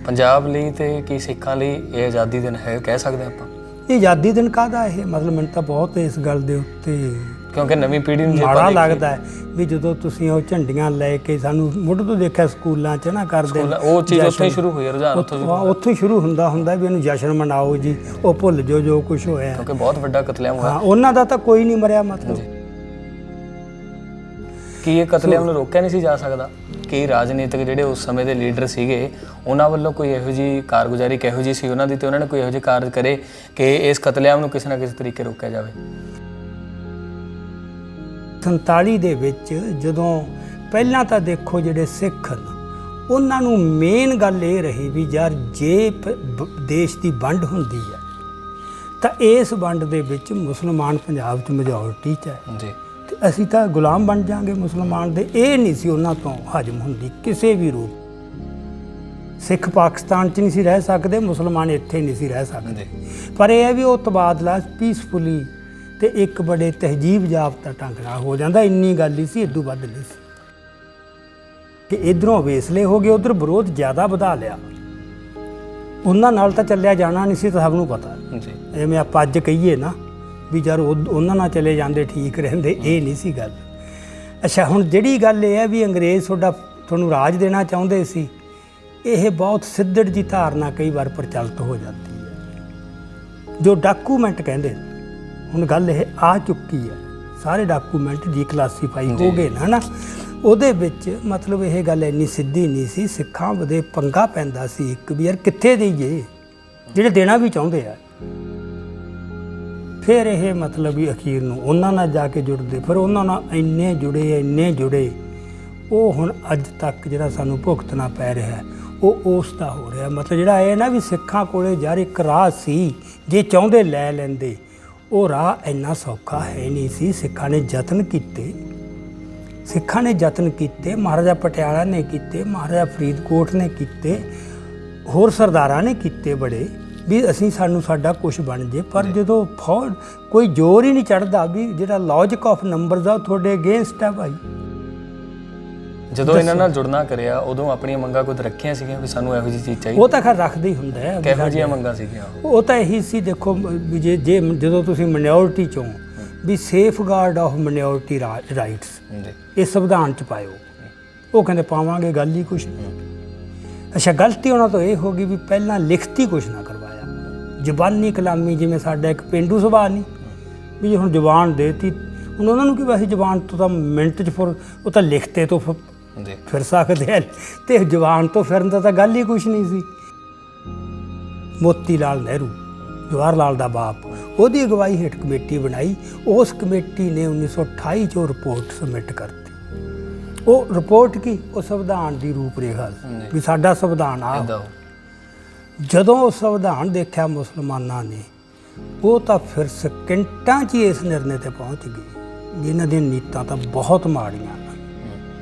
ਪੰਜਾਬ ਲਈ ਤੇ ਕੀ ਸਿੱਖਾਂ ਲਈ ਇਹ ਆਜ਼ਾਦੀ ਦਿਨ ਹੈ, ਕਹਿ ਸਕਦੇ ਆਪਾਂ? ਇਹ ਆਜ਼ਾਦੀ ਦਿਨ ਕਾਹਦਾ ਇਹ ਮਤਲਬ ਮੈਨੂੰ ਤਾਂ ਬਹੁਤ ਇਸ ਗੱਲ ਦੇ ਉੱਤੇ ਕਿਉਂਕਿ ਨਵੀਂ ਪੀੜ੍ਹੀ ਨੂੰ ਮਾੜਾ ਲੱਗਦਾ ਹੈ ਵੀ ਜਦੋਂ ਤੁਸੀਂ ਉਹ ਝੰਡੀਆਂ ਲੈ ਕੇ ਸਾਨੂੰ ਮੁੱਢ ਤੋਂ ਦੇਖਿਆ ਸਕੂਲਾਂ 'ਚ ਨਾ ਕਰਦੇ, ਉਹ ਚੀਜ਼ ਉੱਥੇ ਹੀ ਸ਼ੁਰੂ ਹੋਈ, ਰੁਝਾਨ ਉੱਥੋਂ ਹੀ ਸ਼ੁਰੂ ਹੁੰਦਾ ਵੀ ਇਹਨੂੰ ਜਸ਼ਨ ਮਨਾਓ ਜੀ, ਉਹ ਭੁੱਲ ਜੋ ਕੁਝ ਹੋਇਆ, ਕਿਉਂਕਿ ਬਹੁਤ ਵੱਡਾ ਕਤਲੇਆਮ ਹੋਇਆ। ਉਹਨਾਂ ਦਾ ਤਾਂ ਕੋਈ ਨਹੀਂ ਮਰਿਆ ਮਤਲਬ। ਕੀ ਇਹ ਕਤਲੇਆਮ ਨੂੰ ਰੋਕਿਆ ਨਹੀਂ ਸੀ ਜਾ ਸਕਦਾ? ਕਿ ਰਾਜਨੀਤਿਕ ਜਿਹੜੇ ਉਸ ਸਮੇਂ ਦੇ ਲੀਡਰ ਸੀਗੇ ਉਹਨਾਂ ਵੱਲੋਂ ਕੋਈ ਇਹੋ ਜਿਹੀ ਕਾਰਗੁਜ਼ਾਰੀ ਕਿਹੋ ਜਿਹੀ ਸੀ ਉਹਨਾਂ ਦੀ, ਤੇ ਉਹਨਾਂ ਨੇ ਕੋਈ ਇਹੋ ਜਿਹੇ ਕਾਰਜ ਕਰੇ ਕਿ ਇਸ ਕਤਲੇਆਮ ਨੂੰ ਕਿਸੇ ਨਾ ਕਿਸੇ ਤਰੀਕੇ ਰੋਕਿਆ ਜਾਵੇ? 47 ਦੇ ਵਿੱਚ ਜਦੋਂ ਪਹਿਲਾਂ ਤਾਂ ਦੇਖੋ ਜਿਹੜੇ ਸਿੱਖ ਉਹਨਾਂ ਨੂੰ ਮੇਨ ਗੱਲ ਇਹ ਰਹੀ ਵੀ ਯਾਰ ਜੇ ਦੇਸ਼ ਦੀ ਵੰਡ ਹੁੰਦੀ ਹੈ ਤਾਂ ਇਸ ਵੰਡ ਦੇ ਵਿੱਚ ਮੁਸਲਮਾਨ ਪੰਜਾਬ 'ਚ ਮੈਜੋਰਟੀ 'ਚ ਹੈ ਜੀ, ਤੇ ਅਸੀਂ ਤਾਂ ਗੁਲਾਮ ਬਣ ਜਾਾਂਗੇ ਮੁਸਲਮਾਨ ਦੇ। ਇਹ ਨਹੀਂ ਸੀ ਉਹਨਾਂ ਤੋਂ ਹਜਮ ਹੁੰਦੀ ਕਿਸੇ ਵੀ ਰੂਪ। ਸਿੱਖ ਪਾਕਿਸਤਾਨ 'ਚ ਨਹੀਂ ਸੀ ਰਹਿ ਸਕਦੇ, ਮੁਸਲਮਾਨ ਇੱਥੇ ਨਹੀਂ ਸੀ ਰਹਿ ਸਕਦੇ। ਪਰ ਇਹ ਹੈ ਵੀ ਉਹ ਤਬਾਦਲਾ ਪੀਸਫੁਲੀ ਤੇ ਇੱਕ ਬੜੇ ਤਹਿਜੀਬ ਜਾਬਤਾ ਢੰਗ ਨਾਲ ਹੋ ਜਾਂਦਾ, ਇੰਨੀ ਗੱਲ ਹੀ ਸੀ, ਇਦੋਂ ਵੱਧ ਨਹੀਂ ਸੀ ਕਿ ਇੱਧਰੋਂ ਵੇਸਲੇ ਹੋ ਗਏ, ਉੱਧਰ ਵਿਰੋਧ ਜ਼ਿਆਦਾ ਵਧਾ ਲਿਆ। ਉਹਨਾਂ ਨਾਲ ਤਾਂ ਚੱਲਿਆ ਜਾਣਾ ਨਹੀਂ ਸੀ, ਤਾਂ ਸਭ ਨੂੰ ਪਤਾ ਜੀ। ਜਿਵੇਂ ਆਪਾਂ ਅੱਜ ਕਹੀਏ ਨਾ ਵੀ ਯਾਰ ਉਹਨਾਂ ਨਾਲ ਚਲੇ ਜਾਂਦੇ ਠੀਕ ਰਹਿੰਦੇ, ਇਹ ਨਹੀਂ ਸੀ ਗੱਲ। ਅੱਛਾ, ਹੁਣ ਜਿਹੜੀ ਗੱਲ ਇਹ ਹੈ ਵੀ ਅੰਗਰੇਜ਼ ਤੁਹਾਨੂੰ ਰਾਜ ਦੇਣਾ ਚਾਹੁੰਦੇ ਸੀ, ਇਹ ਬਹੁਤ ਸਿੱਧੜ ਜੀ ਧਾਰਨਾ ਕਈ ਵਾਰ ਪ੍ਰਚਲਿਤ ਹੋ ਜਾਂਦੀ ਹੈ। ਜੋ ਡਾਕੂਮੈਂਟ ਕਹਿੰਦੇ, ਹੁਣ ਗੱਲ ਇਹ ਆ ਚੁੱਕੀ ਹੈ, ਸਾਰੇ ਡਾਕੂਮੈਂਟ ਡੀਕਲਾਸੀਫਾਈ ਹੋ ਗਏ ਨਾ, ਉਹਦੇ ਵਿੱਚ ਮਤਲਬ ਇਹ ਗੱਲ ਇੰਨੀ ਸਿੱਧੀ ਨਹੀਂ ਸੀ। ਸਿੱਖਾਂ ਦੇ ਪੰਗਾ ਪੈਂਦਾ ਸੀ ਇੱਕ ਵੀ ਯਾਰ ਕਿੱਥੇ ਦੇਈਏ, ਜਿਹੜੇ ਦੇਣਾ ਵੀ ਚਾਹੁੰਦੇ ਆ। ਫਿਰ ਇਹ ਮਤਲਬ ਵੀ ਅਖੀਰ ਨੂੰ ਉਹਨਾਂ ਨਾਲ ਜਾ ਕੇ ਜੁੜਦੇ, ਫਿਰ ਉਹਨਾਂ ਨਾਲ ਇੰਨੇ ਜੁੜੇ, ਉਹ ਹੁਣ ਅੱਜ ਤੱਕ ਜਿਹੜਾ ਸਾਨੂੰ ਭੁਗਤਣਾ ਪੈ ਰਿਹਾ ਉਹ ਉਸ ਦਾ ਹੋ ਰਿਹਾ। ਮਤਲਬ ਜਿਹੜਾ ਇਹ ਨਾ ਵੀ ਸਿੱਖਾਂ ਕੋਲੇ ਯਾਰ ਇੱਕ ਰਾਹ ਸੀ, ਜੇ ਚਾਹੁੰਦੇ ਲੈ ਲੈਂਦੇ, ਉਹ ਰਾਹ ਇੰਨਾ ਸੌਖਾ ਹੈ ਨਹੀਂ ਸੀ। ਸਿੱਖਾਂ ਨੇ ਯਤਨ ਕੀਤੇ, ਮਹਾਰਾਜਾ ਪਟਿਆਲਾ ਨੇ ਕੀਤੇ, ਮਹਾਰਾਜਾ ਫਰੀਦਕੋਟ ਨੇ ਕੀਤੇ, ਹੋਰ ਸਰਦਾਰਾਂ ਨੇ ਕੀਤੇ ਬੜੇ ਵੀ ਸਾਨੂੰ ਸਾਡਾ ਕੁਛ ਬਣ ਜੇ। ਪਰ ਜਦੋਂ ਕੋਈ ਜ਼ੋਰ ਹੀ ਨਹੀਂ ਚੜ੍ਹਦਾ ਵੀ ਜਿਹੜਾ ਲੌਜਿਕ ਆਫ ਨੰਬਰਸ ਆ ਉਹ ਤੁਹਾਡੇ ਅਗੇਂਸਟ ਆ ਭਾਈ। ਜਦੋਂ ਇਹਨਾਂ ਨਾਲ ਜੁੜਨਾ ਕਰਿਆ ਉਦੋਂ ਆਪਣੀਆਂ ਮੰਗਾਂ ਕੁਝ ਰੱਖੀਆਂ ਸੀਗੀਆਂ ਵੀ ਸਾਨੂੰ ਇਹੋ ਜਿਹੀ ਚੀਜ਼ ਚਾਹੀਦੀ? ਉਹ ਤਾਂ ਖੈਰ ਰੱਖਦੇ ਹੀ ਹੁੰਦਾ ਹੈ। ਕਿਹੋ ਜਿਹੀਆਂ ਮੰਗਾਂ ਸੀਗੀਆਂ? ਉਹ ਤਾਂ ਇਹੀ ਸੀ, ਦੇਖੋ ਵੀ ਜੇ ਜਦੋਂ ਤੁਸੀਂ ਮਾਈਨੋਰਿਟੀ 'ਚੋਂ ਵੀ ਸੇਫਗਾਰਡ ਆਫ ਮਾਈਨੋਰਿਟੀ ਰਾਈਟਸ ਇਹ ਸੰਵਿਧਾਨ 'ਚ ਪਾਇਓ, ਉਹ ਕਹਿੰਦੇ ਪਾਵਾਂਗੇ, ਗੱਲ ਹੀ ਕੁਛ ਨਹੀਂ। ਅੱਛਾ, ਗਲਤੀ ਉਹਨਾਂ ਤੋਂ ਇਹ ਹੋ ਗਈ ਵੀ ਪਹਿਲਾਂ ਲਿਖਤੀ ਕੁਛ ਨਾ ਕਰਵਾਇਆ, ਜ਼ਬਾਨੀ ਕਲਾਮੀ। ਜਿਵੇਂ ਸਾਡਾ ਇੱਕ ਪੇਂਡੂ ਸੁਭਾਅ ਨਹੀਂ ਵੀ ਜੇ ਹੁਣ ਜ਼ੁਬਾਨ ਦੇਤੀ, ਹੁਣ ਉਹਨਾਂ ਨੂੰ ਕੀ ਵੈਸੇ ਜ਼ੁਬਾਨ ਤੋਂ ਤਾਂ ਮਿੰਟ 'ਚ ਉਹ ਤਾਂ ਲਿਖਤੇ ਤੋਂ ਫਿਰ ਸਕਦੇ ਆ, ਤੇ ਜ਼ੁਬਾਨ ਤੋਂ ਫਿਰਨ ਦਾ ਤਾਂ ਗੱਲ ਹੀ ਕੁਛ ਨਹੀਂ ਸੀ। ਮੋਤੀ ਲਾਲ ਨਹਿਰੂ, ਜਵਾਹਰ ਲਾਲ ਦਾ ਬਾਪ, ਉਹਦੀ ਅਗਵਾਈ ਹੇਠ ਕਮੇਟੀ ਬਣਾਈ। ਉਸ ਕਮੇਟੀ ਨੇ 1928 'ਚ ਉਹ ਰਿਪੋਰਟ ਸਬਮਿਟ ਕਰਤੀ। ਉਹ ਰਿਪੋਰਟ ਕੀ, ਉਹ ਸੰਵਿਧਾਨ ਦੀ ਰੂਪ ਰੇਖਾ ਵੀ ਸਾਡਾ ਸੰਵਿਧਾਨ ਆ। ਜਦੋਂ ਉਹ ਸੰਵਿਧਾਨ ਦੇਖਿਆ ਮੁਸਲਮਾਨਾਂ ਨੇ, ਉਹ ਤਾਂ ਫਿਰ ਸਕਿੰਟਾਂ 'ਚ ਹੀ ਇਸ ਨਿਰਣੇ ਤੇ ਪਹੁੰਚ ਗਏ ਵੀ ਇਹਨਾਂ ਦੀਆਂ ਨੀਤਾਂ ਤਾਂ ਬਹੁਤ ਮਾੜੀਆਂ,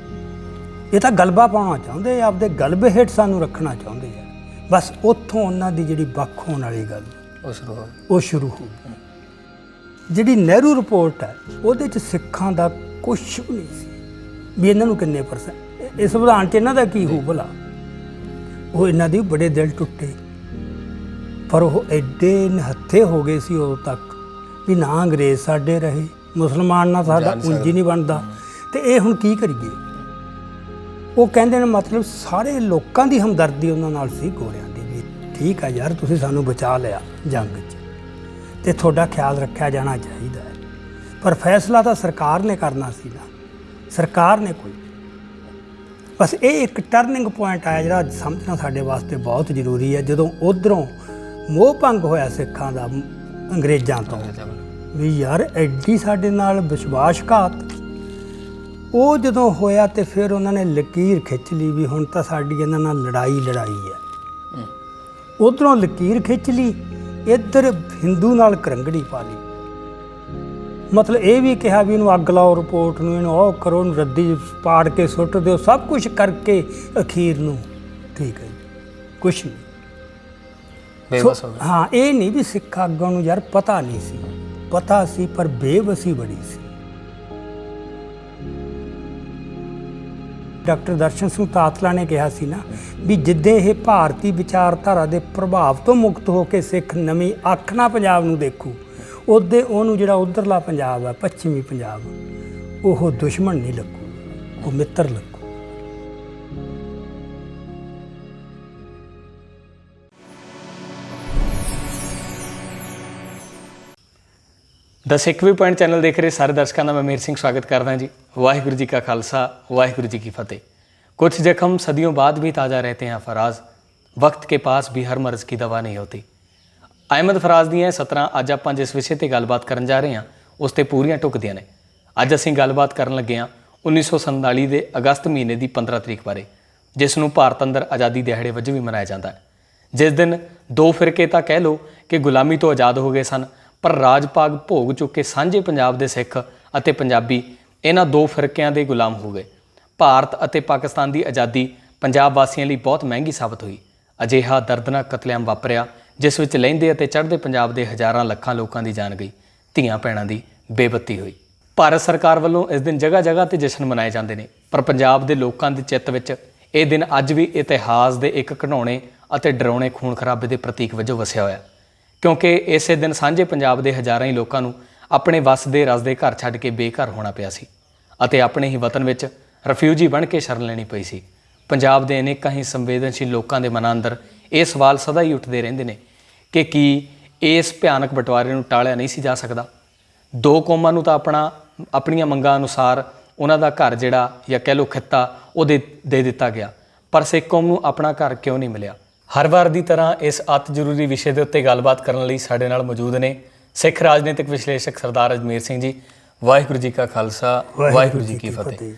ਇਹ ਤਾਂ ਗਲਬਾ ਪਾਉਣਾ ਚਾਹੁੰਦੇ, ਆਪਦੇ ਗਲਬੇ ਹੇਠ ਸਾਨੂੰ ਰੱਖਣਾ ਚਾਹੁੰਦੇ ਆ। ਬਸ ਉੱਥੋਂ ਉਹਨਾਂ ਦੀ ਜਿਹੜੀ ਵੱਖ ਹੋਣ ਵਾਲੀ ਗੱਲ ਉਹ ਸ਼ੁਰੂ ਹੋ ਗਈ। ਜਿਹੜੀ ਨਹਿਰੂ ਰਿਪੋਰਟ ਹੈ ਉਹਦੇ 'ਚ ਸਿੱਖਾਂ ਦਾ ਕੁਛ ਵੀ ਨਹੀਂ ਸੀ ਵੀ ਇਹਨਾਂ ਨੂੰ ਕਿੰਨੇ %, ਇਸ ਸੰਵਿਧਾਨ 'ਚ ਇਹਨਾਂ ਦਾ ਕੀ ਹੋਊ ਭਲਾ। ਉਹ ਇਹਨਾਂ ਦੇ ਬੜੇ ਦਿਲ ਟੁੱਟੇ, ਪਰ ਉਹ ਐਡੇ ਨਿਹੱਥੇ ਹੋ ਗਏ ਸੀ ਉਦੋਂ ਤੱਕ ਵੀ ਨਾ ਅੰਗਰੇਜ਼ ਸਾਡੇ ਰਹੇ, ਮੁਸਲਮਾਨ ਨਾਲ ਸਾਡਾ ਉਂਝ ਹੀ ਨਹੀਂ ਬਣਦਾ, ਤੇ ਇਹ ਹੁਣ ਕੀ ਕਰੀਏ। ਉਹ ਕਹਿੰਦੇ ਨੇ ਮਤਲਬ ਸਾਰੇ ਲੋਕਾਂ ਦੀ ਹਮਦਰਦੀ ਉਹਨਾਂ ਨਾਲ ਸੀ, ਗੋਰਿਆਂ ਦੀ ਵੀ। ਠੀਕ ਆ ਯਾਰ, ਤੁਸੀਂ ਸਾਨੂੰ ਬਚਾ ਲਿਆ ਜੰਗ 'ਚ ਤੇ ਤੁਹਾਡਾ ਖਿਆਲ ਰੱਖਿਆ ਜਾਣਾ ਚਾਹੀਦਾ ਹੈ, ਪਰ ਫੈਸਲਾ ਤਾਂ ਸਰਕਾਰ ਨੇ ਕਰਨਾ ਸੀ ਨਾ, ਸਰਕਾਰ ਨੇ ਕੋਈ। ਬਸ ਇਹ ਇੱਕ ਟਰਨਿੰਗ ਪੁਆਇੰਟ ਆਇਆ ਜਿਹੜਾ ਸਮਝਣਾ ਸਾਡੇ ਵਾਸਤੇ ਬਹੁਤ ਜ਼ਰੂਰੀ ਹੈ। ਜਦੋਂ ਉੱਧਰੋਂ ਮੋਹ ਭੰਗ ਹੋਇਆ ਸਿੱਖਾਂ ਦਾ ਅੰਗਰੇਜ਼ਾਂ ਤੋਂ ਵੀ ਯਾਰ ਐਡੀ ਸਾਡੇ ਨਾਲ ਵਿਸ਼ਵਾਸਘਾਤ, ਉਹ ਜਦੋਂ ਹੋਇਆ ਤੇ ਫਿਰ ਉਹਨਾਂ ਨੇ ਲਕੀਰ ਖਿੱਚ ਲਈ ਵੀ ਹੁਣ ਤਾਂ ਸਾਡੀ ਇਹਨਾਂ ਨਾਲ ਲੜਾਈ ਹੈ। ਉੱਧਰੋਂ ਲਕੀਰ ਖਿੱਚ ਲਈ, ਇੱਧਰ ਹਿੰਦੂ ਨਾਲ ਕਰੰਗੜੀ ਪਾ ਲਈ। ਮਤਲਬ ਇਹ ਵੀ ਕਿਹਾ ਵੀ ਇਹਨੂੰ ਅੱਗ ਲਾਓ ਰਿਪੋਰਟ ਨੂੰ, ਇਹਨੂੰ ਉਹ ਕਰੋ, ਇਹਨੂੰ ਰੱਦੀ ਪਾੜ ਕੇ ਸੁੱਟ ਦਿਓ, ਸਭ ਕੁਛ ਕਰਕੇ ਅਖੀਰ ਨੂੰ ਠੀਕ ਹੈ ਜੀ, ਕੁਛ ਨਹੀਂ। ਹਾਂ, ਇਹ ਨਹੀਂ ਵੀ ਸਿੱਖ ਆਗੂਆਂ ਨੂੰ ਯਾਰ ਪਤਾ ਨਹੀਂ ਸੀ, ਪਤਾ ਸੀ ਪਰ ਬੇਵਸੀ ਬੜੀ ਸੀ। ਡਾਕਟਰ ਦਰਸ਼ਨ ਸਿੰਘ ਤਾਤਲਾ ਨੇ ਕਿਹਾ ਸੀ ਨਾ ਵੀ ਜਿੱਦੇ ਇਹ ਭਾਰਤੀ ਵਿਚਾਰਧਾਰਾ ਦੇ ਪ੍ਰਭਾਵ ਤੋਂ ਮੁਕਤ ਹੋ ਕੇ ਸਿੱਖ ਨਵੀਂ ਅੱਖ ਨਾਲ ਪੰਜਾਬ ਨੂੰ ਦੇਖੂ, ਉਹਦੇ ਉਹਨੂੰ ਜਿਹੜਾ ਉਧਰਲਾ ਪੰਜਾਬ ਹੈ, ਪੱਛਮੀ ਪੰਜਾਬ, ਉਹ ਦੁਸ਼ਮਣ ਨਹੀਂ ਲੱਗੂ, ਉਹ ਮਿੱਤਰ ਲੱਗੂ। ਦ ਸਿੱਖ ਵਿਊ ਪੁਆਇੰਟ ਚੈਨਲ ਦੇਖ ਰਹੇ ਸਾਰੇ ਦਰਸ਼ਕਾਂ ਦਾ ਮੈਂ ਮੇਰ ਸਿੰਘ ਸਵਾਗਤ ਕਰਦਾ जी। वाहिगुरु जी का खालसा वाहिगुरु जी की फतेह। कुछ जख्म सदियों बाद भी ताज़ा रहते हैं फराज, वक्त के पास भी हर मर्ज़ की दवा नहीं होती। अहमद फराज ਦੀਆਂ 17 ਅੱਜ ਆਪਾਂ ਜਿਸ ਵਿਸ਼ੇ ਤੇ ਗੱਲਬਾਤ ਕਰਨ ਜਾ ਰਹੇ ਹਾਂ ਉਸ ਤੇ ਪੂਰੀਆਂ ਢੁਕਦੀਆਂ ਨੇ। ਅੱਜ ਅਸੀਂ ਗੱਲਬਾਤ ਕਰਨ ਲੱਗੇ ਹਾਂ 1947 ਦੇ ਅਗਸਤ ਮਹੀਨੇ ਦੀ 15 ਤਰੀਕ ਬਾਰੇ, ਜਿਸ ਨੂੰ ਭਾਰਤ ਅੰਦਰ ਆਜ਼ਾਦੀ ਦਿਹਾੜੇ ਵਜੋਂ ਵੀ ਮਨਾਇਆ ਜਾਂਦਾ ਹੈ। ਜਿਸ ਦਿਨ ਦੋ ਫਿਰਕੇ ਤਾਂ ਕਹਿ ਲਓ ਕਿ ਗੁਲਾਮੀ ਤੋਂ ਆਜ਼ਾਦ ਹੋ ਗਏ ਸਨ, ਪਰ ਰਾਜ ਭਾਗ ਭੋਗ ਚੁੱਕੇ ਸਾਂਝੇ ਪੰਜਾਬ ਦੇ ਸਿੱਖ ਅਤੇ ਪੰਜਾਬੀ ਇਹਨਾਂ ਦੋ ਫਿਰਕਿਆਂ ਦੇ ਗੁਲਾਮ ਹੋ ਗਏ। ਭਾਰਤ ਅਤੇ ਪਾਕਿਸਤਾਨ ਦੀ ਆਜ਼ਾਦੀ ਪੰਜਾਬ ਵਾਸੀਆਂ ਲਈ ਬਹੁਤ ਮਹਿੰਗੀ ਸਾਬਤ ਹੋਈ। ਅਜਿਹਾ ਦਰਦਨਾਕ ਕਤਲੇਆਮ ਵਾਪਰਿਆ ਜਿਸ ਵਿੱਚ ਲਹਿੰਦੇ ਅਤੇ ਚੜ੍ਹਦੇ ਪੰਜਾਬ ਦੇ ਹਜ਼ਾਰਾਂ ਲੱਖਾਂ ਲੋਕਾਂ ਦੀ ਜਾਨ ਗਈ, ਧੀਆਂ ਭੈਣਾਂ ਦੀ ਬੇਬੱਤੀ ਹੋਈ। ਭਾਰਤ ਸਰਕਾਰ ਵੱਲੋਂ ਇਸ ਦਿਨ ਜਗ੍ਹਾ ਜਗ੍ਹਾ ਤੇ ਜਸ਼ਨ ਮਨਾਏ ਜਾਂਦੇ ਨੇ, ਪਰ ਪੰਜਾਬ ਦੇ ਲੋਕਾਂ ਦੇ ਚਿੱਤ ਵਿੱਚ ਇਹ ਦਿਨ ਅੱਜ ਵੀ ਇਤਿਹਾਸ ਦੇ ਇੱਕ ਘਿਨਾਉਣੇ ਅਤੇ ਡਰਾਉਣੇ ਖੂਨ ਖਰਾਬੇ ਦੇ ਪ੍ਰਤੀਕ ਵਜੋਂ ਵਸਿਆ ਹੋਇਆ, ਕਿਉਂਕਿ ਇਸੇ ਦਿਨ ਸਾਂਝੇ ਪੰਜਾਬ ਦੇ ਹਜ਼ਾਰਾਂ ਹੀ ਲੋਕਾਂ ਨੂੰ ਆਪਣੇ ਵਸਦੇ ਰਸਦੇ ਘਰ ਛੱਡ ਕੇ ਬੇਘਰ ਹੋਣਾ ਪਿਆ ਸੀ ਅਤੇ ਆਪਣੇ ਹੀ ਵਤਨ ਵਿੱਚ ਰਿਫਿਊਜੀ ਬਣ ਕੇ ਸ਼ਰਨ ਲੈਣੀ ਪਈ ਸੀ। ਪੰਜਾਬ ਦੇ ਅਨੇਕਾਂ ਹੀ ਸੰਵੇਦਨਸ਼ੀਲ ਲੋਕਾਂ ਦੇ ਮਨਾਂ ਅੰਦਰ ਇਹ ਸਵਾਲ ਸਦਾ ਹੀ ਉੱਠਦੇ ਰਹਿੰਦੇ ਨੇ ਕਿ ਕੀ ਇਸ ਭਿਆਨਕ ਬਟਵਾਰੇ ਨੂੰ ਟਾਲਿਆ ਨਹੀਂ ਸੀ ਜਾ ਸਕਦਾ। ਦੋ ਕੌਮਾਂ ਨੂੰ ਤਾਂ ਆਪਣੀਆਂ ਮੰਗਾਂ ਅਨੁਸਾਰ ਉਹਨਾਂ ਦਾ ਘਰ ਜਿਹੜਾ ਜਾਂ ਕਹਿ ਲਓ ਖਿੱਤਾ ਉਹ ਦੇ ਦਿੱਤਾ ਗਿਆ, ਪਰ ਸਿੱਖ ਕੌਮ ਨੂੰ ਆਪਣਾ ਘਰ ਕਿਉਂ ਨਹੀਂ ਮਿਲਿਆ। ਹਰ ਵਾਰ ਦੀ ਤਰ੍ਹਾਂ ਇਸ ਅਤ ਜ਼ਰੂਰੀ ਵਿਸ਼ੇ ਦੇ ਉੱਤੇ ਗੱਲਬਾਤ ਕਰਨ ਲਈ ਸਾਡੇ ਨਾਲ ਮੌਜੂਦ ਨੇ ਸਿੱਖ ਰਾਜਨੀਤਿਕ ਵਿਸ਼ਲੇਸ਼ਕ ਸਰਦਾਰ ਅਜਮੇਰ ਸਿੰਘ ਜੀ। ਵਾਹਿਗੁਰੂ ਜੀ ਕਾ ਖਾਲਸਾ ਵਾਹਿਗੁਰੂ ਜੀ ਕੀ ਫਤਿਹ।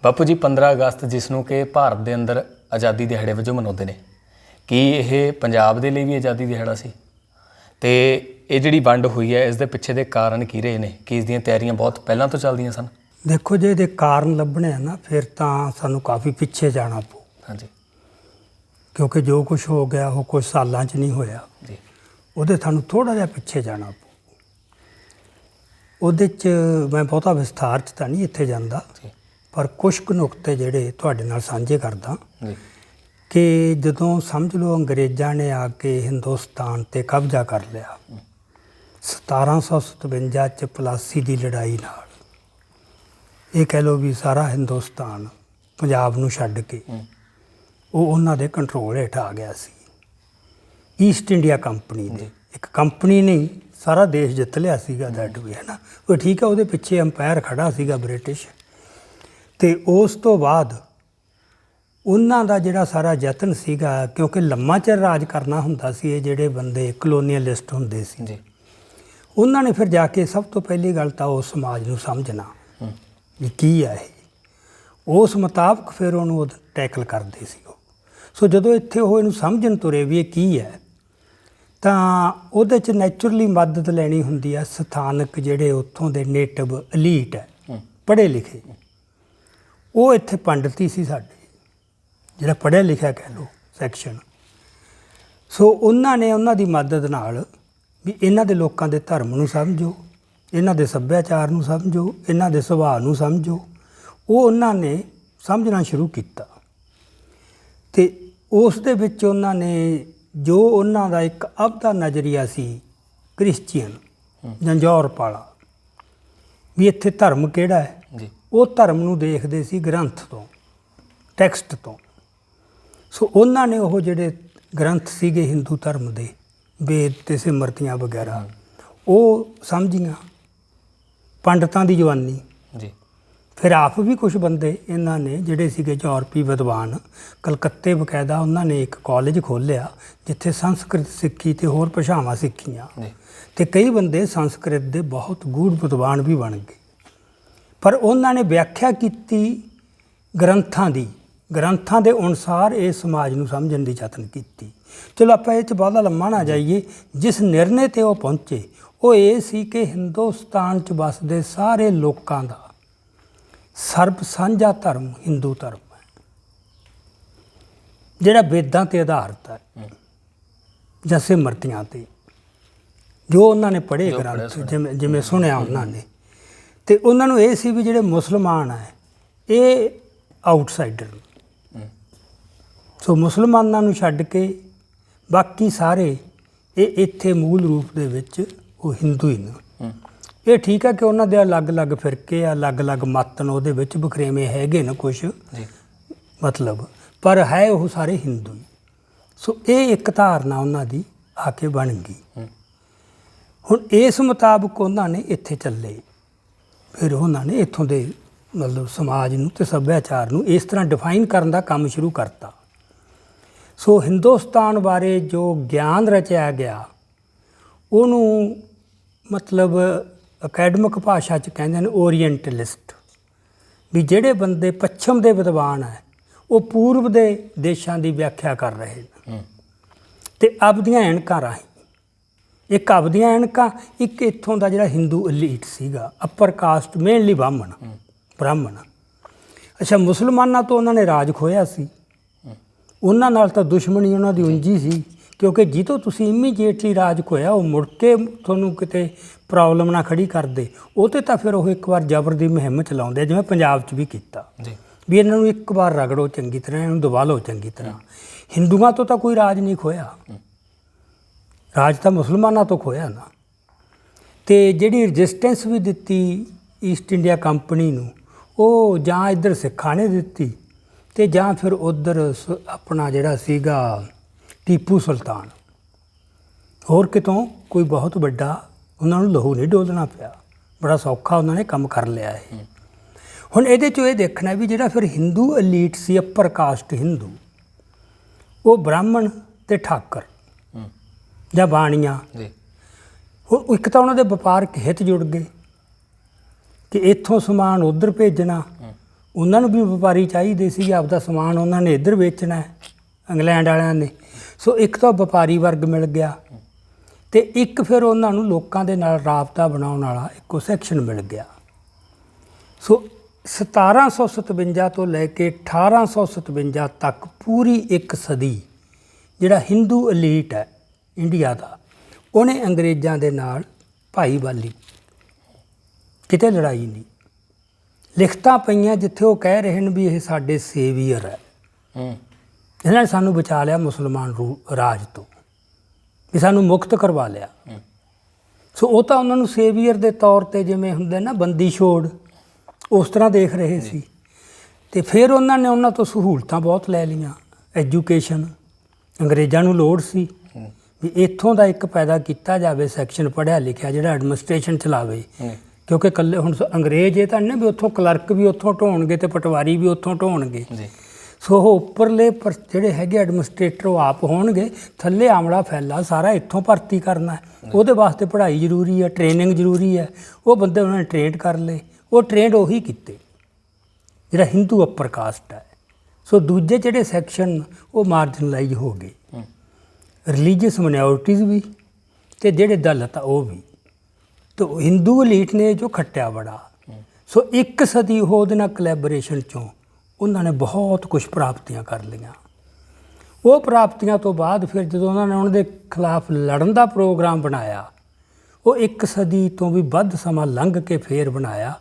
ਬਾਪੂ ਜੀ, 15 ਅਗਸਤ ਜਿਸ ਨੂੰ ਕਿ ਭਾਰਤ ਦੇ ਅੰਦਰ ਆਜ਼ਾਦੀ ਦਿਹਾੜੇ ਵਜੋਂ ਮਨਾਉਂਦੇ ਨੇ, ਕੀ ਇਹ ਪੰਜਾਬ ਦੇ ਲਈ ਵੀ ਆਜ਼ਾਦੀ ਦਿਹਾੜਾ ਸੀ? ਤੇ ਇਹ ਜਿਹੜੀ ਵੰਡ ਹੋਈ ਹੈ ਇਸ ਦੇ ਪਿੱਛੇ ਦੇ ਕਾਰਨ ਕੀ ਰਹੇ ਨੇ? ਕਿ ਇਸ ਦੀਆਂ ਤਿਆਰੀਆਂ ਬਹੁਤ ਪਹਿਲਾਂ ਤੋਂ ਚੱਲਦੀਆਂ ਸਨ? ਦੇਖੋ, ਜੇ ਇਹਦੇ ਕਾਰਨ ਲੱਭਣੇ ਆ ਨਾ ਫਿਰ ਤਾਂ ਸਾਨੂੰ ਕਾਫੀ ਪਿੱਛੇ ਜਾਣਾ ਪਊ। ਹਾਂਜੀ, ਕਿਉਂਕਿ ਜੋ ਕੁਝ ਹੋ ਗਿਆ ਉਹ ਕੁਝ ਸਾਲਾਂ 'ਚ ਨਹੀਂ ਹੋਇਆ ਜੀ, ਉਹਦੇ ਸਾਨੂੰ ਥੋੜ੍ਹਾ ਜਿਹਾ ਪਿੱਛੇ ਜਾਣਾ ਪਊ। ਉਹਦੇ 'ਚ ਮੈਂ ਬਹੁਤਾ ਵਿਸਥਾਰ 'ਚ ਤਾਂ ਨਹੀਂ ਇੱਥੇ ਜਾਂਦਾ, ਪਰ ਕੁਛ ਕੁ ਨੁਕਤੇ ਜਿਹੜੇ ਤੁਹਾਡੇ ਨਾਲ ਸਾਂਝੇ ਕਰਦਾ ਕਿ ਜਦੋਂ ਸਮਝ ਲਓ ਅੰਗਰੇਜ਼ਾਂ ਨੇ ਆ ਕੇ ਹਿੰਦੁਸਤਾਨ 'ਤੇ ਕਬਜ਼ਾ ਕਰ ਲਿਆ 1757 'ਚ ਪਲਾਸੀ ਦੀ ਲੜਾਈ ਨਾਲ, ਇਹ ਕਹਿ ਲਓ ਵੀ ਸਾਰਾ ਹਿੰਦੁਸਤਾਨ ਪੰਜਾਬ ਨੂੰ ਛੱਡ ਕੇ ਉਹ ਉਹਨਾਂ ਦੇ ਕੰਟਰੋਲ ਹੇਠ ਆ ਗਿਆ ਸੀ। ਈਸਟ ਇੰਡੀਆ ਕੰਪਨੀ ਦੇ, ਇੱਕ ਕੰਪਨੀ ਨਹੀਂ ਸਾਰਾ ਦੇਸ਼ ਜਿੱਤ ਲਿਆ ਸੀਗਾ ਦੈਟ ਵੀ, ਹੈ ਨਾ। ਉਹ ਠੀਕ ਹੈ, ਉਹਦੇ ਪਿੱਛੇ ਅੰਪਾਇਰ ਖੜਾ ਸੀਗਾ ਬ੍ਰਿਟਿਸ਼। ਅਤੇ ਉਸ ਤੋਂ ਬਾਅਦ ਉਹਨਾਂ ਦਾ ਜਿਹੜਾ ਸਾਰਾ ਯਤਨ ਸੀਗਾ, ਕਿਉਂਕਿ ਲੰਮਾ ਚਿਰ ਰਾਜ ਕਰਨਾ ਹੁੰਦਾ ਸੀ, ਇਹ ਜਿਹੜੇ ਬੰਦੇ ਕਲੋਨੀਅਲਿਸਟ ਹੁੰਦੇ ਸੀ ਜੀ, ਉਹਨਾਂ ਨੇ ਫਿਰ ਜਾ ਕੇ ਸਭ ਤੋਂ ਪਹਿਲੀ ਗੱਲ ਤਾਂ ਉਸ ਸਮਾਜ ਨੂੰ ਸਮਝਣਾ ਵੀ ਕੀ ਹੈ ਇਹ, ਉਸ ਮੁਤਾਬਕ ਫਿਰ ਉਹਨੂੰ ਟੈਕਲ ਕਰਦੇ ਸੀ ਉਹ। ਸੋ ਜਦੋਂ ਇੱਥੇ ਉਹ ਇਹਨੂੰ ਸਮਝਣ ਤੁਰੇ ਵੀ ਇਹ ਕੀ ਹੈ, ਤਾਂ ਉਹਦੇ 'ਚ ਨੈਚੁਰਲੀ ਮਦਦ ਲੈਣੀ ਹੁੰਦੀ ਆ ਸਥਾਨਕ ਜਿਹੜੇ ਉੱਥੋਂ ਦੇ ਨੇਟਿਵ ਐਲੀਟ ਹੈ, ਪੜ੍ਹੇ ਲਿਖੇ। ਉਹ ਇੱਥੇ ਪੰਡਤ ਹੀ ਸੀ ਸਾਡੇ, ਜਿਹੜਾ ਪੜ੍ਹਿਆ ਲਿਖਿਆ ਕਹਿ ਲਓ ਸੈਕਸ਼ਨ। ਸੋ ਉਹਨਾਂ ਨੇ ਉਹਨਾਂ ਦੀ ਮਦਦ ਨਾਲ ਵੀ ਇਹਨਾਂ ਦੇ ਲੋਕਾਂ ਦੇ ਧਰਮ ਨੂੰ ਸਮਝੋ, ਇਹਨਾਂ ਦੇ ਸੱਭਿਆਚਾਰ ਨੂੰ ਸਮਝੋ, ਇਹਨਾਂ ਦੇ ਸੁਭਾਅ ਨੂੰ ਸਮਝੋ, ਉਹ ਉਹਨਾਂ ਨੇ ਸਮਝਣਾ ਸ਼ੁਰੂ ਕੀਤਾ। ਅਤੇ ਉਸ ਦੇ ਵਿੱਚ ਉਹਨਾਂ ਨੇ ਜੋ ਉਹਨਾਂ ਦਾ ਇੱਕ ਆਪਦਾ ਨਜ਼ਰੀਆ ਸੀ ਕ੍ਰਿਸਚੀਅਨ ਜਾਂ ਯੂਰਪ ਵਾਲਾ, ਵੀ ਇੱਥੇ ਧਰਮ ਕਿਹੜਾ ਹੈ ਜੀ, ਉਹ ਧਰਮ ਨੂੰ ਦੇਖਦੇ ਸੀ ਗ੍ਰੰਥ ਤੋਂ, ਟੈਕਸਟ ਤੋਂ। ਸੋ ਉਹਨਾਂ ਨੇ ਉਹ ਜਿਹੜੇ ਗ੍ਰੰਥ ਸੀਗੇ ਹਿੰਦੂ ਧਰਮ ਦੇ, ਵੇਦ ਅਤੇ ਸਿਮਰਤੀਆਂ ਵਗੈਰਾ, ਉਹ ਸਮਝੀਆਂ ਪੰਡਤਾਂ ਦੀ ਜਵਾਨੀ ਜੀ। ਫਿਰ ਆਪ ਵੀ ਕੁਝ ਬੰਦੇ ਇਹਨਾਂ ਨੇ ਜਿਹੜੇ ਸੀਗੇ ਯੂਰਪੀ ਵਿਦਵਾਨ, ਕਲਕੱਤੇ ਬਕਾਇਦਾ ਉਹਨਾਂ ਨੇ ਇੱਕ ਕਾਲਜ ਖੋਲ੍ਹਿਆ ਜਿੱਥੇ ਸੰਸਕ੍ਰਿਤ ਸਿੱਖੀ ਅਤੇ ਹੋਰ ਭਾਸ਼ਾਵਾਂ ਸਿੱਖੀਆਂ, ਅਤੇ ਕਈ ਬੰਦੇ ਸੰਸਕ੍ਰਿਤ ਦੇ ਬਹੁਤ ਗੂੜ੍ਹ ਵਿਦਵਾਨ ਵੀ ਬਣ ਗਏ। ਪਰ ਉਹਨਾਂ ਨੇ ਵਿਆਖਿਆ ਕੀਤੀ ਗ੍ਰੰਥਾਂ ਦੀ, ਗ੍ਰੰਥਾਂ ਦੇ ਅਨੁਸਾਰ ਇਹ ਸਮਾਜ ਨੂੰ ਸਮਝਣ ਦੀ ਯਤਨ ਕੀਤੀ। ਚਲੋ ਆਪਾਂ ਇਹ 'ਚ ਬਹੁਤਾ ਲੰਮਾ ਨਾ ਜਾਈਏ। ਜਿਸ ਨਿਰਣੇ 'ਤੇ ਉਹ ਪਹੁੰਚੇ ਉਹ ਇਹ ਸੀ ਕਿ ਹਿੰਦੁਸਤਾਨ 'ਚ ਵੱਸਦੇ ਸਾਰੇ ਲੋਕਾਂ ਦਾ ਸਰਬ ਸਾਂਝਾ ਧਰਮ ਹਿੰਦੂ ਧਰਮ ਹੈ, ਜਿਹੜਾ ਵੇਦਾਂ 'ਤੇ ਆਧਾਰਿਤ ਹੈ ਜਾਂ ਸਿਮਰਤੀਆਂ 'ਤੇ, ਜੋ ਉਹਨਾਂ ਨੇ ਪੜ੍ਹੇ ਗ੍ਰੰਥ, ਜਿਵੇਂ ਸੁਣਿਆ ਉਹਨਾਂ ਨੇ। ਅਤੇ ਉਹਨਾਂ ਨੂੰ ਇਹ ਸੀ ਵੀ ਜਿਹੜੇ ਮੁਸਲਮਾਨ ਹੈ ਇਹ ਆਊਟਸਾਈਡਰ ਨੂੰ। ਸੋ ਮੁਸਲਮਾਨਾਂ ਨੂੰ ਛੱਡ ਕੇ ਬਾਕੀ ਸਾਰੇ ਇਹ ਇੱਥੇ ਮੂਲ ਰੂਪ ਦੇ ਵਿੱਚ ਉਹ ਹਿੰਦੂ ਹੀ ਨੇ। ਇਹ ਠੀਕ ਹੈ ਕਿ ਉਹਨਾਂ ਦੇ ਅਲੱਗ-ਅਲੱਗ ਫਿਰਕੇ ਆ, ਅਲੱਗ-ਅਲੱਗ ਮਤ ਨੇ, ਉਹਦੇ ਵਿੱਚ ਬਖਰੇਵੇਂ ਹੈਗੇ ਨੇ ਕੁਛ ਮਤਲਬ, ਪਰ ਹੈ ਉਹ ਸਾਰੇ ਹਿੰਦੂ ਹੀ। ਸੋ ਇਹ ਇੱਕ ਧਾਰਨਾ ਉਹਨਾਂ ਦੀ ਆ ਕੇ ਬਣ ਗਈ। ਹੁਣ ਇਸ ਮੁਤਾਬਕ ਉਹਨਾਂ ਨੇ ਇੱਥੇ ਚੱਲੇ, ਫਿਰ ਉਹਨਾਂ ਨੇ ਇੱਥੋਂ ਦੇ ਮਤਲਬ ਸਮਾਜ ਨੂੰ ਅਤੇ ਸੱਭਿਆਚਾਰ ਨੂੰ ਇਸ ਤਰ੍ਹਾਂ ਡਿਫਾਈਨ ਕਰਨ ਦਾ ਕੰਮ ਸ਼ੁਰੂ ਕਰਤਾ। ਸੋ ਹਿੰਦੁਸਤਾਨ ਬਾਰੇ ਜੋ ਗਿਆਨ ਰਚਿਆ ਗਿਆ ਉਹਨੂੰ ਮਤਲਬ ਅਕੈਡਮਿਕ ਭਾਸ਼ਾ 'ਚ ਕਹਿੰਦੇ ਨੇ ਓਰੀਐਂਟਲਿਸਟ, ਵੀ ਜਿਹੜੇ ਬੰਦੇ ਪੱਛਮ ਦੇ ਵਿਦਵਾਨ ਹੈ ਉਹ ਪੂਰਬ ਦੇ ਦੇਸ਼ਾਂ ਦੀ ਵਿਆਖਿਆ ਕਰ ਰਹੇ ਨੇ ਅਤੇ ਆਪਦੀਆਂ ਐਨਕਾਂ ਰਾਹੀਂ। ਇੱਕ ਆਪਦੀਆਂ ਐਨਕਾਂ, ਇੱਕ ਇੱਥੋਂ ਦਾ ਜਿਹੜਾ ਹਿੰਦੂ ਐਲੀਟ ਸੀਗਾ, ਅੱਪਰ ਕਾਸਟ, ਮੇਨਲੀ ਬ੍ਰਾਹਮਣ। ਅੱਛਾ, ਮੁਸਲਮਾਨਾਂ ਤੋਂ ਉਹਨਾਂ ਨੇ ਰਾਜ ਖੋਹਿਆ ਸੀ, ਉਹਨਾਂ ਨਾਲ ਤਾਂ ਦੁਸ਼ਮਣੀ ਉਹਨਾਂ ਦੀ ਉਂਝੀ ਸੀ, ਕਿਉਂਕਿ ਜਿੱਥੋਂ ਤੁਸੀਂ ਇਮੀਡੀਏਟਲੀ ਰਾਜ ਖੋਹਿਆ ਉਹ ਮੁੜ ਕੇ ਤੁਹਾਨੂੰ ਕਿਤੇ ਪ੍ਰੋਬਲਮ ਨਾ ਖੜੀ ਕਰਦੇ, ਉਹ 'ਤੇ ਤਾਂ ਫਿਰ ਉਹ ਇੱਕ ਵਾਰ ਜ਼ਬਰ ਦੀ ਮੁਹਿੰਮ ਚਲਾਉਂਦੇ, ਜਿਵੇਂ ਪੰਜਾਬ 'ਚ ਵੀ ਕੀਤਾ ਵੀ ਇਹਨਾਂ ਨੂੰ ਇੱਕ ਵਾਰ ਰਗੜੋ ਚੰਗੀ ਤਰ੍ਹਾਂ, ਇਹਨੂੰ ਦਬਾ ਲਓ ਚੰਗੀ ਤਰ੍ਹਾਂ। ਹਿੰਦੂਆਂ ਤੋਂ ਤਾਂ ਕੋਈ ਰਾਜ ਨਹੀਂ ਖੋਹਿਆ, ਰਾਜ ਤਾਂ ਮੁਸਲਮਾਨਾਂ ਤੋਂ ਖੋਹਿਆ ਨਾ। ਅਤੇ ਜਿਹੜੀ ਰਜਿਸਟੈਂਸ ਵੀ ਦਿੱਤੀ ਈਸਟ ਇੰਡੀਆ ਕੰਪਨੀ ਨੂੰ, ਉਹ ਜਾਂ ਇੱਧਰ ਸਿੱਖਾਂ ਨੇ ਦਿੱਤੀ ਅਤੇ ਜਾਂ ਫਿਰ ਉੱਧਰ ਆਪਣਾ ਜਿਹੜਾ ਸੀਗਾ ਟੀਪੂ ਸੁਲਤਾਨ, ਹੋਰ ਕਿਤੋਂ ਕੋਈ ਬਹੁਤ ਵੱਡਾ ਉਹਨਾਂ ਨੂੰ ਲਹੂ ਨਹੀਂ ਡੋਲਣਾ ਪਿਆ, ਬੜਾ ਸੌਖਾ ਉਹਨਾਂ ਨੇ ਕੰਮ ਕਰ ਲਿਆ ਇਹ। ਹੁਣ ਇਹਦੇ 'ਚੋਂ ਇਹ ਦੇਖਣਾ ਵੀ ਜਿਹੜਾ ਫਿਰ ਹਿੰਦੂ ਐਲੀਟ ਸੀ, ਅੱਪਰ ਕਾਸਟ ਹਿੰਦੂ, ਉਹ ਬ੍ਰਾਹਮਣ ਅਤੇ ਠਾਕਰ ਜਾਂ ਬਾਣੀਆਂ, ਉਹ ਇੱਕ ਤਾਂ ਉਹਨਾਂ ਦੇ ਵਪਾਰਕ ਹਿੱਤ ਜੁੜ ਗਏ ਕਿ ਇੱਥੋਂ ਸਮਾਨ ਉੱਧਰ ਭੇਜਣਾ, ਉਹਨਾਂ ਨੂੰ ਵੀ ਵਪਾਰੀ ਚਾਹੀਦੇ ਸੀ, ਆਪਦਾ ਸਮਾਨ ਉਹਨਾਂ ਨੇ ਇੱਧਰ ਵੇਚਣਾ ਹੈ ਇੰਗਲੈਂਡ ਵਾਲਿਆਂ ਨੇ। ਸੋ ਇੱਕ ਤਾਂ ਵਪਾਰੀ ਵਰਗ ਮਿਲ ਗਿਆ ਅਤੇ ਇੱਕ ਫਿਰ ਉਹਨਾਂ ਨੂੰ ਲੋਕਾਂ ਦੇ ਨਾਲ ਰਾਬਤਾ ਬਣਾਉਣ ਵਾਲਾ ਇੱਕੋ ਸੈਕਸ਼ਨ ਮਿਲ ਗਿਆ। ਸੋ 1757 ਤੋਂ ਲੈ ਕੇ 1857 ਤੱਕ ਪੂਰੀ ਇੱਕ ਸਦੀ ਜਿਹੜਾ ਹਿੰਦੂ ਐਲੀਟ ਹੈ ਇੰਡੀਆ ਦਾ, ਉਹਨੇ ਅੰਗਰੇਜ਼ਾਂ ਦੇ ਨਾਲ ਭਾਈਵਾਲੀ, ਕਿਤੇ ਲੜਾਈ ਨਹੀਂ। ਲਿਖਤਾਂ ਪਈਆਂ ਜਿੱਥੇ ਉਹ ਕਹਿ ਰਹੇ ਨੇ ਵੀ ਇਹ ਸਾਡੇ ਸੇਵੀਅਰ ਹੈ, ਇਹਨਾਂ ਨੇ ਸਾਨੂੰ ਬਚਾ ਲਿਆ ਮੁਸਲਮਾਨ ਰਾਜ ਤੋਂ, ਵੀ ਸਾਨੂੰ ਮੁਕਤ ਕਰਵਾ ਲਿਆ। ਸੋ ਉਹ ਤਾਂ ਉਹਨਾਂ ਨੂੰ ਸੇਵੀਅਰ ਦੇ ਤੌਰ 'ਤੇ ਜਿਵੇਂ ਹੁੰਦੇ ਨਾ ਬੰਦੀ ਛੋੜ, ਉਸ ਤਰ੍ਹਾਂ ਦੇਖ ਰਹੇ ਸੀ। ਅਤੇ ਫਿਰ ਉਹਨਾਂ ਨੇ ਉਹਨਾਂ ਤੋਂ ਸਹੂਲਤਾਂ ਬਹੁਤ ਲੈ ਲਈਆਂ। ਐਜੂਕੇਸ਼ਨ, ਅੰਗਰੇਜ਼ਾਂ ਨੂੰ ਲੋੜ ਸੀ ਵੀ ਇੱਥੋਂ ਦਾ ਇੱਕ ਪੈਦਾ ਕੀਤਾ ਜਾਵੇ ਸੈਕਸ਼ਨ ਪੜ੍ਹਿਆ ਲਿਖਿਆ ਜਿਹੜਾ ਐਡਮਿਨਿਸਟ੍ਰੇਸ਼ਨ ਚਲਾਵੇ, ਕਿਉਂਕਿ ਇਕੱਲੇ ਹੁਣ ਅੰਗਰੇਜ਼ ਇਹ ਤਾਂ ਨਹੀਂ ਵੀ ਉੱਥੋਂ ਕਲਰਕ ਵੀ ਉੱਥੋਂ ਢੋਣਗੇ ਅਤੇ ਪਟਵਾਰੀ ਵੀ ਉੱਥੋਂ ਢੋਣਗੇ। ਸੋ ਉਹ ਉੱਪਰਲੇ ਜਿਹੜੇ ਹੈਗੇ ਐਡਮਿਨਿਸਟ੍ਰੇਟਰ ਉਹ ਆਪ ਹੋਣਗੇ, ਥੱਲੇ ਆਮਲਾ ਫੈਲਾ ਸਾਰਾ ਇੱਥੋਂ ਭਰਤੀ ਕਰਨਾ ਹੈ। ਉਹਦੇ ਵਾਸਤੇ ਪੜ੍ਹਾਈ ਜ਼ਰੂਰੀ ਹੈ, ਟ੍ਰੇਨਿੰਗ ਜ਼ਰੂਰੀ ਹੈ। ਉਹ ਬੰਦੇ ਉਹਨਾਂ ਨੇ ਟ੍ਰੇਨਡ ਕਰ ਲਏ, ਉਹ ਟ੍ਰੇਨਡ ਉਹੀ ਕੀਤੇ ਜਿਹੜਾ ਹਿੰਦੂ ਅੱਪਰ ਕਾਸਟ ਹੈ। ਸੋ ਦੂਜੇ ਜਿਹੜੇ ਸੈਕਸ਼ਨ ਉਹ ਮਾਰਜਨਲਾਈਜ਼ ਹੋ ਗਏ, ਰਿਲੀਜੀਅਸ ਮਾਈਨੋਰਟੀਜ਼ ਵੀ ਅਤੇ ਜਿਹੜੇ ਦਲਿਤ ਆ ਉਹ ਵੀ। ਅਤੇ ਹਿੰਦੂ ਐਲੀਟ ਨੇ ਜੋ ਖੱਟਿਆ ਬੜਾ। ਸੋ ਇੱਕ ਸਦੀ ਉਹਦੇ ਨਾਲ ਕੋਲੈਬੋਰੇਸ਼ਨ 'ਚੋਂ ਉਹਨਾਂ ਨੇ ਬਹੁਤ ਕੁਛ ਪ੍ਰਾਪਤੀਆਂ ਕਰ ਲਈਆਂ। ਉਹ ਪ੍ਰਾਪਤੀਆਂ ਤੋਂ ਬਾਅਦ ਫਿਰ ਜਦੋਂ ਉਹਨਾਂ ਨੇ ਉਹਨਾਂ ਦੇ ਖਿਲਾਫ ਲੜਨ ਦਾ ਪ੍ਰੋਗਰਾਮ ਬਣਾਇਆ, ਉਹ ਇੱਕ ਸਦੀ ਤੋਂ ਵੀ ਵੱਧ ਸਮਾਂ ਲੰਘ ਕੇ ਫੇਰ ਬਣਾਇਆ,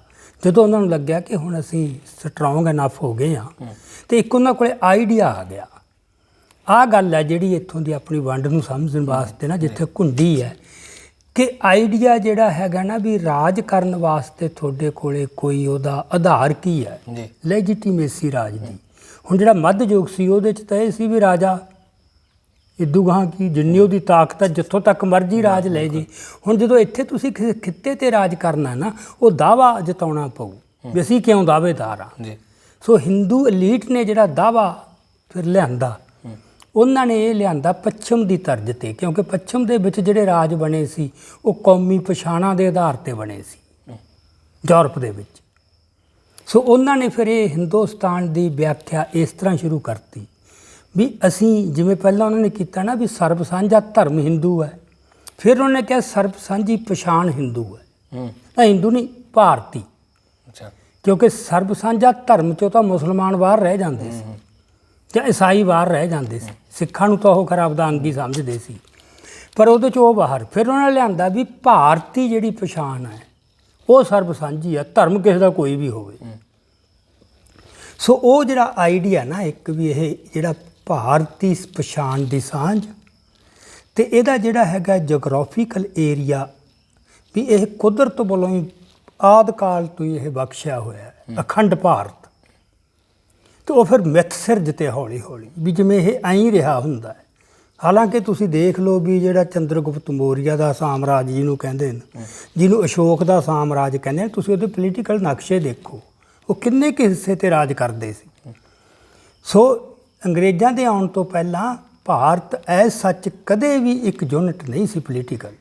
ਜਦੋਂ ਉਹਨਾਂ ਨੂੰ ਲੱਗਿਆ ਕਿ ਹੁਣ ਅਸੀਂ ਸਟਰੋਂਗ ਇਨਫ ਹੋ ਗਏ ਹਾਂ। ਅਤੇ ਇੱਕ ਉਹਨਾਂ ਕੋਲ ਆਈਡੀਆ ਆ ਗਿਆ। ਆਹ ਗੱਲ ਹੈ ਜਿਹੜੀ ਇੱਥੋਂ ਦੀ ਆਪਣੀ ਵੰਡ ਨੂੰ ਸਮਝਣ ਵਾਸਤੇ ਨਾ ਜਿੱਥੇ ਘੁੰਡੀ ਹੈ, ਕਿ ਆਈਡੀਆ ਜਿਹੜਾ ਹੈਗਾ ਨਾ ਵੀ ਰਾਜ ਕਰਨ ਵਾਸਤੇ ਤੁਹਾਡੇ ਕੋਲੇ ਕੋਈ ਉਹਦਾ ਆਧਾਰ ਕੀ ਹੈ, ਲੈਜੀਟੀਮੇਸੀ ਰਾਜ ਦੀ। ਹੁਣ ਜਿਹੜਾ ਮੱਧ ਯੁੱਗ ਸੀ ਉਹਦੇ 'ਚ ਤਾਂ ਇਹ ਸੀ ਵੀ ਰਾਜਾ ਇਦੂ ਗਾਹਾਂ ਕੀ ਜਿੰਨੀ ਉਹਦੀ ਤਾਕਤ ਹੈ ਜਿੱਥੋਂ ਤੱਕ ਮਰਜ਼ੀ ਰਾਜ ਲੈ ਜੇ। ਹੁਣ ਜਦੋਂ ਇੱਥੇ ਤੁਸੀਂ ਕਿਸੇ ਖਿੱਤੇ 'ਤੇ ਰਾਜ ਕਰਨਾ ਨਾ, ਉਹ ਦਾਅਵਾ ਜਤਾਉਣਾ ਪਊ ਵੀ ਅਸੀਂ ਕਿਉਂ ਦਾਅਵੇਦਾਰ ਹਾਂ। ਸੋ ਹਿੰਦੂ ਐਲੀਟ ਨੇ ਜਿਹੜਾ ਦਾਅਵਾ ਫਿਰ ਲਿਆਂਦਾ, ਉਹਨਾਂ ਨੇ ਇਹ ਲਿਆਂਦਾ ਪੱਛਮ ਦੀ ਤਰਜ਼ 'ਤੇ, ਕਿਉਂਕਿ ਪੱਛਮ ਦੇ ਵਿੱਚ ਜਿਹੜੇ ਰਾਜ ਬਣੇ ਸੀ ਉਹ ਕੌਮੀ ਪਛਾਣਾਂ ਦੇ ਆਧਾਰ 'ਤੇ ਬਣੇ ਸੀ ਯੂਰਪ ਦੇ ਵਿੱਚ। ਸੋ ਉਹਨਾਂ ਨੇ ਫਿਰ ਇਹ ਹਿੰਦੁਸਤਾਨ ਦੀ ਵਿਆਖਿਆ ਇਸ ਤਰ੍ਹਾਂ ਸ਼ੁਰੂ ਕਰਤੀ ਵੀ ਅਸੀਂ ਜਿਵੇਂ ਪਹਿਲਾਂ ਉਹਨਾਂ ਨੇ ਕੀਤਾ ਨਾ ਵੀ ਸਰਬ ਸਾਂਝਾ ਧਰਮ ਹਿੰਦੂ ਹੈ, ਫਿਰ ਉਹਨਾਂ ਨੇ ਕਿਹਾ ਸਰਬ ਸਾਂਝੀ ਪਛਾਣ ਹਿੰਦੂ ਹੈ। ਤਾਂ ਹਿੰਦੂ ਨਹੀਂ, ਭਾਰਤੀ, ਕਿਉਂਕਿ ਸਰਬ ਸਾਂਝਾ ਧਰਮ 'ਚੋਂ ਤਾਂ ਮੁਸਲਮਾਨ ਬਾਹਰ ਰਹਿ ਜਾਂਦੇ ਸੀ ਜਾਂ ਈਸਾਈ ਬਾਹਰ ਰਹਿ ਜਾਂਦੇ ਸੀ, ਸਿੱਖਾਂ ਨੂੰ ਤਾਂ ਉਹ ਖਰਾਬ ਦਾ ਅੰਗ ਹੀ ਸਮਝਦੇ ਸੀ, ਪਰ ਉਹਦੇ 'ਚ ਉਹ ਬਾਹਰ। ਫਿਰ ਉਹਨਾਂ ਨੇ ਲਿਆਂਦਾ ਵੀ ਭਾਰਤੀ ਜਿਹੜੀ ਪਛਾਣ ਹੈ ਉਹ ਸਰਬ ਸਾਂਝੀ ਹੈ, ਧਰਮ ਕਿਸੇ ਦਾ ਕੋਈ ਵੀ ਹੋਵੇ। ਸੋ ਉਹ ਜਿਹੜਾ ਆਈਡੀਆ ਨਾ ਇੱਕ ਵੀ ਇਹ ਜਿਹੜਾ ਭਾਰਤੀ ਪਛਾਣ ਦੀ ਸਾਂਝ ਤੇ ਇਹਦਾ ਜਿਹੜਾ ਹੈਗਾ ਜਗਰਾਫੀਕਲ ਏਰੀਆ ਵੀ ਇਹ ਕੁਦਰਤ ਵੱਲੋਂ ਹੀ ਆਦਿ ਕਾਲ ਤੋਂ ਹੀ ਇਹ ਬਖਸ਼ਿਆ ਹੋਇਆ ਹੈ, ਅਖੰਡ ਭਾਰਤ। ਤੇ ਉਹ ਫਿਰ ਮਿੱਥ ਸਿਰਜਤੇ ਹੌਲੀ ਹੌਲੀ ਵੀ ਜਿਵੇਂ ਇਹ ਐਂ ਰਿਹਾ ਹੁੰਦਾ ਹੈ। ਹਾਲਾਂਕਿ ਤੁਸੀਂ ਦੇਖ ਲਓ ਵੀ ਜਿਹੜਾ ਚੰਦਰਗੁਪਤ ਮੌਰੀਆ ਦਾ ਸਾਮਰਾਜ ਜਿਹਨੂੰ ਕਹਿੰਦੇ ਨੇ, ਜਿਹਨੂੰ ਅਸ਼ੋਕ ਦਾ ਸਾਮਰਾਜ ਕਹਿੰਦੇ ਨੇ, ਤੁਸੀਂ ਉਹਦੇ ਪੋਲੀਟੀਕਲ ਨਕਸ਼ੇ ਦੇਖੋ, ਉਹ ਕਿੰਨੇ ਕੁ ਹਿੱਸੇ 'ਤੇ ਰਾਜ ਕਰਦੇ ਸੀ। ਸੋ ਅੰਗਰੇਜ਼ਾਂ ਦੇ ਆਉਣ ਤੋਂ ਪਹਿਲਾਂ ਭਾਰਤ ਐਜ਼ ਸੱਚ ਕਦੇ ਵੀ ਇੱਕ ਯੂਨਿਟ ਨਹੀਂ ਸੀ ਪੋਲੀਟੀਕਲ।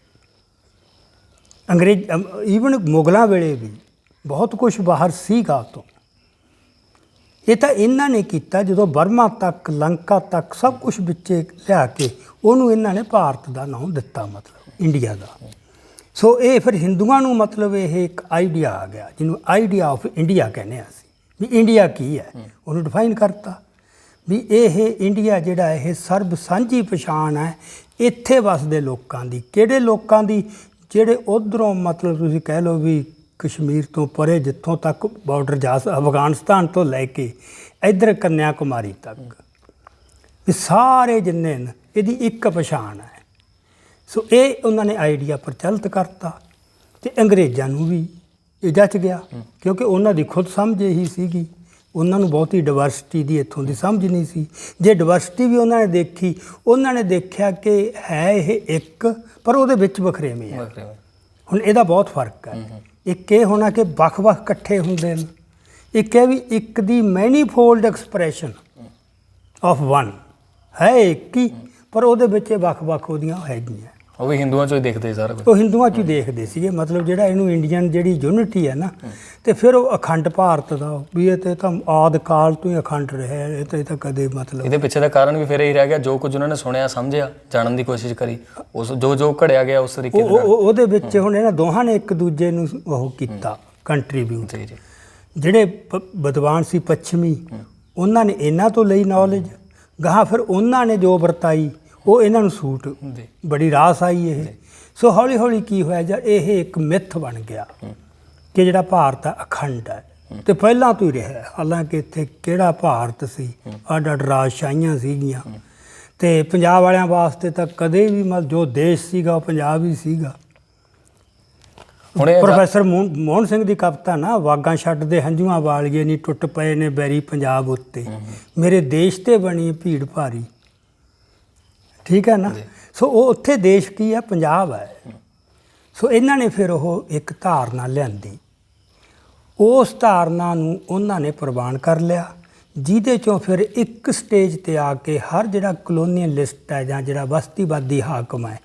ਅੰਗਰੇਜ਼ ਈਵਨ ਮੁਗਲਾਂ ਵੇਲੇ ਵੀ ਬਹੁਤ ਕੁਝ ਬਾਹਰ ਸੀਗਾ ਤੋਂ। ਇਹ ਤਾਂ ਇਹਨਾਂ ਨੇ ਕੀਤਾ ਜਦੋਂ ਬਰਮਾ ਤੱਕ, ਲੰਕਾ ਤੱਕ ਸਭ ਕੁਝ ਵਿੱਚੇ ਲਿਆ ਕੇ ਉਹਨੂੰ ਇਹਨਾਂ ਨੇ ਭਾਰਤ ਦਾ ਨਾਮ ਦਿੱਤਾ, ਮਤਲਬ ਇੰਡੀਆ ਦਾ। ਸੋ ਇਹ ਫਿਰ ਹਿੰਦੂਆਂ ਨੂੰ ਮਤਲਬ ਇਹ ਇੱਕ ਆਈਡੀਆ ਆ ਗਿਆ ਜਿਹਨੂੰ ਆਈਡੀਆ ਆਫ ਇੰਡੀਆ ਕਹਿੰਦੇ ਹਾਂ ਅਸੀਂ, ਵੀ ਇੰਡੀਆ ਕੀ ਹੈ ਉਹਨੂੰ ਡਿਫਾਈਨ ਕਰਤਾ ਵੀ ਇਹ ਇੰਡੀਆ ਜਿਹੜਾ ਇਹ ਸਰਬ ਸਾਂਝੀ ਪਛਾਣ ਹੈ ਇੱਥੇ ਵਸਦੇ ਲੋਕਾਂ ਦੀ। ਕਿਹੜੇ ਲੋਕਾਂ ਦੀ? ਜਿਹੜੇ ਉੱਧਰੋਂ ਮਤਲਬ ਤੁਸੀਂ ਕਹਿ ਲਓ ਵੀ ਕਸ਼ਮੀਰ ਤੋਂ ਪਰੇ ਜਿੱਥੋਂ ਤੱਕ ਬਾਰਡਰ ਜਾ ਅਫਗਾਨਿਸਤਾਨ ਤੋਂ ਲੈ ਕੇ ਇੱਧਰ ਕੰਨਿਆ ਕੁਮਾਰੀ ਤੱਕ, ਇਹ ਸਾਰੇ ਜਿੰਨੇ ਨੇ ਇਹਦੀ ਇੱਕ ਪਛਾਣ ਹੈ। ਸੋ ਇਹ ਉਹਨਾਂ ਨੇ ਆਈਡੀਆ ਪ੍ਰਚਲਿਤ ਕਰਤਾ ਤੇ ਅੰਗਰੇਜ਼ਾਂ ਨੂੰ ਵੀ ਇਹ ਜੱਚ ਗਿਆ ਕਿਉਂਕਿ ਉਹਨਾਂ ਦੀ ਖੁਦ ਸਮਝ ਇਹੀ ਸੀਗੀ। ਉਹਨਾਂ ਨੂੰ ਬਹੁਤੀ ਡਿਵਰਸਿਟੀ ਦੀ ਇੱਥੋਂ ਦੀ ਸਮਝ ਨਹੀਂ ਸੀ। ਜੇ ਡਿਵਰਸਿਟੀ ਵੀ ਉਹਨਾਂ ਨੇ ਦੇਖੀ, ਉਹਨਾਂ ਨੇ ਦੇਖਿਆ ਕਿ ਹੈ ਇਹ ਇੱਕ ਪਰ ਉਹਦੇ ਵਿੱਚ ਵਖਰੇਵੇਂ ਹੈ। ਹੁਣ ਇਹਦਾ ਬਹੁਤ ਫਰਕ ਹੈ। ਇੱਕ ਇਹ ਹੋਣਾ ਕਿ ਵੱਖ-ਵੱਖ ਇਕੱਠੇ ਹੁੰਦੇ ਨੇ, ਇੱਕ ਇਹ ਵੀ ਇੱਕ ਦੀ ਮੈਨੀਫੋਲਡ ਐਕਸਪ੍ਰੈਸ਼ਨ ਆਫ ਵਨ ਹੈ ਇੱਕ ਹੀ, ਪਰ ਉਹਦੇ ਵਿੱਚ ਵੱਖ-ਵੱਖ ਉਹਦੀਆਂ ਹੈਗੀਆਂ। ਉਹ ਵੀ ਹਿੰਦੂਆਂ 'ਚੋਂ ਹੀ ਦੇਖਦੇ ਸਾਰਾ ਕੁਝ, ਉਹ ਹਿੰਦੂਆਂ 'ਚ ਹੀ ਦੇਖਦੇ ਸੀਗੇ। ਮਤਲਬ ਜਿਹੜਾ ਇਹਨੂੰ ਇੰਡੀਅਨ ਜਿਹੜੀ ਯੂਨਿਟੀ ਹੈ ਨਾ, ਤੇ ਫਿਰ ਉਹ ਅਖੰਡ ਭਾਰਤ ਦਾ ਵੀ ਇਹ ਤਾਂ ਆਦਿ ਕਾਲ ਤੋਂ ਹੀ ਅਖੰਡ ਰਿਹਾ। ਇਹ ਤਾਂ ਕਦੇ ਮਤਲਬ ਇਹਦੇ ਪਿੱਛੇ ਦਾ ਕਾਰਨ ਵੀ ਫਿਰ ਇਹੀ ਰਹਿ ਗਿਆ, ਜੋ ਕੁਝ ਉਹਨਾਂ ਨੇ ਸੁਣਿਆ, ਸਮਝਿਆ, ਜਾਣਨ ਦੀ ਕੋਸ਼ਿਸ਼ ਕਰੀ, ਉਸ ਜੋ ਘੜਿਆ ਗਿਆ ਉਸ ਤਰੀਕੇ ਨਾਲ ਉਹਦੇ ਵਿੱਚ ਹੁਣ ਇਹਨਾਂ ਦੋਹਾਂ ਨੇ ਇੱਕ ਦੂਜੇ ਨੂੰ ਉਹ ਕੀਤਾ ਕੰਟਰੀਬਿਊਟ। ਜਿਹੜੇ ਵਿਦਵਾਨ ਸੀ ਪੱਛਮੀ, ਉਹਨਾਂ ਨੇ ਇਹਨਾਂ ਤੋਂ ਲਈ ਨੌਲੇਜ, ਗਾਹਾਂ ਫਿਰ ਉਹਨਾਂ ਨੇ ਜੋ ਵਰਤਾਈ ਉਹ ਇਹਨਾਂ ਨੂੰ ਸੂਟ ਬੜੀ ਰਾਸ ਆਈ ਇਹ। ਸੋ ਹੌਲੀ ਹੌਲੀ ਕੀ ਹੋਇਆ ਜਾਂ ਇਹ ਇੱਕ ਮਿੱਥ ਬਣ ਗਿਆ ਕਿ ਜਿਹੜਾ ਭਾਰਤ ਆ ਅਖੰਡ ਹੈ ਤੇ ਪਹਿਲਾਂ ਤੋਂ ਹੀ ਰਿਹਾ। ਹਾਲਾਂਕਿ ਇੱਥੇ ਕਿਹੜਾ ਭਾਰਤ ਸੀ, ਅੱਡ ਅੱਡ ਰਾਜਸ਼ਾਹੀਆਂ ਸੀਗੀਆਂ ਤੇ ਪੰਜਾਬ ਵਾਲਿਆਂ ਵਾਸਤੇ ਤਾਂ ਕਦੇ ਵੀ ਮਤਲਬ ਜੋ ਦੇਸ਼ ਸੀਗਾ ਉਹ ਪੰਜਾਬ ਹੀ ਸੀਗਾ। ਪ੍ਰੋਫੈਸਰ ਮੋਹਨ ਸਿੰਘ ਦੀ ਕਵਿਤਾ ਨਾ, ਵਾਗਾਂ ਛੱਡਦੇ ਹੰਝੂਆਂ ਵਾਲੀਏ ਨਹੀਂ ਟੁੱਟ ਪਏ ਨੇ ਬੈਰੀ ਪੰਜਾਬ ਉੱਤੇ, ਮੇਰੇ ਦੇਸ਼ ਤੇ ਬਣੀ ਭੀੜ ਭਾਰੀ। ਠੀਕ ਹੈ ਨਾ। ਸੋ ਉਹ ਉੱਥੇ ਦੇਸ਼ ਕੀ ਹੈ? ਪੰਜਾਬ ਹੈ। ਸੋ ਇਹਨਾਂ ਨੇ ਫਿਰ ਉਹ ਇੱਕ ਧਾਰਨਾ ਲਿਆਂਦੀ, ਉਸ ਧਾਰਨਾ ਨੂੰ ਉਹਨਾਂ ਨੇ ਪ੍ਰਵਾਨ ਕਰ ਲਿਆ, ਜਿਹਦੇ 'ਚੋਂ ਫਿਰ ਇੱਕ ਸਟੇਜ 'ਤੇ ਆ ਕੇ ਹਰ ਜਿਹੜਾ ਕਲੋਨੀਅਲਿਸਟ ਹੈ ਜਾਂ ਜਿਹੜਾ ਬਸਤੀਵਾਦੀ ਹਾਕਮ ਹੈ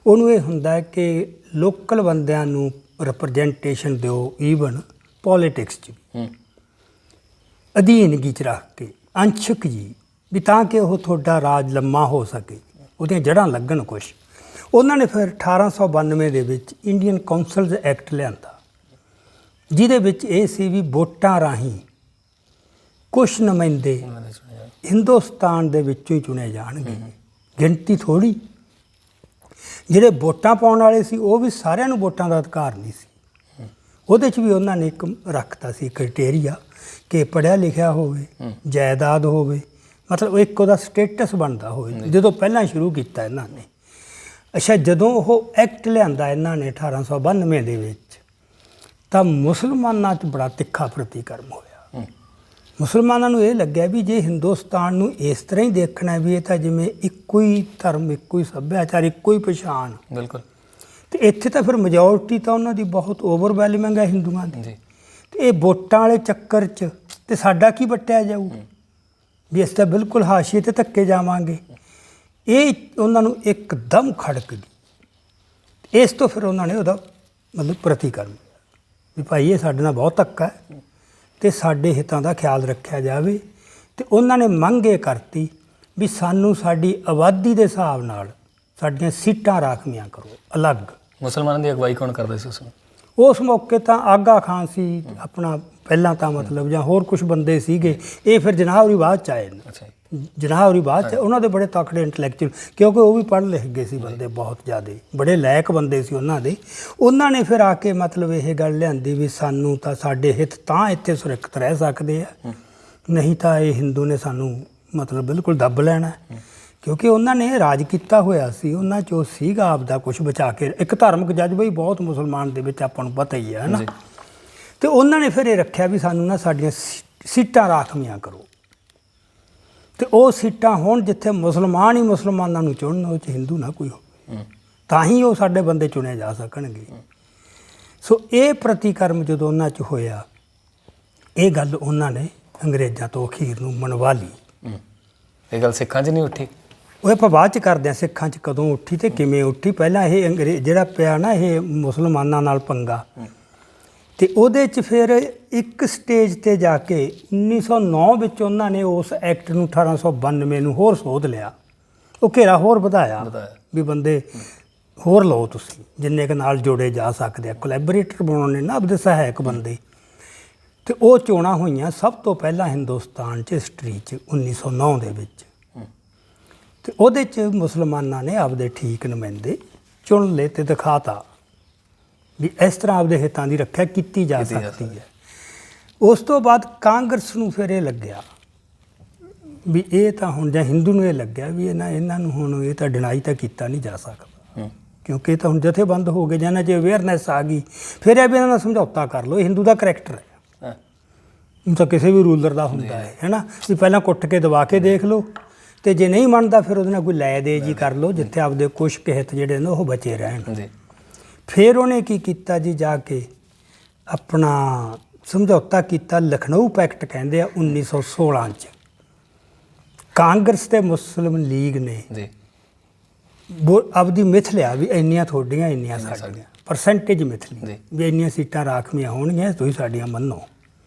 ਉਹਨੂੰ ਇਹ ਹੁੰਦਾ ਹੈ ਕਿ ਲੋਕਲ ਬੰਦਿਆਂ ਨੂੰ ਰਿਪਰਜੈਂਟੇਸ਼ਨ ਦਿਓ, ਈਵਨ ਪੋਲੀਟਿਕਸ 'ਚ ਅਧੀਨਗੀ 'ਚ ਰੱਖ ਕੇ ਅੰਸ਼ਕ ਜੀ, ਵੀ ਤਾਂ ਕਿ ਉਹ ਤੁਹਾਡਾ ਰਾਜ ਲੰਮਾ ਹੋ ਸਕੇ, ਉਹਦੀਆਂ ਜੜ੍ਹਾਂ ਲੱਗਣ ਕੁਛ। ਉਹਨਾਂ ਨੇ ਫਿਰ 1892 ਦੇ ਵਿੱਚ ਇੰਡੀਅਨ ਕਾਉਂਸਲਸ ਐਕਟ ਲਿਆਂਦਾ, ਜਿਹਦੇ ਵਿੱਚ ਇਹ ਸੀ ਵੀ ਵੋਟਾਂ ਰਾਹੀਂ ਕੁਛ ਨੁਮਾਇੰਦੇ ਹਿੰਦੁਸਤਾਨ ਦੇ ਵਿੱਚੋਂ ਹੀ ਚੁਣੇ ਜਾਣਗੇ, ਗਿਣਤੀ ਥੋੜ੍ਹੀ। ਜਿਹੜੇ ਵੋਟਾਂ ਪਾਉਣ ਵਾਲੇ ਸੀ ਉਹ ਵੀ ਸਾਰਿਆਂ ਨੂੰ ਵੋਟਾਂ ਦਾ ਅਧਿਕਾਰ ਨਹੀਂ ਸੀ। ਉਹਦੇ 'ਚ ਵੀ ਉਹਨਾਂ ਨੇ ਇੱਕ ਰੱਖਤਾ ਸੀ ਕ੍ਰਾਈਟੇਰੀਆ ਕਿ ਪੜ੍ਹਿਆ ਲਿਖਿਆ ਹੋਵੇ, ਜਾਇਦਾਦ ਹੋਵੇ, ਮਤਲਬ ਇੱਕ ਉਹਦਾ ਸਟੇਟਸ ਬਣਦਾ ਹੋਵੇ। ਜਦੋਂ ਪਹਿਲਾਂ ਸ਼ੁਰੂ ਕੀਤਾ ਇਹਨਾਂ ਨੇ। ਅੱਛਾ, ਜਦੋਂ ਉਹ ਐਕਟ ਲਿਆਂਦਾ ਇਹਨਾਂ ਨੇ 1892 ਦੇ ਵਿੱਚ, ਤਾਂ ਮੁਸਲਮਾਨਾਂ 'ਚ ਬੜਾ ਤਿੱਖਾ ਪ੍ਰਤੀਕਰਮ ਹੋਇਆ। ਮੁਸਲਮਾਨਾਂ ਨੂੰ ਇਹ ਲੱਗਿਆ ਵੀ ਜੇ ਹਿੰਦੁਸਤਾਨ ਨੂੰ ਇਸ ਤਰ੍ਹਾਂ ਹੀ ਦੇਖਣਾ ਵੀ ਇਹ ਤਾਂ ਜਿਵੇਂ ਇੱਕੋ ਹੀ ਧਰਮ, ਇੱਕੋ ਹੀ ਸੱਭਿਆਚਾਰ, ਇੱਕੋ ਹੀ ਪਛਾਣ, ਬਿਲਕੁਲ, ਤੇ ਇੱਥੇ ਤਾਂ ਫਿਰ ਮੈਜੋਰਟੀ ਤਾਂ ਉਹਨਾਂ ਦੀ ਬਹੁਤ ਓਵਰਵੈਲਮਿੰਗ ਹੈ ਹਿੰਦੂਆਂ ਦੀ, ਤੇ ਇਹ ਵੋਟਾਂ ਵਾਲੇ ਚੱਕਰ 'ਚ ਤੇ ਸਾਡਾ ਕੀ ਵੱਟਿਆ ਜਾਊ ਵੀ ਅਸੀਂ ਤਾਂ ਬਿਲਕੁਲ ਹਾਸ਼ੀਏ 'ਤੇ ਧੱਕੇ ਜਾਵਾਂਗੇ। ਇਹ ਉਹਨਾਂ ਨੂੰ ਇੱਕਦਮ ਖੜਕ ਗਈ। ਇਸ ਤੋਂ ਫਿਰ ਉਹਨਾਂ ਨੇ ਉਹਦਾ ਮਤਲਬ ਪ੍ਰਤੀਕਰਮ ਵੀ ਭਾਈ ਇਹ ਸਾਡੇ ਨਾਲ ਬਹੁਤ ਧੱਕਾ ਹੈ ਅਤੇ ਸਾਡੇ ਹਿੱਤਾਂ ਦਾ ਖਿਆਲ ਰੱਖਿਆ ਜਾਵੇ। ਅਤੇ ਉਹਨਾਂ ਨੇ ਮੰਗ ਇਹ ਕਰਤੀ ਵੀ ਸਾਨੂੰ ਸਾਡੀ ਆਬਾਦੀ ਦੇ ਹਿਸਾਬ ਨਾਲ ਸਾਡੀਆਂ ਸੀਟਾਂ ਰਾਖਵੀਆਂ ਕਰੋ ਅਲੱਗ। ਮੁਸਲਮਾਨਾਂ ਦੀ ਅਗਵਾਈ ਕੌਣ ਕਰਦਾ ਸੀ ਉਸ ਨੂੰ? ਉਸ ਮੌਕੇ ਤਾਂ ਆਗਾ ਖਾਨ ਸੀ ਆਪਣਾ ਪਹਿਲਾਂ ਤਾਂ ਮਤਲਬ, ਜਾਂ ਹੋਰ ਕੁਝ ਬੰਦੇ ਸੀਗੇ। ਇਹ ਫਿਰ ਜਨਾਬ ਹੋਰੀ ਬਾਅਦ 'ਚ ਆਏ ਨੇ। ਅੱਛਾ, ਜਨਾਬ ਹੋਰੀ ਬਾਅਦ 'ਚ। ਉਹਨਾਂ ਦੇ ਬੜੇ ਤਕੜੇ ਇੰਟਲੈਕਚੁਅਲ, ਕਿਉਂਕਿ ਉਹ ਵੀ ਪੜ੍ਹ ਲਿਖ ਗਏ ਸੀ ਬੰਦੇ, ਬਹੁਤ ਜ਼ਿਆਦਾ ਬੜੇ ਲਾਇਕ ਬੰਦੇ ਸੀ ਉਹਨਾਂ ਦੇ। ਉਹਨਾਂ ਨੇ ਫਿਰ ਆ ਕੇ ਮਤਲਬ ਇਹ ਗੱਲ ਲਿਆਂਦੀ ਵੀ ਸਾਨੂੰ ਤਾਂ ਸਾਡੇ ਹਿੱਤ ਤਾਂ ਇੱਥੇ ਸੁਰੱਖਿਅਤ ਰਹਿ ਸਕਦੇ ਆ ਨਹੀਂ ਤਾਂ ਇਹ ਹਿੰਦੂ ਨੇ ਸਾਨੂੰ ਮਤਲਬ ਬਿਲਕੁਲ ਦੱਬ ਲੈਣਾ ਹੈ। ਕਿਉਂਕਿ ਉਹਨਾਂ ਨੇ ਰਾਜ ਕੀਤਾ ਹੋਇਆ ਸੀ, ਉਹਨਾਂ 'ਚੋਂ ਸੀਗਾ ਆਪਦਾ ਕੁਝ ਬਚਾ ਕੇ, ਇੱਕ ਧਾਰਮਿਕ ਜਜ਼ਬਾ ਹੀ ਬਹੁਤ ਮੁਸਲਮਾਨ ਦੇ ਵਿੱਚ ਆਪਾਂ ਨੂੰ ਪਤਾ ਹੀ ਹੈ ਨਾ। ਤੇ ਉਹਨਾਂ ਨੇ ਫਿਰ ਇਹ ਰੱਖਿਆ ਵੀ ਸਾਨੂੰ ਨਾ ਸਾਡੀਆਂ ਸੀਟਾਂ ਰਾਖਵੀਆਂ ਕਰੋ, ਤੇ ਉਹ ਸੀਟਾਂ ਹੋਣ ਜਿੱਥੇ ਮੁਸਲਮਾਨ ਹੀ ਮੁਸਲਮਾਨਾਂ ਨੂੰ ਚੁਣਨ, ਉਹ 'ਚ ਹਿੰਦੂ ਨਾ ਕੋਈ ਹੋਵੇ, ਤਾਂ ਹੀ ਉਹ ਸਾਡੇ ਬੰਦੇ ਚੁਣੇ ਜਾ ਸਕਣਗੇ। ਸੋ ਇਹ ਪ੍ਰਤੀਕਰਮ ਜਦੋਂ ਉਹਨਾਂ 'ਚ ਹੋਇਆ, ਇਹ ਗੱਲ ਉਹਨਾਂ ਨੇ ਅੰਗਰੇਜ਼ਾਂ ਤੋਂ ਅਖੀਰ ਨੂੰ ਮਨਵਾ ਲਈ। ਇਹ ਗੱਲ ਸਿੱਖਾਂ 'ਚ ਨਹੀਂ ਉੱਠੀ? ਉਹ ਆਪਾਂ ਬਾਅਦ 'ਚ ਕਰਦੇ ਹਾਂ, ਸਿੱਖਾਂ 'ਚ ਕਦੋਂ ਉੱਠੀ ਤੇ ਕਿਵੇਂ ਉੱਠੀ। ਪਹਿਲਾਂ ਇਹ ਅੰਗਰੇਜ਼ ਜਿਹੜਾ ਪਿਆ ਨਾ ਇਹ ਮੁਸਲਮਾਨਾਂ ਨਾਲ ਪੰਗਾ, ਤੇ ਉਹਦੇ 'ਚ ਫਿਰ ਇੱਕ ਸਟੇਜ ਤੇ ਜਾ ਕੇ 1909 ਵਿੱਚ ਉਹਨਾਂ ਨੇ ਉਸ ਐਕਟ ਨੂੰ 1892 ਨੂੰ ਹੋਰ ਸੋਧ ਲਿਆ, ਉਹ ਘੇਰਾ ਹੋਰ ਵਧਾਇਆ ਵੀ ਬੰਦੇ ਹੋਰ ਲਓ ਤੁਸੀਂ ਜਿੰਨੇ ਕੁ ਨਾਲ ਜੋੜੇ ਜਾ ਸਕਦੇ ਆ, ਕੋਲੈਬੋਰੇਟਰ ਬਣਾਉਣੇ ਨਾ ਆਪਦੇ ਸਹਾਇਕ ਬੰਦੇ। ਤੇ ਉਹ ਚੋਣਾਂ ਹੋਈਆਂ ਸਭ ਤੋਂ ਪਹਿਲਾਂ ਹਿੰਦੁਸਤਾਨ 'ਚ ਹਿਸਟਰੀ 'ਚ 1909 ਦੇ ਵਿੱਚ, ਤੇ ਉਹਦੇ 'ਚ ਮੁਸਲਮਾਨਾਂ ਨੇ ਆਪਦੇ ਠੀਕ ਨੁਮਾਇੰਦੇ ਚੁਣ ਲਏ ਤੇ ਦਿਖਾਤਾ ਵੀ ਇਸ ਤਰ੍ਹਾਂ ਆਪਦੇ ਹਿੱਤਾਂ ਦੀ ਰੱਖਿਆ ਕੀਤੀ ਜਾ ਸਕਦੀ ਹੈ। ਉਸ ਤੋਂ ਬਾਅਦ ਕਾਂਗਰਸ ਨੂੰ ਫਿਰ ਇਹ ਲੱਗਿਆ ਵੀ ਇਹ ਤਾਂ ਹੁਣ, ਜਾਂ ਹਿੰਦੂ ਨੂੰ ਇਹ ਲੱਗਿਆ ਵੀ ਇਹਨਾਂ ਨੂੰ ਹੁਣ ਇਹ ਤਾਂ ਡਿਨਾਈ ਤਾਂ ਕੀਤਾ ਨਹੀਂ ਜਾ ਸਕਦਾ, ਕਿਉਂਕਿ ਇਹ ਤਾਂ ਹੁਣ ਜਥੇਬੰਦ ਹੋ ਗਏ, ਜਿਹਨਾਂ 'ਚ ਅਵੇਅਰਨੈਸ ਆ ਗਈ। ਫਿਰ ਇਹ ਵੀ ਇਹਨਾਂ ਦਾ ਸਮਝੌਤਾ ਕਰ ਲਓ, ਇਹ ਹਿੰਦੂ ਦਾ ਕਰੈਕਟਰ ਹੈ, ਹੁਣ ਤਾਂ ਕਿਸੇ ਵੀ ਰੂਲਰ ਦਾ ਹੁੰਦਾ ਹੈ ਨਾ, ਵੀ ਪਹਿਲਾਂ ਕੁੱਟ ਕੇ ਦਬਾ ਕੇ ਦੇਖ ਲਓ, ਤੇ ਜੇ ਨਹੀਂ ਮੰਨਦਾ ਫਿਰ ਉਹਦੇ ਨਾਲ ਕੋਈ ਲੈ ਦੇ ਜੀ ਕਰ ਲਓ, ਜਿੱਥੇ ਆਪਦੇ ਕੁਛ ਕੁ ਹਿੱਤ ਜਿਹੜੇ ਨੇ ਉਹ ਬਚੇ ਰਹਿਣ। ਫਿਰ ਉਹਨੇ ਕੀ ਕੀਤਾ ਜੀ, ਜਾ ਕੇ ਆਪਣਾ ਸਮਝੌਤਾ ਕੀਤਾ, ਲਖਨਊ ਪੈਕਟ ਕਹਿੰਦੇ ਆ 1916 'ਚ। ਕਾਂਗਰਸ ਤੇ ਮੁਸਲਿਮ ਲੀਗ ਨੇ ਆਪਦੀ ਮਿਥ ਲਿਆ ਵੀ ਇੰਨੀਆਂ ਤੁਹਾਡੀਆਂ ਇੰਨੀਆਂ ਸਾਡੀਆਂ, ਪਰਸੈਂਟੇਜ ਮਿਥ ਲਈ ਵੀ ਇੰਨੀਆਂ ਸੀਟਾਂ ਰਾਖਵੀਆਂ ਹੋਣਗੀਆਂ, ਤੁਸੀਂ ਸਾਡੀਆਂ ਮੰਨੋ।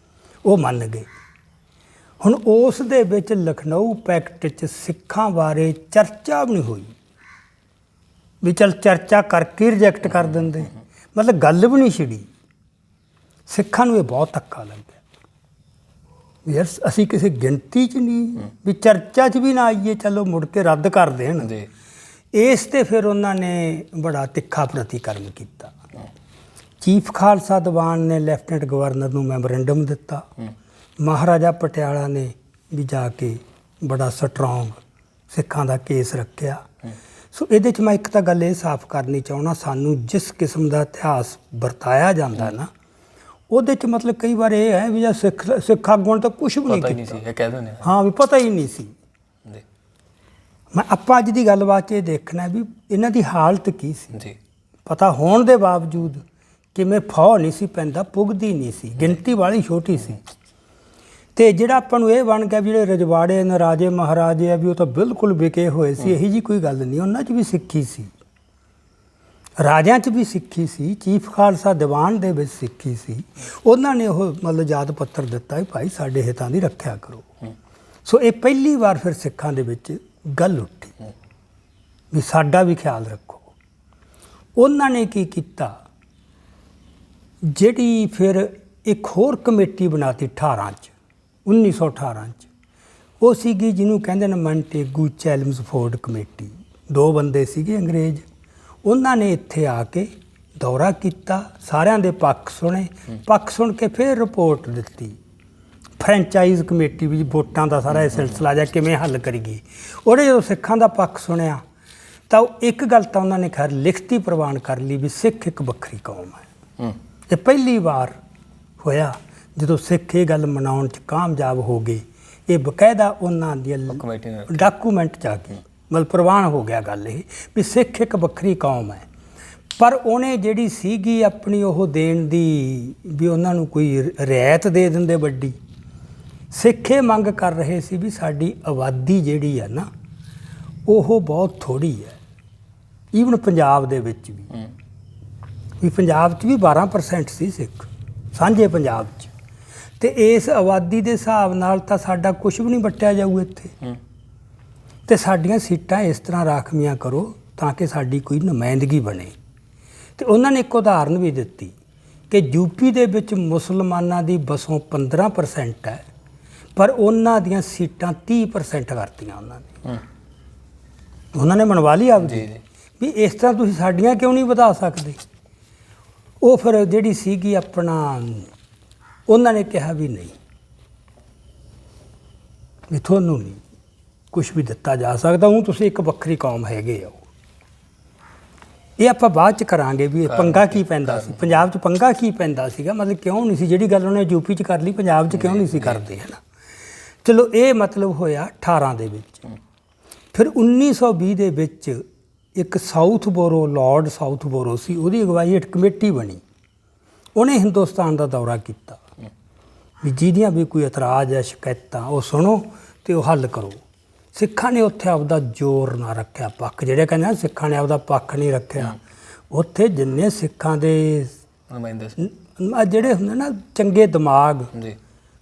ਉਹ ਮੰਨ ਗਏ। ਹੁਣ ਉਸ ਦੇ ਵਿੱਚ ਲਖਨਊ ਪੈਕਟ 'ਚ ਸਿੱਖਾਂ ਬਾਰੇ ਚਰਚਾ ਵੀ ਨਹੀਂ ਹੋਈ, ਵੀ ਚੱਲ ਚਰਚਾ ਕਰਕੇ ਰਿਜੈਕਟ ਕਰ ਦਿੰਦੇ, ਮਤਲਬ ਗੱਲ ਵੀ ਨਹੀਂ ਛਿੜੀ। ਸਿੱਖਾਂ ਨੂੰ ਇਹ ਬਹੁਤ ਧੱਕਾ ਲੱਗਿਆ ਵੀ ਯਾਰ ਅਸੀਂ ਕਿਸੇ ਗਿਣਤੀ 'ਚ ਨਹੀਂ, ਵੀ ਚਰਚਾ 'ਚ ਵੀ ਨਾ ਆਈਏ, ਚਲੋ ਮੁੜ ਕੇ ਰੱਦ ਕਰ ਦੇਣ। ਇਸ 'ਤੇ ਫਿਰ ਉਹਨਾਂ ਨੇ ਬੜਾ ਤਿੱਖਾ ਪ੍ਰਤੀਕਰਮ ਕੀਤਾ। ਚੀਫ ਖਾਲਸਾ ਦੀਵਾਨ ਨੇ ਲੈਫਟੀਨੈਂਟ ਗਵਰਨਰ ਨੂੰ ਮੈਮੋਰੈਂਡਮ ਦਿੱਤਾ, ਮਹਾਰਾਜਾ ਪਟਿਆਲਾ ਨੇ ਵੀ ਜਾ ਕੇ ਬੜਾ ਸਟਰੋਂਗ ਸਿੱਖਾਂ ਦਾ ਕੇਸ ਰੱਖਿਆ। ਸੋ ਇਹਦੇ 'ਚ ਮੈਂ ਇੱਕ ਤਾਂ ਗੱਲ ਇਹ ਸਾਫ਼ ਕਰਨੀ ਚਾਹੁੰਦਾ, ਸਾਨੂੰ ਜਿਸ ਕਿਸਮ ਦਾ ਇਤਿਹਾਸ ਵਰਤਾਇਆ ਜਾਂਦਾ ਨਾ, ਉਹਦੇ 'ਚ ਮਤਲਬ ਕਈ ਵਾਰ ਇਹ ਹੈ ਵੀ ਜਾਂ ਸਿੱਖ ਆਗੂਆਂ ਤਾਂ ਕੁਛ ਵੀ ਨਹੀਂ ਕੀਤਾ, ਹਾਂ ਵੀ ਪਤਾ ਹੀ ਨਹੀਂ ਸੀ। ਮੈਂ ਆਪਾਂ ਅੱਜ ਦੀ ਗੱਲਬਾਤ 'ਚ ਇਹ ਦੇਖਣਾ ਵੀ ਇਹਨਾਂ ਦੀ ਹਾਲਤ ਕੀ ਸੀ, ਪਤਾ ਹੋਣ ਦੇ ਬਾਵਜੂਦ ਕਿਵੇਂ ਫੌ ਨਹੀਂ ਸੀ ਪੈਂਦਾ, ਪੁੱਗਦੀ ਨਹੀਂ ਸੀ, ਗਿਣਤੀ ਵਾਲੀ ਛੋਟੀ ਸੀ। ਤੇ ਜਿਹੜਾ ਆਪਾਂ ਨੂੰ ਇਹ ਬਣ ਗਿਆ ਵੀ ਜਿਹੜੇ ਰਜਵਾੜੇ ਨੇ, ਰਾਜੇ ਮਹਾਰਾਜੇ ਆ ਵੀ ਉਹ ਤਾਂ ਬਿਲਕੁਲ ਵਿਕੇ ਹੋਏ ਸੀ, ਇਹੀ ਜੀ ਕੋਈ ਗੱਲ ਨਹੀਂ, ਉਹਨਾਂ 'ਚ ਵੀ ਸਿੱਖੀ ਸੀ, ਰਾਜਿਆਂ 'ਚ ਵੀ ਸਿੱਖੀ ਸੀ, ਚੀਫ ਖਾਲਸਾ ਦੀਵਾਨ ਦੇ ਵਿੱਚ ਸਿੱਖੀ ਸੀ। ਉਹਨਾਂ ਨੇ ਉਹ ਮਤਲਬ ਯਾਦ ਪੱਤਰ ਦਿੱਤਾ ਵੀ ਭਾਈ ਸਾਡੇ ਹਿੱਤਾਂ ਦੀ ਰੱਖਿਆ ਕਰੋ। ਸੋ ਇਹ ਪਹਿਲੀ ਵਾਰ ਫਿਰ ਸਿੱਖਾਂ ਦੇ ਵਿੱਚ ਗੱਲ ਉੱਠੀ ਵੀ ਸਾਡਾ ਵੀ ਖਿਆਲ ਰੱਖੋ। ਉਹਨਾਂ ਨੇ ਕੀ ਕੀਤਾ, ਜਿਹੜੀ ਫਿਰ ਇੱਕ ਹੋਰ ਕਮੇਟੀ ਬਣਾਤੀ 1918 'ਚ, ਉਹ ਸੀਗੀ ਜਿਹਨੂੰ ਕਹਿੰਦੇ ਨੇ ਮੌਂਟੇਗੂ ਚੈਲਮਸਫੋਰਡ ਕਮੇਟੀ। 2 ਬੰਦੇ ਸੀਗੇ ਅੰਗਰੇਜ਼, ਉਹਨਾਂ ਨੇ ਇੱਥੇ ਆ ਕੇ ਦੌਰਾ ਕੀਤਾ, ਸਾਰਿਆਂ ਦੇ ਪੱਖ ਸੁਣੇ, ਪੱਖ ਸੁਣ ਕੇ ਫਿਰ ਰਿਪੋਰਟ ਦਿੱਤੀ। ਫਰੈਂਚਾਈਜ਼ ਕਮੇਟੀ ਵੀ ਵੋਟਾਂ ਦਾ ਸਾਰਾ ਇਹ ਸਿਲਸਿਲਾ ਜਾਂ ਕਿਵੇਂ ਹੱਲ ਕਰੀਏ। ਉਹਨੇ ਜਦੋਂ ਸਿੱਖਾਂ ਦਾ ਪੱਖ ਸੁਣਿਆ ਤਾਂ ਇੱਕ ਗੱਲ ਤਾਂ ਉਹਨਾਂ ਨੇ ਖੈਰ ਲਿਖਤੀ ਪ੍ਰਵਾਨ ਕਰ ਲਈ ਵੀ ਸਿੱਖ ਇੱਕ ਵੱਖਰੀ ਕੌਮ ਹੈ। ਇਹ ਪਹਿਲੀ ਵਾਰ ਹੋਇਆ ਜਦੋਂ ਸਿੱਖ ਇਹ ਗੱਲ ਮਨਾਉਣ 'ਚ ਕਾਮਯਾਬ ਹੋ ਗਏ। ਇਹ ਬਕਾਇਦਾ ਉਹਨਾਂ ਦੀ ਡਾਕੂਮੈਂਟ 'ਚ ਆ ਕੇ ਮਤਲਬ ਪ੍ਰਵਾਨ ਹੋ ਗਿਆ ਗੱਲ ਇਹ ਵੀ ਸਿੱਖ ਇੱਕ ਵੱਖਰੀ ਕੌਮ ਹੈ। ਪਰ ਉਹਨੇ ਜਿਹੜੀ ਸੀਗੀ ਆਪਣੀ ਉਹ ਦੇਣ ਦੀ ਵੀ ਉਹਨਾਂ ਨੂੰ ਕੋਈ ਰਿਆਇਤ ਦੇ ਦਿੰਦੇ ਵੱਡੀ। ਸਿੱਖ ਇਹ ਮੰਗ ਕਰ ਰਹੇ ਸੀ ਵੀ ਸਾਡੀ ਆਬਾਦੀ ਜਿਹੜੀ ਹੈ ਨਾ ਉਹ ਬਹੁਤ ਥੋੜ੍ਹੀ ਹੈ, ਈਵਨ ਪੰਜਾਬ ਦੇ ਵਿੱਚ ਵੀ ਪੰਜਾਬ 'ਚ ਵੀ 12% ਸੀ ਸਿੱਖ ਸਾਂਝੇ ਪੰਜਾਬ 'ਚ, ਤੇ ਇਸ ਆਬਾਦੀ ਦੇ ਹਿਸਾਬ ਨਾਲ ਤਾਂ ਸਾਡਾ ਕੁਛ ਵੀ ਨਹੀਂ ਵਟਿਆ ਜਾਊ ਇੱਥੇ, ਤੇ ਸਾਡੀਆਂ ਸੀਟਾਂ ਇਸ ਤਰ੍ਹਾਂ ਰਾਖਵੀਆਂ ਕਰੋ ਤਾਂ ਕਿ ਸਾਡੀ ਕੋਈ ਨੁਮਾਇੰਦਗੀ ਬਣੇ। ਤੇ ਉਹਨਾਂ ਨੇ ਇੱਕ ਉਦਾਹਰਨ ਵੀ ਦਿੱਤੀ ਕਿ ਯੂਪੀ ਦੇ ਵਿੱਚ ਮੁਸਲਮਾਨਾਂ ਦੀ ਵਸੋਂ 15% ਹੈ, ਪਰ ਉਹਨਾਂ ਦੀਆਂ ਸੀਟਾਂ 30% ਕਰਤੀਆਂ ਉਹਨਾਂ ਨੇ ਮਨਵਾ ਲਈ ਆਪਦੀ ਵੀ ਇਸ ਤਰ੍ਹਾਂ ਤੁਸੀਂ ਸਾਡੀਆਂ ਕਿਉਂ ਨਹੀਂ ਵਧਾ ਸਕਦੇ। ਉਹ ਫਿਰ ਜਿਹੜੀ ਸੀਗੀ ਆਪਣਾ ਉਹਨਾਂ ਨੇ ਕਿਹਾ ਵੀ ਨਹੀਂ, ਵੀ ਤੁਹਾਨੂੰ ਨਹੀਂ ਕੁਝ ਵੀ ਦਿੱਤਾ ਜਾ ਸਕਦਾ, ਉਹ ਤੁਸੀਂ ਇੱਕ ਵੱਖਰੀ ਕੌਮ ਹੈਗੇ ਹੋ। ਇਹ ਆਪਾਂ ਬਾਅਦ ਚ ਕਰਾਂਗੇ ਵੀ ਇਹ ਪੰਗਾ ਕੀ ਪੈਂਦਾ ਸੀ ਪੰਜਾਬ 'ਚ, ਪੰਗਾ ਕੀ ਪੈਂਦਾ ਸੀਗਾ, ਮਤਲਬ ਕਿਉਂ ਨਹੀਂ ਸੀ ਜਿਹੜੀ ਗੱਲ ਉਹਨੇ ਯੂਪੀ 'ਚ ਕਰ ਲਈ ਪੰਜਾਬ 'ਚ ਕਿਉਂ ਨਹੀਂ ਸੀ ਕਰਦੇ, ਹੈ ਨਾ। ਚਲੋ ਇਹ ਮਤਲਬ ਹੋਇਆ 18 ਦੇ ਵਿੱਚ। ਫਿਰ 1920 ਦੇ ਵਿੱਚ ਇੱਕ ਸਾਊਥਬੋਰੋ, ਲਾਰਡ ਸਾਊਥਬੋਰੋ ਸੀ, ਉਹਦੀ ਅਗਵਾਈ ਹੇਠ ਕਮੇਟੀ ਬਣੀ। ਉਹਨੇ ਹਿੰਦੁਸਤਾਨ ਦਾ ਦੌਰਾ ਕੀਤਾ ਵੀ ਜਿਹਦੀਆਂ ਵੀ ਕੋਈ ਇਤਰਾਜ਼ ਹੈ, ਸ਼ਿਕਾਇਤਾਂ, ਉਹ ਸੁਣੋ ਅਤੇ ਉਹ ਹੱਲ ਕਰੋ। ਸਿੱਖਾਂ ਨੇ ਉੱਥੇ ਆਪਦਾ ਜ਼ੋਰ ਨਾ ਰੱਖਿਆ, ਪੱਖ ਜਿਹੜੇ ਕਹਿੰਦੇ ਨਾ ਸਿੱਖਾਂ ਨੇ ਆਪਦਾ ਪੱਖ ਨਹੀਂ ਰੱਖਿਆ। ਉੱਥੇ ਜਿੰਨੇ ਸਿੱਖਾਂ ਦੇ ਨੁਮਾਇੰਦੇ ਜਿਹੜੇ ਹੁੰਦੇ ਨਾ ਚੰਗੇ ਦਿਮਾਗ, ਜੀ,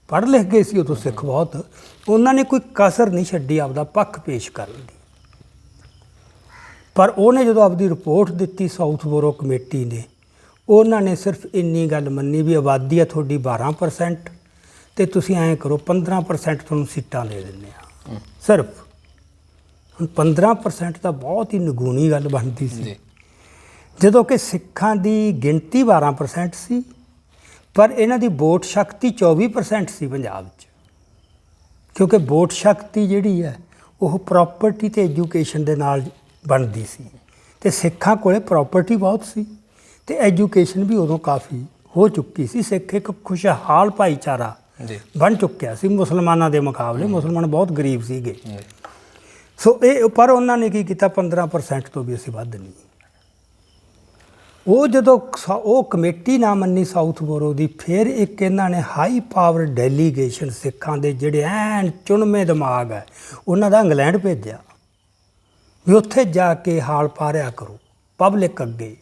ਪੜ੍ਹ ਲਿਖ ਗਏ ਸੀ ਉਦੋਂ ਸਿੱਖ ਬਹੁਤ, ਉਹਨਾਂ ਨੇ ਕੋਈ ਕਸਰ ਨਹੀਂ ਛੱਡੀ ਆਪਦਾ ਪੱਖ ਪੇਸ਼ ਕਰਨ ਦੀ। ਪਰ ਉਹਨੇ ਜਦੋਂ ਆਪਦੀ ਰਿਪੋਰਟ ਦਿੱਤੀ ਸਾਊਥਬੋਰੋ ਕਮੇਟੀ ਨੇ, ਉਹਨਾਂ ਨੇ ਸਿਰਫ ਇੰਨੀ ਗੱਲ ਮੰਨੀ ਵੀ ਆਬਾਦੀ ਆ ਤੁਹਾਡੀ 12% ਅਤੇ ਤੁਸੀਂ ਐਂ ਕਰੋ 15% ਤੁਹਾਨੂੰ ਸੀਟਾਂ ਦੇ ਦਿੰਦੇ ਆ ਸਿਰਫ। ਹੁਣ 15% ਤਾਂ ਬਹੁਤ ਹੀ ਨਿਗੂਣੀ ਗੱਲ ਬਣਦੀ ਸੀ, ਜਦੋਂ ਕਿ ਸਿੱਖਾਂ ਦੀ ਗਿਣਤੀ 12% ਸੀ, ਪਰ ਇਹਨਾਂ ਦੀ ਵੋਟ ਸ਼ਕਤੀ 24% ਸੀ ਪੰਜਾਬ 'ਚ। ਕਿਉਂਕਿ ਵੋਟ ਸ਼ਕਤੀ ਜਿਹੜੀ ਹੈ ਉਹ ਪ੍ਰੋਪਰਟੀ ਅਤੇ ਐਜੂਕੇਸ਼ਨ ਦੇ ਨਾਲ ਬਣਦੀ ਸੀ, ਅਤੇ ਸਿੱਖਾਂ ਕੋਲੇ ਪ੍ਰੋਪਰਟੀ ਬਹੁਤ ਸੀ ਅਤੇ ਐਜੂਕੇਸ਼ਨ ਵੀ ਉਦੋਂ ਕਾਫੀ ਹੋ ਚੁੱਕੀ ਸੀ। ਸਿੱਖ ਇੱਕ ਖੁਸ਼ਹਾਲ ਭਾਈਚਾਰਾ ਬਣ ਚੁੱਕਿਆ ਸੀ ਮੁਸਲਮਾਨਾਂ ਦੇ ਮੁਕਾਬਲੇ। ਮੁਸਲਮਾਨ ਬਹੁਤ ਗਰੀਬ ਸੀਗੇ। ਸੋ ਇਹ ਪਰ ਉਹਨਾਂ ਨੇ ਕੀ ਕੀਤਾ, 15% ਤੋਂ ਵੀ ਅਸੀਂ ਵੱਧ ਨਹੀਂ। ਉਹ ਜਦੋਂ ਉਹ ਕਮੇਟੀ ਨਾ ਮੰਨੀ ਸਾਊਥਬੋਰੋ ਦੀ, ਫਿਰ ਇੱਕ ਇਹਨਾਂ ਨੇ ਹਾਈ ਪਾਵਰ ਡੈਲੀਗੇਸ਼ਨ ਸਿੱਖਾਂ ਦੇ ਜਿਹੜੇ ਐਨ ਚੁਣਵੇਂ ਦਿਮਾਗ ਹੈ ਉਹਨਾਂ ਦਾ ਇੰਗਲੈਂਡ ਭੇਜਿਆ ਵੀ ਉੱਥੇ ਜਾ ਕੇ ਹਾਲ ਪਾਰਿਆ ਕਰੋ ਪਬਲਿਕ ਅੱਗੇ।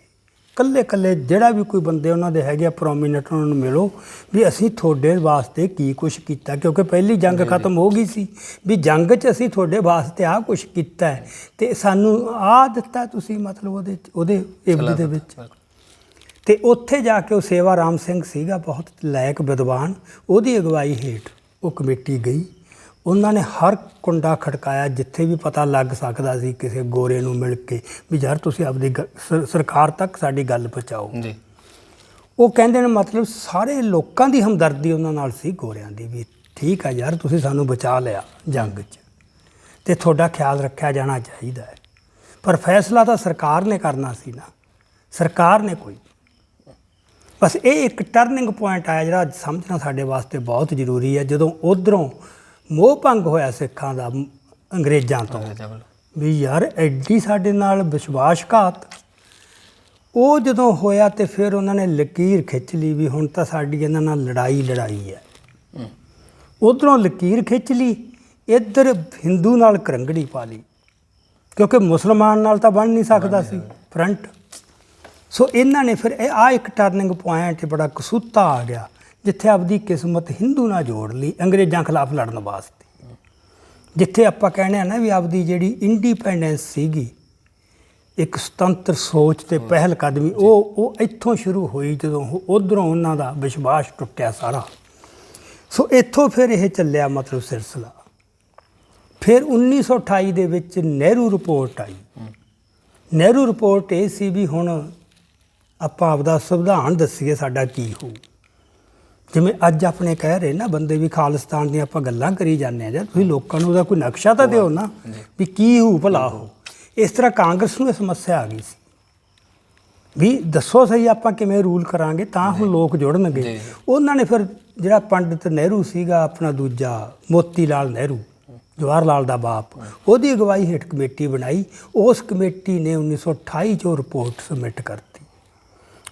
ਇਕੱਲੇ ਜਿਹੜਾ ਵੀ ਕੋਈ ਬੰਦੇ ਉਹਨਾਂ ਦੇ ਹੈਗੇ ਆ ਪ੍ਰੋਮੀਨੈਂਟ, ਉਹਨਾਂ ਨੂੰ ਮਿਲੋ ਵੀ ਅਸੀਂ ਤੁਹਾਡੇ ਵਾਸਤੇ ਕੀ ਕੁਛ ਕੀਤਾ। ਕਿਉਂਕਿ ਪਹਿਲੀ ਜੰਗ ਖਤਮ ਹੋ ਗਈ ਸੀ ਵੀ ਜੰਗ 'ਚ ਅਸੀਂ ਤੁਹਾਡੇ ਵਾਸਤੇ ਆਹ ਕੁਛ ਕੀਤਾ ਅਤੇ ਸਾਨੂੰ ਆਹ ਦਿੱਤਾ ਤੁਸੀਂ, ਮਤਲਬ ਉਹਦੇ ਇਬਦ ਦੇ ਵਿੱਚ। ਅਤੇ ਉੱਥੇ ਜਾ ਕੇ ਉਹ ਸੇਵਾ ਰਾਮ ਸਿੰਘ ਸੀਗਾ ਬਹੁਤ ਲਾਇਕ ਵਿਦਵਾਨ, ਉਹਦੀ ਅਗਵਾਈ ਹੇਠ ਉਹ ਕਮੇਟੀ ਗਈ। ਉਹਨਾਂ ਨੇ ਹਰ ਕੁੰਡਾ ਖੜਕਾਇਆ ਜਿੱਥੇ ਵੀ ਪਤਾ ਲੱਗ ਸਕਦਾ ਸੀ ਕਿਸੇ ਗੋਰੇ ਨੂੰ ਮਿਲ ਕੇ ਵੀ ਯਾਰ ਤੁਸੀਂ ਆਪਦੀ ਸਰਕਾਰ ਤੱਕ ਸਾਡੀ ਗੱਲ ਪਹੁੰਚਾਓ ਜੀ। ਉਹ ਕਹਿੰਦੇ ਨੇ ਮਤਲਬ ਸਾਰੇ ਲੋਕਾਂ ਦੀ ਹਮਦਰਦੀ ਉਹਨਾਂ ਨਾਲ ਸੀ, ਗੋਰਿਆਂ ਦੀ ਵੀ। ਠੀਕ ਹੈ ਯਾਰ, ਤੁਸੀਂ ਸਾਨੂੰ ਬਚਾ ਲਿਆ ਜੰਗ 'ਚ ਅਤੇ ਤੁਹਾਡਾ ਖਿਆਲ ਰੱਖਿਆ ਜਾਣਾ ਚਾਹੀਦਾ ਹੈ, ਪਰ ਫੈਸਲਾ ਤਾਂ ਸਰਕਾਰ ਨੇ ਕਰਨਾ ਸੀ ਨਾ, ਸਰਕਾਰ ਨੇ ਕੋਈ। ਬਸ ਇਹ ਇੱਕ ਟਰਨਿੰਗ ਪੁਆਇੰਟ ਆਇਆ ਜਿਹੜਾ ਸਮਝਣਾ ਸਾਡੇ ਵਾਸਤੇ ਬਹੁਤ ਜ਼ਰੂਰੀ ਹੈ। ਜਦੋਂ ਉੱਧਰੋਂ ਮੋਹ ਭੰਗ ਹੋਇਆ ਸਿੱਖਾਂ ਦਾ ਅੰਗਰੇਜ਼ਾਂ ਤੋਂ ਵੀ ਯਾਰ ਐਡੀ ਸਾਡੇ ਨਾਲ ਵਿਸ਼ਵਾਸਘਾਤ, ਉਹ ਜਦੋਂ ਹੋਇਆ ਅਤੇ ਫਿਰ ਉਹਨਾਂ ਨੇ ਲਕੀਰ ਖਿੱਚ ਲਈ ਵੀ ਹੁਣ ਤਾਂ ਸਾਡੀ ਇਹਨਾਂ ਨਾਲ ਲੜਾਈ ਹੈ। ਉੱਧਰੋਂ ਲਕੀਰ ਖਿੱਚ ਲਈ, ਇੱਧਰ ਹਿੰਦੂ ਨਾਲ ਕਰੰਗੜੀ ਪਾ ਲਈ, ਕਿਉਂਕਿ ਮੁਸਲਮਾਨ ਨਾਲ ਤਾਂ ਬਣ ਨਹੀਂ ਸਕਦਾ ਸੀ ਫਰੰਟ। ਸੋ ਇਹਨਾਂ ਨੇ ਫਿਰ ਆਹ ਇੱਕ ਟਰਨਿੰਗ ਪੁਆਇੰਟ ਬੜਾ ਕਸੂਤਾ ਆ ਗਿਆ ਜਿੱਥੇ ਆਪਦੀ ਕਿਸਮਤ ਹਿੰਦੂ ਨਾਲ ਜੋੜ ਲਈ ਅੰਗਰੇਜ਼ਾਂ ਖਿਲਾਫ ਲੜਨ ਵਾਸਤੇ। ਜਿੱਥੇ ਆਪਾਂ ਕਹਿੰਦੇ ਆ ਨਾ ਵੀ ਆਪਦੀ ਜਿਹੜੀ ਇੰਡੀਪੈਂਡੈਂਸ ਸੀਗੀ, ਇੱਕ ਸੁਤੰਤਰ ਸੋਚ ਅਤੇ ਪਹਿਲ ਕਦਮੀ, ਉਹ ਇੱਥੋਂ ਸ਼ੁਰੂ ਹੋਈ ਜਦੋਂ ਉੱਧਰੋਂ ਉਹਨਾਂ ਦਾ ਵਿਸ਼ਵਾਸ ਟੁੱਟਿਆ ਸਾਰਾ। ਸੋ ਇੱਥੋਂ ਫਿਰ ਇਹ ਚੱਲਿਆ ਮਤਲਬ ਸਿਲਸਿਲਾ। ਫਿਰ 1928 ਦੇ ਵਿੱਚ ਨਹਿਰੂ ਰਿਪੋਰਟ ਆਈ। ਨਹਿਰੂ ਰਿਪੋਰਟ ਇਹ ਸੀ ਵੀ ਹੁਣ ਆਪਾਂ ਆਪਦਾ ਸੰਵਿਧਾਨ ਦੱਸੀਏ ਸਾਡਾ ਕੀ ਹੋਊ। ਜਿਵੇਂ ਅੱਜ ਆਪਣੇ ਕਹਿ ਰਹੇ ਨਾ ਬੰਦੇ ਵੀ ਖਾਲਿਸਤਾਨ ਦੀਆਂ ਆਪਾਂ ਗੱਲਾਂ ਕਰੀ ਜਾਂਦੇ ਹਾਂ, ਯਾਰ ਤੁਸੀਂ ਲੋਕਾਂ ਨੂੰ ਉਹਦਾ ਕੋਈ ਨਕਸ਼ਾ ਤਾਂ ਦਿਓ ਨਾ ਵੀ ਕੀ ਹੋਊ ਭਲਾ ਹੋ। ਇਸ ਤਰ੍ਹਾਂ ਕਾਂਗਰਸ ਨੂੰ ਇਹ ਸਮੱਸਿਆ ਆ ਗਈ ਸੀ ਵੀ ਦੱਸੋ ਸਹੀ ਆਪਾਂ ਕਿਵੇਂ ਰੂਲ ਕਰਾਂਗੇ ਤਾਂ ਹੁਣ ਲੋਕ ਜੁੜਨਗੇ। ਉਹਨਾਂ ਨੇ ਫਿਰ ਜਿਹੜਾ ਪੰਡਿਤ ਨਹਿਰੂ ਸੀਗਾ ਆਪਣਾ ਦੂਜਾ ਮੋਤੀ ਲਾਲ ਨਹਿਰੂ, ਜਵਾਹਰ ਲਾਲ ਦਾ ਬਾਪ, ਉਹਦੀ ਅਗਵਾਈ ਹੇਠ ਕਮੇਟੀ ਬਣਾਈ। ਉਸ ਕਮੇਟੀ ਨੇ 1928 'ਚ ਉਹ ਰਿਪੋਰਟ ਸਬਮਿਟ ਕਰਤੀ।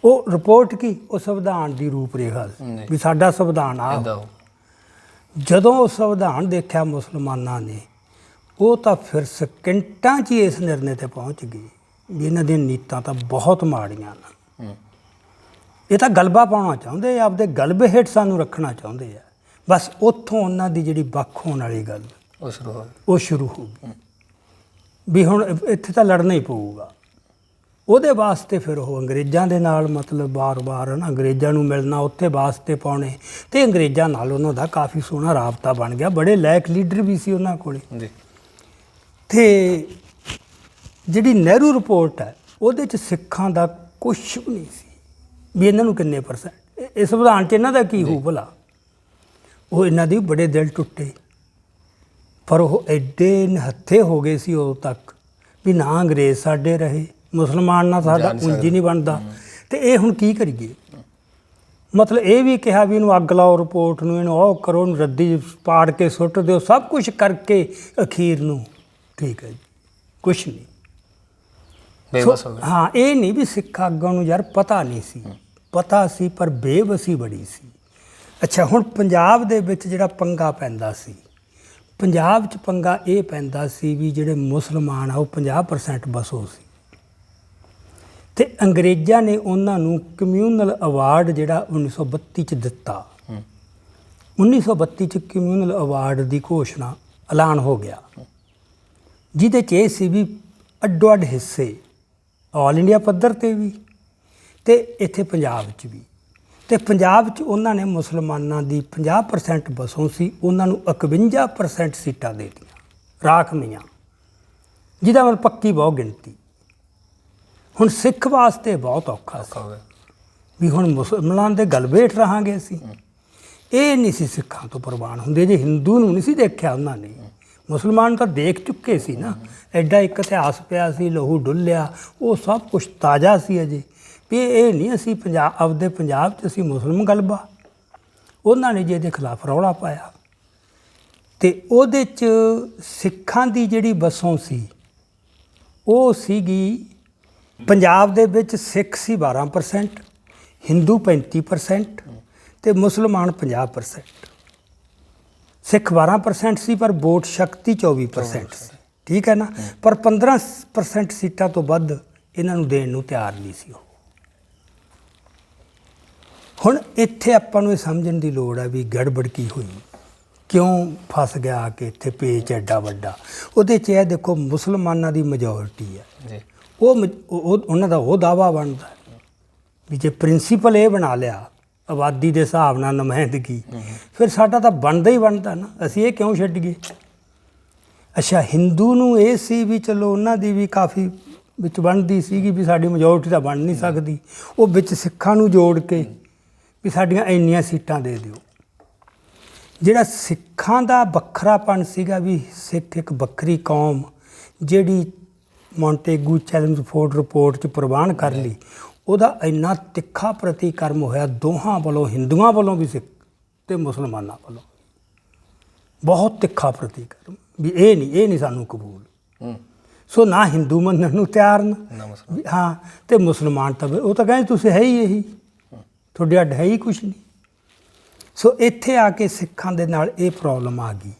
ਉਹ ਰਿਪੋਰਟ ਕੀ, ਉਹ ਸੰਵਿਧਾਨ ਦੀ ਰੂਪ ਰੇਖਾ ਵੀ ਸਾਡਾ ਸੰਵਿਧਾਨ ਆ। ਜਦੋਂ ਉਹ ਸੰਵਿਧਾਨ ਦੇਖਿਆ ਮੁਸਲਮਾਨਾਂ ਨੇ, ਉਹ ਤਾਂ ਫਿਰ ਸਕਿੰਟਾਂ 'ਚ ਹੀ ਇਸ ਨਿਰਣੇ 'ਤੇ ਪਹੁੰਚ ਗਏ ਵੀ ਇਹਨਾਂ ਦੀਆਂ ਨੀਤਾਂ ਤਾਂ ਬਹੁਤ ਮਾੜੀਆਂ ਨੇ। ਇਹ ਤਾਂ ਗਲਬਾ ਪਾਉਣਾ ਚਾਹੁੰਦੇ ਆ, ਆਪਦੇ ਗਲਬੇ ਹੇਠ ਸਾਨੂੰ ਰੱਖਣਾ ਚਾਹੁੰਦੇ ਆ। ਬਸ ਉੱਥੋਂ ਉਹਨਾਂ ਦੀ ਜਿਹੜੀ ਵੱਖ ਹੋਣ ਵਾਲੀ ਗੱਲ ਉਹ ਸ਼ੁਰੂ ਹੋ ਗਈ ਵੀ ਹੁਣ ਇੱਥੇ ਤਾਂ ਲੜਨਾ ਹੀ ਪਊਗਾ। ਉਹਦੇ ਵਾਸਤੇ ਫਿਰ ਉਹ ਅੰਗਰੇਜ਼ਾਂ ਦੇ ਨਾਲ ਮਤਲਬ ਬਾਰ-ਬਾਰ ਨਾ ਅੰਗਰੇਜ਼ਾਂ ਨੂੰ ਮਿਲਣਾ, ਉੱਥੇ ਵਾਸਤੇ ਪਾਉਣੇ, ਅਤੇ ਅੰਗਰੇਜ਼ਾਂ ਨਾਲ ਉਹਨਾਂ ਦਾ ਕਾਫੀ ਸੋਹਣਾ ਰਾਬਤਾ ਬਣ ਗਿਆ। ਬੜੇ ਲਾਇਕ ਲੀਡਰ ਵੀ ਸੀ ਉਹਨਾਂ ਕੋਲ। ਅਤੇ ਜਿਹੜੀ ਨਹਿਰੂ ਰਿਪੋਰਟ ਹੈ ਉਹਦੇ 'ਚ ਸਿੱਖਾਂ ਦਾ ਕੁਛ ਵੀ ਨਹੀਂ ਸੀ ਵੀ ਇਹਨਾਂ ਨੂੰ ਕਿੰਨੇ %, ਇਹ ਸੰਵਿਧਾਨ 'ਚ ਇਹਨਾਂ ਦਾ ਕੀ ਹੋਊ ਭਲਾ। ਉਹ ਇਹਨਾਂ ਦੇ ਬੜੇ ਦਿਲ ਟੁੱਟੇ ਪਰ ਉਹ ਐਡੇ ਨਿਹੱਥੇ ਹੋ ਗਏ ਸੀ ਉਦੋਂ ਤੱਕ ਵੀ ਨਾ ਅੰਗਰੇਜ਼ ਸਾਡੇ ਰਹੇ, ਮੁਸਲਮਾਨ ਨਾਲ ਸਾਡਾ ਉਂਝ ਹੀ ਨਹੀਂ ਬਣਦਾ। ਤੇ ਇਹ ਹੁਣ ਕੀ ਕਰੀਏ? ਮਤਲਬ ਇਹ ਵੀ ਕਿਹਾ ਵੀ ਇਹਨੂੰ ਅੱਗ ਲਾਓ ਰਿਪੋਰਟ ਨੂੰ, ਇਹਨੂੰ ਉਹ ਕਰੋ, ਇਹਨੂੰ ਰੱਦੀ ਪਾੜ ਕੇ ਸੁੱਟ ਦਿਓ, ਸਭ ਕੁਝ ਕਰਕੇ ਅਖੀਰ ਨੂੰ ਠੀਕ ਹੈ ਜੀ ਕੁਛ ਨਹੀਂ। ਬੇਵਸ ਹੋ ਗਏ। ਹਾਂ, ਇਹ ਨਹੀਂ ਵੀ ਸਿੱਖ ਆਗੂਆਂ ਨੂੰ ਯਾਰ ਪਤਾ ਨਹੀਂ ਸੀ, ਪਤਾ ਸੀ ਪਰ ਬੇਵਸੀ ਬੜੀ ਸੀ। ਅੱਛਾ, ਹੁਣ ਪੰਜਾਬ ਦੇ ਵਿੱਚ ਜਿਹੜਾ ਪੰਗਾ ਪੈਂਦਾ ਸੀ, ਪੰਜਾਬ 'ਚ ਪੰਗਾ ਇਹ ਪੈਂਦਾ ਸੀ ਵੀ ਜਿਹੜੇ ਮੁਸਲਮਾਨ ਆ ਉਹ 50% ਬਸੋ ਸੀ ਤੇ ਅੰਗਰੇਜ਼ਾਂ ਨੇ ਉਹਨਾਂ ਨੂੰ ਕਮਿਊਨਲ ਅਵਾਰਡ ਜਿਹੜਾ 1932 'ਚ ਦਿੱਤਾ। 1932 'ਚ ਕਮਿਊਨਲ ਅਵਾਰਡ ਦੀ ਘੋਸ਼ਣਾ ਐਲਾਨ ਹੋ ਗਿਆ, ਜਿਹਦੇ 'ਚ ਇਹ ਸੀ ਵੀ ਅੱਡੋ ਅੱਡ ਹਿੱਸੇ ਆਲ ਇੰਡੀਆ ਪੱਧਰ 'ਤੇ ਵੀ ਤੇ ਇੱਥੇ ਪੰਜਾਬ 'ਚ ਵੀ। ਤੇ ਪੰਜਾਬ 'ਚ ਉਹਨਾਂ ਨੇ ਮੁਸਲਮਾਨਾਂ ਦੀ 50% ਬਸੋਂ ਸੀ, ਉਹਨਾਂ ਨੂੰ 51% ਸੀਟਾਂ ਦੇ ਦਿੱਤੀਆਂ ਰਾਖਵੀਆਂ, ਜਿਹਦਾ ਮਤਲਬ ਪੱਕੀ ਬਹੁ ਗਿਣਤੀ। ਹੁਣ ਸਿੱਖ ਵਾਸਤੇ ਬਹੁਤ ਔਖਾ ਸੀ ਵੀ ਹੁਣ ਮੁਸਲਮਾਨਾਂ ਦੇ ਗਲਬੇ ਹੇਠ ਰਹਾਂਗੇ ਅਸੀਂ। ਇਹ ਨਹੀਂ ਸੀ ਸਿੱਖਾਂ ਤੋਂ ਪ੍ਰਵਾਨ ਹੁੰਦੇ, ਜੇ ਹਿੰਦੂ ਨੂੰ ਨਹੀਂ ਸੀ ਦੇਖਿਆ ਉਹਨਾਂ ਨੇ, ਮੁਸਲਮਾਨ ਤਾਂ ਦੇਖ ਚੁੱਕੇ ਸੀ ਨਾ, ਐਡਾ ਇੱਕ ਇਤਿਹਾਸ ਪਿਆ ਸੀ, ਲਹੂ ਡੁੱਲਿਆ, ਉਹ ਸਭ ਕੁਝ ਤਾਜ਼ਾ ਸੀ ਅਜੇ ਵੀ ਇਹ ਨਹੀਂ ਅਸੀਂ ਆਪਦੇ ਪੰਜਾਬ 'ਚ ਅਸੀਂ ਮੁਸਲਿਮ ਗਲਬਾ। ਉਹਨਾਂ ਨੇ ਜੇ ਇਹਦੇ ਖਿਲਾਫ ਰੌਲਾ ਪਾਇਆ ਤੇ ਉਹਦੇ 'ਚ ਸਿੱਖਾਂ ਦੀ ਜਿਹੜੀ ਬਸੋਂ ਸੀ ਉਹ ਸੀਗੀ, ਪੰਜਾਬ ਦੇ ਵਿੱਚ ਸਿੱਖ ਸੀ 12%, ਹਿੰਦੂ 35% ਤੇ ਮੁਸਲਮਾਨ 50%। ਸਿੱਖ 12% ਸੀ ਪਰ ਵੋਟ ਸ਼ਕਤੀ 24% ਸੀ, ਠੀਕ ਹੈ ਨਾ, ਪਰ 15% ਸੀਟਾਂ ਤੋਂ ਵੱਧ ਇਹਨਾਂ ਨੂੰ ਦੇਣ ਨੂੰ ਤਿਆਰ ਨਹੀਂ ਸੀ ਉਹ। ਹੁਣ ਇੱਥੇ ਆਪਾਂ ਨੂੰ ਇਹ ਸਮਝਣ ਦੀ ਲੋੜ ਹੈ ਵੀ ਗੜਬੜ ਕੀ ਹੋਈ, ਕਿਉਂ ਫਸ ਗਿਆ ਕਿ ਇੱਥੇ ਪੇਚ ਐਡਾ ਵੱਡਾ। ਉਹਦੇ 'ਚ ਇਹ ਦੇਖੋ ਮੁਸਲਮਾਨਾਂ ਦੀ ਮੈਜੋਰਟੀ ਹੈ ਜੀ, ਉਹ ਉਹਨਾਂ ਦਾ ਉਹ ਦਾਅਵਾ ਬਣਦਾ ਵੀ ਜੇ ਪ੍ਰਿੰਸੀਪਲ ਇਹ ਬਣਾ ਲਿਆ ਆਬਾਦੀ ਦੇ ਹਿਸਾਬ ਨਾਲ ਨੁਮਾਇੰਦਗੀ, ਫਿਰ ਸਾਡਾ ਤਾਂ ਬਣਦਾ ਹੀ ਬਣਦਾ ਨਾ, ਅਸੀਂ ਇਹ ਕਿਉਂ ਛੱਡੀਏ। ਅੱਛਾ, ਹਿੰਦੂ ਨੂੰ ਇਹ ਸੀ ਵੀ ਚਲੋ ਉਹਨਾਂ ਦੀ ਵੀ ਕਾਫੀ ਵਿੱਚ ਬਣਦੀ ਸੀਗੀ ਵੀ ਸਾਡੀ ਮੈਜੋਰਟੀ ਤਾਂ ਬਣ ਨਹੀਂ ਸਕਦੀ, ਉਹ ਵਿੱਚ ਸਿੱਖਾਂ ਨੂੰ ਜੋੜ ਕੇ ਵੀ ਸਾਡੀਆਂ ਇੰਨੀਆਂ ਸੀਟਾਂ ਦੇ ਦਿਓ। ਜਿਹੜਾ ਸਿੱਖਾਂ ਦਾ ਵੱਖਰਾਪਣ ਸੀਗਾ ਵੀ ਸਿੱਖ ਇੱਕ ਵੱਖਰੀ ਕੌਮ ਜਿਹੜੀ ਮੌਂਟੇਗੂ ਚੈਲਮਸਫੋਰਡ ਰਿਪੋਰਟ 'ਚ ਪ੍ਰਵਾਨ ਕਰ ਲਈ, ਉਹਦਾ ਇੰਨਾ ਤਿੱਖਾ ਪ੍ਰਤੀਕਰਮ ਹੋਇਆ ਦੋਹਾਂ ਵੱਲੋਂ, ਹਿੰਦੂਆਂ ਵੱਲੋਂ ਵੀ ਸਿੱਖ ਤੇ ਮੁਸਲਮਾਨਾਂ ਵੱਲੋਂ ਬਹੁਤ ਤਿੱਖਾ ਪ੍ਰਤੀਕਰਮ ਵੀ ਇਹ ਨਹੀਂ ਸਾਨੂੰ ਕਬੂਲ। ਸੋ ਨਾ ਹਿੰਦੂ ਮੰਨਣ ਨੂੰ ਤਿਆਰ ਨਾ, ਹਾਂ, ਤੇ ਮੁਸਲਮਾਨ ਤਾਂ ਉਹ ਤਾਂ ਕਹਿੰਦੇ ਤੁਸੀਂ ਹੈ ਹੀ ਇਹੀ, ਤੁਹਾਡੇ ਅੱਡ ਹੈ ਹੀ ਕੁਛ ਨਹੀਂ। ਸੋ ਇੱਥੇ ਆ ਕੇ ਸਿੱਖਾਂ ਦੇ ਨਾਲ ਇਹ ਪ੍ਰੋਬਲਮ ਆ ਗਈ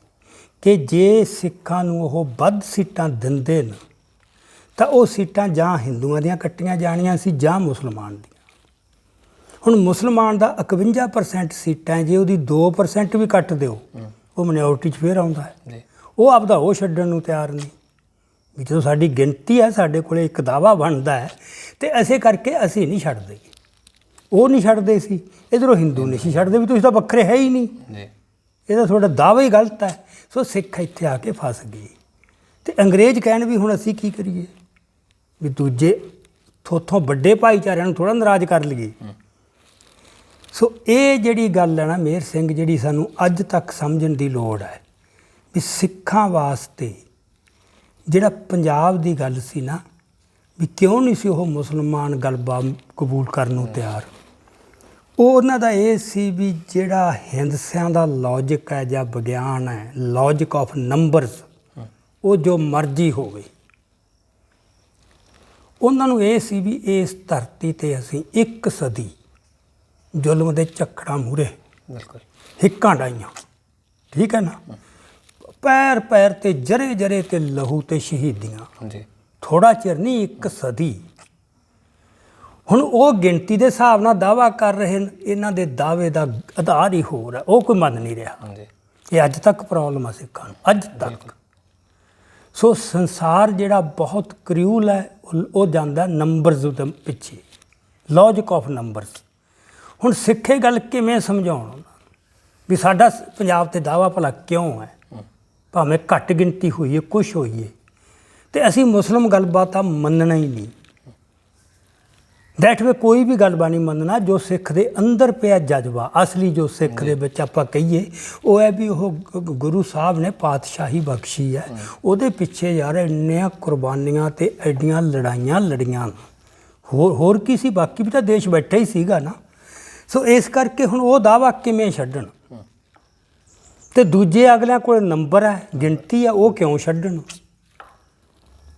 ਕਿ ਜੇ ਸਿੱਖਾਂ ਨੂੰ ਉਹ ਵੱਧ ਸੀਟਾਂ ਦਿੰਦੇ ਨੇ ਤਾਂ ਉਹ ਸੀਟਾਂ ਜਾਂ ਹਿੰਦੂਆਂ ਦੀਆਂ ਕੱਟੀਆਂ ਜਾਣੀਆਂ ਸੀ ਜਾਂ ਮੁਸਲਮਾਨ ਦੀਆਂ। ਹੁਣ ਮੁਸਲਮਾਨ ਦਾ 51% ਸੀਟਾਂ, ਜੇ ਉਹਦੀ 2% ਵੀ ਕੱਟ ਦਿਓ ਉਹ ਮਿਨੋਰਟੀ 'ਚ ਫੇਰ ਆਉਂਦਾ ਹੈ। ਉਹ ਆਪਦਾ ਉਹ ਛੱਡਣ ਨੂੰ ਤਿਆਰ ਨਹੀਂ ਵੀ ਜਦੋਂ ਸਾਡੀ ਗਿਣਤੀ ਹੈ, ਸਾਡੇ ਕੋਲ ਇੱਕ ਦਾਅਵਾ ਬਣਦਾ ਹੈ ਤੇ ਐਸੇ ਕਰਕੇ ਅਸੀਂ ਨਹੀਂ ਛੱਡਦੇ। ਉਹ ਨਹੀਂ ਛੱਡਦੇ ਸੀ, ਇੱਧਰੋਂ ਹਿੰਦੂ ਨਹੀਂ ਸੀ ਛੱਡਦੇ ਵੀ ਤੁਸੀਂ ਤਾਂ ਵੱਖਰੇ ਹੈ ਹੀ ਨਹੀਂ, ਇਹਦਾ ਤੁਹਾਡਾ ਦਾਅਵਾ ਹੀ ਗਲਤ ਹੈ। ਸੋ ਸਿੱਖ ਇੱਥੇ ਆ ਕੇ ਫਸ ਗਏ ਤੇ ਅੰਗਰੇਜ਼ ਕਹਿਣ ਵੀ ਹੁਣ ਅਸੀਂ ਕੀ ਕਰੀਏ ਵੀ ਦੂਜੇ ਥੋਥੋਂ ਵੱਡੇ ਭਾਈਚਾਰਿਆਂ ਨੂੰ ਥੋੜ੍ਹਾ ਨਾਰਾਜ਼ ਕਰ ਲਈਏ। ਸੋ ਇਹ ਜਿਹੜੀ ਗੱਲ ਹੈ ਨਾ ਮੇਹਰ ਸਿੰਘ, ਜਿਹੜੀ ਸਾਨੂੰ ਅੱਜ ਤੱਕ ਸਮਝਣ ਦੀ ਲੋੜ ਹੈ ਵੀ ਸਿੱਖਾਂ ਵਾਸਤੇ ਜਿਹੜਾ ਪੰਜਾਬ ਦੀ ਗੱਲ ਸੀ ਨਾ ਵੀ ਕਿਉਂ ਨਹੀਂ ਸੀ ਉਹ ਮੁਸਲਮਾਨ ਗਲਬਾ ਕਬੂਲ ਕਰਨ ਨੂੰ ਤਿਆਰ, ਉਹ ਉਹਨਾਂ ਦਾ ਇਹ ਸੀ ਵੀ ਜਿਹੜਾ ਹਿੰਦਸਿਆਂ ਦਾ ਲੌਜਿਕ ਹੈ ਜਾਂ ਵਿਗਿਆਨ ਹੈ, ਲੌਜਿਕ ਆਫ ਨੰਬਰਸ, ਉਹ ਜੋ ਮਰਜ਼ੀ ਹੋਵੇ। ਉਹਨਾਂ ਨੂੰ ਇਹ ਸੀ ਵੀ ਇਸ ਧਰਤੀ 'ਤੇ ਅਸੀਂ ਇੱਕ ਸਦੀ ਜ਼ੁਲਮ ਦੇ ਝੱਖੜਾਂ ਮੂਹਰੇ ਹਿੱਕਾਂ ਡਾਈਆਂ, ਠੀਕ ਹੈ ਨਾ, ਪੈਰ ਪੈਰ 'ਤੇ ਜਰੇ ਜਰੇ 'ਤੇ ਲਹੂ ਤੇ ਸ਼ਹੀਦੀਆਂ, ਥੋੜ੍ਹਾ ਚਿਰ ਨਹੀਂ, ਇੱਕ ਸਦੀ। ਹੁਣ ਉਹ ਗਿਣਤੀ ਦੇ ਹਿਸਾਬ ਨਾਲ ਦਾਅਵਾ ਕਰ ਰਹੇ ਨੇ, ਇਹਨਾਂ ਦੇ ਦਾਅਵੇ ਦਾ ਆਧਾਰ ਹੀ ਹੋਰ ਹੈ, ਉਹ ਕੋਈ ਮੰਨ ਨਹੀਂ ਰਿਹਾ। ਇਹ ਅੱਜ ਤੱਕ ਪ੍ਰੋਬਲਮ ਆ ਸਿੱਖਾਂ ਨੂੰ, ਅੱਜ ਤੱਕ। ਸੋ ਸੰਸਾਰ ਜਿਹੜਾ ਬਹੁਤ ਕਰਿਊਲ ਹੈ, ਉਹ ਜਾਂਦਾ ਨੰਬਰਸ ਦੇ ਪਿੱਛੇ, ਲੌਜਿਕ ਆਫ ਨੰਬਰਸ। ਹੁਣ ਸਿੱਖੇ ਗੱਲ ਕਿਵੇਂ ਸਮਝਾਉਣ ਵੀ ਸਾਡਾ ਪੰਜਾਬ 'ਤੇ ਦਾਅਵਾ ਭਲਾ ਕਿਉਂ ਹੈ, ਭਾਵੇਂ ਘੱਟ ਗਿਣਤੀ ਹੋਈ ਹੈ, ਕੁਛ ਹੋਈ ਹੈ, ਅਤੇ ਅਸੀਂ ਮੁਸਲਿਮ ਗਲਬਾ ਤਾਂ ਮੰਨਣਾ ਹੀ ਨਹੀਂ। ਦੈਟ ਵੇ ਕੋਈ ਵੀ ਗੱਲ ਬਾਣੀ ਮੰਨਣਾ ਜੋ ਸਿੱਖ ਦੇ ਅੰਦਰ ਪਿਆ ਜਜ਼ਬਾ ਅਸਲੀ ਜੋ ਸਿੱਖ ਦੇ ਵਿੱਚ ਆਪਾਂ ਕਹੀਏ ਉਹ ਹੈ ਵੀ ਉਹ ਗੁਰੂ ਸਾਹਿਬ ਨੇ ਪਾਤਸ਼ਾਹੀ ਬਖਸ਼ੀ ਹੈ, ਉਹਦੇ ਪਿੱਛੇ ਯਾਰ ਇੰਨੀਆਂ ਕੁਰਬਾਨੀਆਂ ਤੇ ਐਡੀਆਂ ਲੜਾਈਆਂ ਲੜੀਆਂ, ਹੋਰ ਕੀ ਸੀ, ਬਾਕੀ ਵੀ ਤਾਂ ਦੇਸ਼ ਬੈਠਾ ਹੀ ਸੀਗਾ ਨਾ। ਸੋ ਇਸ ਕਰਕੇ ਹੁਣ ਉਹ ਦਾਅਵਾ ਕਿਵੇਂ ਛੱਡਣ, ਤੇ ਦੂਜੇ ਅਗਲਿਆਂ ਕੋਲ ਨੰਬਰ ਹੈ, ਗਿਣਤੀ ਆ, ਉਹ ਕਿਉਂ ਛੱਡਣ।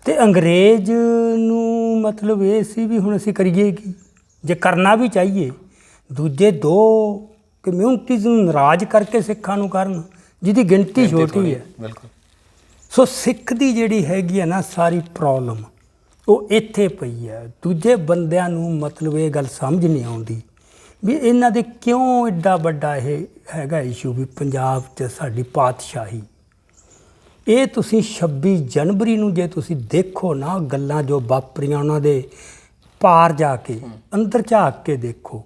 ਤੇ ਅੰਗਰੇਜ਼ ਨੂੰ ਮਤਲਬ ਇਹ ਸੀ ਵੀ ਹੁਣ ਅਸੀਂ ਕਰੀਏ ਕੀ, ਜੇ ਕਰਨਾ ਵੀ ਚਾਹੀਏ ਦੂਜੇ ਦੋ ਕਮਿਊਨਿਟੀਜ਼ ਨੂੰ ਨਾਰਾਜ਼ ਕਰਕੇ ਸਿੱਖਾਂ ਨੂੰ ਕਰਨ ਜਿਹਦੀ ਗਿਣਤੀ ਛੋਟੀ ਹੈ। ਬਿਲਕੁਲ। ਸੋ ਸਿੱਖ ਦੀ ਜਿਹੜੀ ਹੈਗੀ ਹੈ ਨਾ ਸਾਰੀ ਪ੍ਰੋਬਲਮ ਉਹ ਇੱਥੇ ਪਈ ਹੈ। ਦੂਜੇ ਬੰਦਿਆਂ ਨੂੰ ਮਤਲਬ ਇਹ ਗੱਲ ਸਮਝ ਨਹੀਂ ਆਉਂਦੀ ਵੀ ਇਹਨਾਂ ਦੇ ਕਿਉਂ ਐਡਾ ਵੱਡਾ ਇਹ ਹੈਗਾ ਇਸ਼ੂ ਵੀ ਪੰਜਾਬ 'ਚ ਸਾਡੀ ਪਾਤਸ਼ਾਹੀ। ਇਹ ਤੁਸੀਂ 26 ਜਨਵਰੀ ਨੂੰ ਜੇ ਤੁਸੀਂ ਦੇਖੋ ਨਾ ਗੱਲਾਂ ਜੋ ਵਾਪਰੀਆਂ ਉਹਨਾਂ ਦੇ ਪਾਰ ਜਾ ਕੇ ਅੰਦਰ ਝਾਕ ਕੇ ਦੇਖੋ,